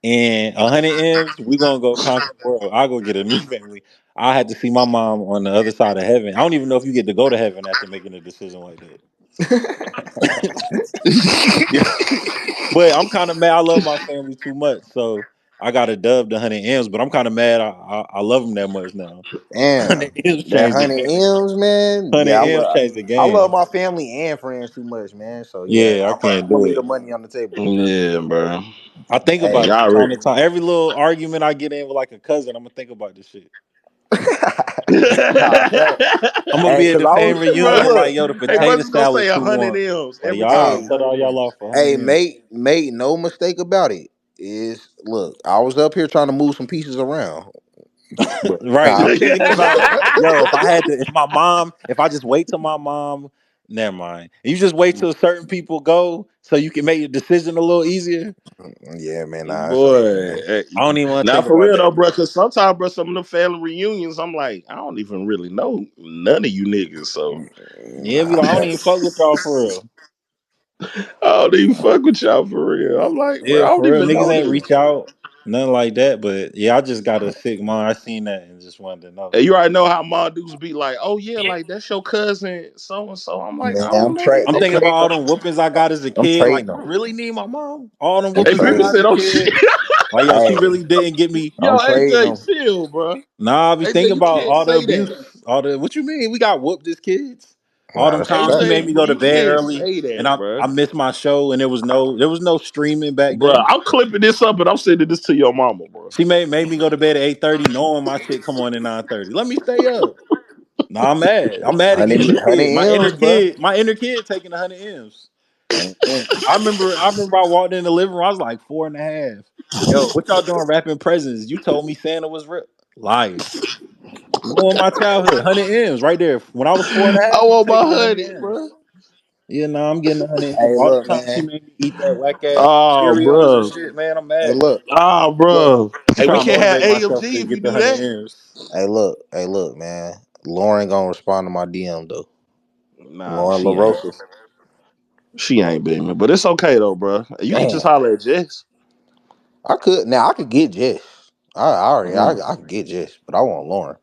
Speaker 4: and 100 M's, we gonna go conquer the world. I'll go get a new family. I had to see my mom on the other side of heaven. I don't even know if you get to go to heaven after making a decision like that. Yeah. But I'm kind of mad. I love my family too much, so I got to dub the 100 M's. But I'm kind of mad. I love them that much now.
Speaker 3: Damn,
Speaker 4: 100 M's
Speaker 3: that
Speaker 4: changed the
Speaker 3: 100
Speaker 4: game.
Speaker 3: M's, man.
Speaker 4: Hundred
Speaker 3: Yeah,
Speaker 4: M's changed the
Speaker 3: I love
Speaker 4: game.
Speaker 3: my family and friends too much, man. So yeah,
Speaker 4: Yeah, I
Speaker 3: I'm
Speaker 4: can't
Speaker 3: gonna
Speaker 4: do
Speaker 3: leave
Speaker 4: it.
Speaker 3: the money on the table.
Speaker 2: Yeah, bro.
Speaker 4: I think
Speaker 3: Hey,
Speaker 4: about it
Speaker 2: Y'all
Speaker 4: from time to
Speaker 2: ready?
Speaker 4: time. Every little argument I get in with like a cousin, I'm gonna think about this shit.
Speaker 3: nah, fact.
Speaker 4: I'm gonna
Speaker 3: Hey,
Speaker 4: be at
Speaker 3: cause
Speaker 4: the
Speaker 3: I was,
Speaker 4: family
Speaker 3: hey,
Speaker 4: reunion,
Speaker 3: look,
Speaker 4: like, yo, the
Speaker 2: Hey,
Speaker 3: hey,
Speaker 4: potato
Speaker 2: brothers gonna
Speaker 4: salad
Speaker 2: say
Speaker 4: too
Speaker 2: 100
Speaker 4: warm.
Speaker 2: M's
Speaker 4: Like,
Speaker 2: every
Speaker 4: y'all
Speaker 3: hey,
Speaker 2: time.
Speaker 4: cut all
Speaker 2: 100
Speaker 4: y'all
Speaker 2: M's.
Speaker 4: off for
Speaker 3: hey,
Speaker 4: 100 M's.
Speaker 3: mate, no mistake about it. Is look, I was up here trying to move some pieces around, but
Speaker 4: Right.
Speaker 3: nah,
Speaker 4: I'm thinking about, yo, if I just wait till my mom, never mind. You just wait till certain people go so you can make your decision a little easier.
Speaker 3: yeah, man, nah, it's all right,
Speaker 2: Boy,
Speaker 3: man.
Speaker 4: I don't even want to
Speaker 2: now
Speaker 4: think
Speaker 2: for
Speaker 4: about
Speaker 2: real though,
Speaker 4: that.
Speaker 2: bro. Cause sometimes, bro, some of the family reunions, I'm like, I don't even really know none of you niggas, so
Speaker 4: Yeah, be like, I don't even fuck with y'all for real.
Speaker 2: I don't even fuck with y'all for real. I'm like, bro, I
Speaker 4: Yeah,
Speaker 2: don't
Speaker 4: for real.
Speaker 2: even
Speaker 4: Niggas
Speaker 2: know
Speaker 4: ain't
Speaker 2: this.
Speaker 4: reach out, nothing like that. But yeah, I just got a sick mind. I seen that and just wanted to know.
Speaker 2: And you already know how my dudes be like, oh yeah, like that's your cousin, so and so. I'm like,
Speaker 3: Man,
Speaker 2: I don't know these
Speaker 4: I'm
Speaker 3: I'm
Speaker 4: thinking about
Speaker 3: trading
Speaker 2: niggas.
Speaker 4: all
Speaker 3: them.
Speaker 4: them whoopings I got as a
Speaker 3: I'm
Speaker 4: kid. Like,
Speaker 3: trading them.
Speaker 4: you really need my mom? All them
Speaker 3: I'm
Speaker 2: Hey,
Speaker 4: whoopings I
Speaker 2: people
Speaker 3: trading
Speaker 4: got
Speaker 2: said,
Speaker 4: as
Speaker 3: them.
Speaker 4: a
Speaker 2: oh shit.
Speaker 4: kid. Like, yo, she
Speaker 3: Hey,
Speaker 4: really didn't get me.
Speaker 2: Yo,
Speaker 3: I'm trading
Speaker 2: AJ,
Speaker 3: them.
Speaker 2: chill, bro.
Speaker 4: Nah, I be
Speaker 2: AJ,
Speaker 4: thinking
Speaker 2: you
Speaker 4: about
Speaker 2: can't
Speaker 4: all the
Speaker 2: say
Speaker 4: abuse.
Speaker 2: that.
Speaker 4: All the what you mean? We got whooped as kids. All
Speaker 3: Nah,
Speaker 4: them
Speaker 3: that's a
Speaker 4: times she
Speaker 3: fact.
Speaker 4: made
Speaker 2: AJ,
Speaker 4: me go to
Speaker 2: you
Speaker 4: bed
Speaker 2: can't
Speaker 4: early
Speaker 2: say
Speaker 4: and
Speaker 2: that,
Speaker 4: I
Speaker 2: bro.
Speaker 4: missed my show and there was no streaming back
Speaker 2: Bro,
Speaker 4: then.
Speaker 2: I'm clipping this up and I'm sending this to your mama, bro.
Speaker 4: She made me go to bed at 8:30 knowing my shit come on at 9:30. Let me stay up. Nah, I'm mad. I'm mad at
Speaker 3: 100,
Speaker 4: being a kid. My inner
Speaker 3: M's, bro.
Speaker 4: kid, my inner kid taking 100 M's.
Speaker 3: 100 M's.
Speaker 4: I remember I walked in the living room, I was like 4.5. Yo, what y'all doing wrapping presents? You told me Santa was real. Liar. Knowing my childhood, 100 M's right there. When I was four and a
Speaker 2: I
Speaker 4: half, I'm
Speaker 2: want my
Speaker 4: taking the hundred
Speaker 2: honey,
Speaker 4: M's.
Speaker 2: bro.
Speaker 4: Yeah, nah, I'm getting the 100 M's.
Speaker 3: Hey,
Speaker 4: All the
Speaker 3: look,
Speaker 4: time she
Speaker 3: man.
Speaker 4: made me eat that whack ass
Speaker 2: Oh,
Speaker 4: Cheerios and
Speaker 2: bro.
Speaker 4: shit, man, I'm
Speaker 3: Hey,
Speaker 4: mad.
Speaker 3: look,
Speaker 2: Oh,
Speaker 3: look.
Speaker 2: bro.
Speaker 4: I'm
Speaker 2: Hey, we
Speaker 4: trying to
Speaker 2: can't have
Speaker 4: motivate myself
Speaker 2: AMG
Speaker 4: to
Speaker 2: if we
Speaker 4: get the
Speaker 2: do
Speaker 4: 100
Speaker 2: that.
Speaker 4: M's.
Speaker 3: Hey, look, man. Lauren gonna respond to my DM though.
Speaker 2: Nah,
Speaker 3: Lauren
Speaker 2: she ain't.
Speaker 3: LaRosa.
Speaker 2: She ain't beaming, but it's okay though, bro. You could just
Speaker 3: Damn.
Speaker 2: holler at Jess.
Speaker 3: I could get Jess. I
Speaker 2: Mm,
Speaker 3: could get Jess, but I want Lauren.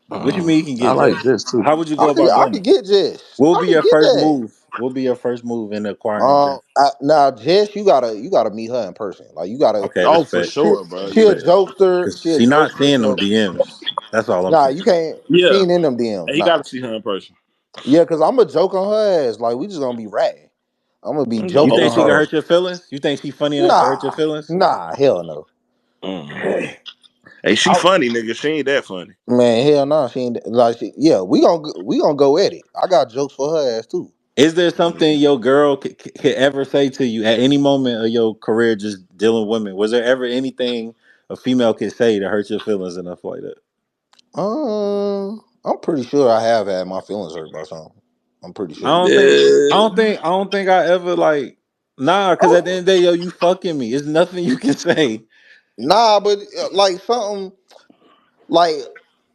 Speaker 4: What you mean you can
Speaker 2: I
Speaker 4: get
Speaker 2: like
Speaker 4: Jess?
Speaker 2: Jess too.
Speaker 4: How would you go about
Speaker 3: I
Speaker 4: doing
Speaker 3: could
Speaker 4: it?
Speaker 3: get Jess.
Speaker 4: What would
Speaker 3: I
Speaker 4: be
Speaker 3: could
Speaker 4: your
Speaker 3: get
Speaker 4: first
Speaker 3: that.
Speaker 4: move? What would be your first move in acquiring Jess?
Speaker 3: Now Jess, you gotta meet her in person. Like you gotta.
Speaker 4: Okay,
Speaker 2: Oh, for
Speaker 4: respect.
Speaker 3: She
Speaker 2: sure, bro.
Speaker 3: she a
Speaker 2: Yeah.
Speaker 3: jokester.
Speaker 4: Cause
Speaker 3: She a
Speaker 4: she not
Speaker 3: jokester.
Speaker 4: seeing them
Speaker 3: So
Speaker 4: DMs. That's all I'm
Speaker 3: nah,
Speaker 4: saying.
Speaker 3: you can't. She
Speaker 2: Yeah.
Speaker 3: ain't in them DMs.
Speaker 2: And you
Speaker 3: Nah.
Speaker 2: gotta see her in person.
Speaker 3: Yeah, cause I'm a joke on her ass. Like we just gonna be ratting. I'm gonna be
Speaker 2: Go
Speaker 4: You
Speaker 3: joking
Speaker 4: think
Speaker 3: on
Speaker 4: she
Speaker 2: over
Speaker 4: can
Speaker 3: her.
Speaker 4: hurt your feelings? You think she funny enough to hurt your
Speaker 3: Nah,
Speaker 4: feelings?
Speaker 3: nah, hell no.
Speaker 2: Mm. Hey, she funny, nigga. She ain't that funny.
Speaker 3: Man, hell no. She ain't like she. Yeah, we gonna go at it. I got jokes for her ass too.
Speaker 4: Is there something
Speaker 2: Mm.
Speaker 4: your girl could ever say to you at any moment of your career just dealing with women? Was there ever anything a female could say to hurt your feelings enough like that?
Speaker 3: I'm pretty sure I have had my feelings hurt by something. I'm pretty
Speaker 4: I
Speaker 3: sure.
Speaker 4: don't think I ever like cause at the end of the day, yo, you fucking me. It's nothing you can say.
Speaker 3: Nah, but like something like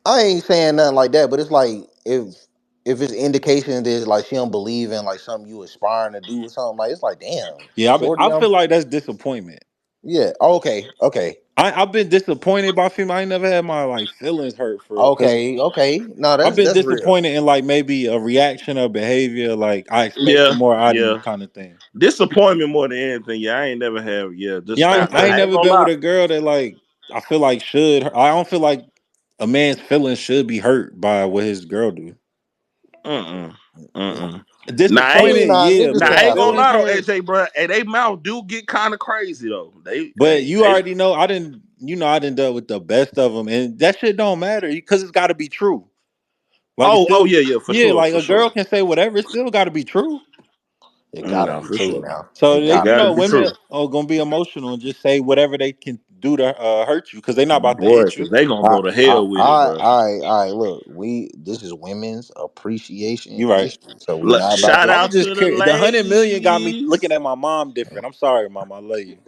Speaker 3: I ain't saying nothing like that, but it's like if it's indication that like she don't believe in like something you aspiring to do or something, like it's like damn,
Speaker 4: Yeah,
Speaker 3: shorty,
Speaker 4: I feel like that's disappointment.
Speaker 3: yeah, okay, okay,
Speaker 4: I've been disappointed by female. I ain't never had my like feelings hurt for real. Cause
Speaker 3: okay, okay. No,
Speaker 4: I've been
Speaker 3: that's real.
Speaker 4: disappointed in like maybe a reaction or behavior, like I expected
Speaker 2: Yeah,
Speaker 4: more out of you
Speaker 2: yeah.
Speaker 4: kind of thing.
Speaker 2: Disappointment more than anything. Yeah, I ain't never have. Yeah, just
Speaker 4: Yeah,
Speaker 2: I
Speaker 4: I ain't
Speaker 2: ain't
Speaker 4: never
Speaker 2: gonna
Speaker 4: been with
Speaker 2: lie.
Speaker 4: a girl that like. I feel like I don't feel like a man's feelings should be hurt by what his girl do.
Speaker 2: Mm-mm. Mm-mm. Nah,
Speaker 3: I mean,
Speaker 4: Disappointed,
Speaker 3: nah,
Speaker 4: yeah,
Speaker 3: niggas
Speaker 2: nah,
Speaker 3: can
Speaker 2: I
Speaker 4: but
Speaker 2: ain't
Speaker 3: have
Speaker 2: gonna
Speaker 3: feelings.
Speaker 4: feelings
Speaker 2: lie though,
Speaker 4: hurt.
Speaker 2: AJ, bro. Hey, they mouth do get kind of crazy though.
Speaker 4: But you already know I didn't dealt with the best of them, and that shit don't matter because it's got to be true. Like it's
Speaker 2: Oh
Speaker 4: still,
Speaker 2: yeah, yeah, for
Speaker 4: yeah,
Speaker 2: sure,
Speaker 4: like
Speaker 2: for
Speaker 4: a
Speaker 2: sure.
Speaker 4: girl can say whatever, it's still got to be true.
Speaker 3: It gotta
Speaker 2: No,
Speaker 3: be
Speaker 2: for
Speaker 3: true
Speaker 2: sure.
Speaker 3: now.
Speaker 4: So
Speaker 3: It
Speaker 4: they,
Speaker 2: It
Speaker 3: gotta
Speaker 4: you
Speaker 2: gotta
Speaker 3: be.
Speaker 4: know,
Speaker 2: be
Speaker 4: women
Speaker 2: true,
Speaker 4: are gonna be emotional and just say whatever they can do to hurt you because they're not about to
Speaker 2: boy.
Speaker 4: hit
Speaker 2: Cause
Speaker 4: you.
Speaker 2: they gonna
Speaker 3: I,
Speaker 2: go to hell with it, bro.
Speaker 3: look, this is Women's Appreciation
Speaker 4: You right.
Speaker 3: History, so we not about
Speaker 2: Shout
Speaker 3: to.
Speaker 4: I'm
Speaker 2: out
Speaker 4: just
Speaker 2: to the
Speaker 4: curious. The 100 million got me looking
Speaker 2: ladies.
Speaker 4: at my mom different. I'm sorry, mom. I love you.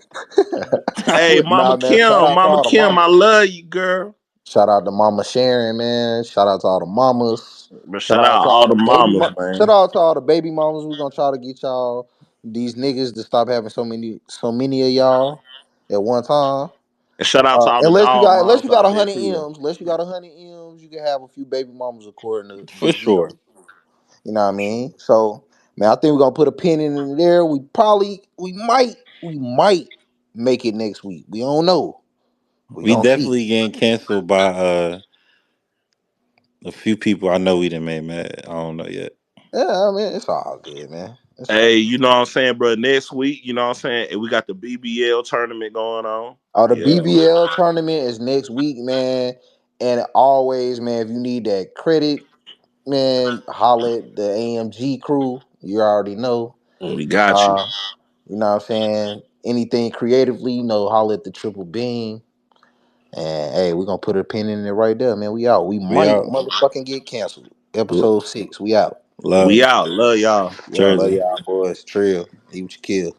Speaker 2: Hey,
Speaker 3: Nah, man. Shout out to
Speaker 2: Mama
Speaker 3: all the
Speaker 2: Kim,
Speaker 3: mamas.
Speaker 2: I love you, girl.
Speaker 3: Shout out to Mama Sharon, man. Shout out to all the mamas.
Speaker 2: But
Speaker 3: Shout
Speaker 2: shout
Speaker 3: out
Speaker 2: out
Speaker 3: to all
Speaker 2: all
Speaker 3: the
Speaker 2: the mamas,
Speaker 3: shout
Speaker 2: man.
Speaker 3: out to all the baby mamas. We're gonna try to get y'all these niggas to stop having so many of y'all at one time.
Speaker 2: And shout out to all the
Speaker 3: Unless
Speaker 2: moms
Speaker 3: you got
Speaker 2: out
Speaker 3: a
Speaker 2: there
Speaker 3: hundred
Speaker 2: too.
Speaker 3: M's, unless you got 100 M's, you can have a few baby mamas according to
Speaker 4: For
Speaker 3: Big Vito.
Speaker 4: sure.
Speaker 3: You know what I mean? So man, I think we're gonna put a pin in there. We might make it next week. We don't know. We
Speaker 4: We
Speaker 3: gonna see.
Speaker 4: definitely getting canceled by a few people I know we done made mad. I don't know yet.
Speaker 3: Yeah, I mean, it's all good, man. It's all
Speaker 2: Hey,
Speaker 3: good.
Speaker 2: you know what I'm saying, bro? Next week, you know what I'm saying? And we got the BBL tournament going on.
Speaker 3: Oh, the
Speaker 2: Yeah.
Speaker 3: BBL tournament is next week, man. And always, man, if you need that credit, man, holla at the AMG crew. You already know.
Speaker 2: We got you.
Speaker 3: Uh, you know what I'm saying? Anything creatively, holla at the Triple Beam. And hey, we're gonna put a pin in it right there, man. We out. We
Speaker 4: We
Speaker 3: might
Speaker 4: out.
Speaker 3: motherfucking get canceled.
Speaker 4: L-
Speaker 3: Episode 6. We out.
Speaker 2: We
Speaker 4: Love.
Speaker 2: out. Love y'all.
Speaker 3: Love
Speaker 4: Jersey.
Speaker 3: y'all boys. Trill. Eat what you kill.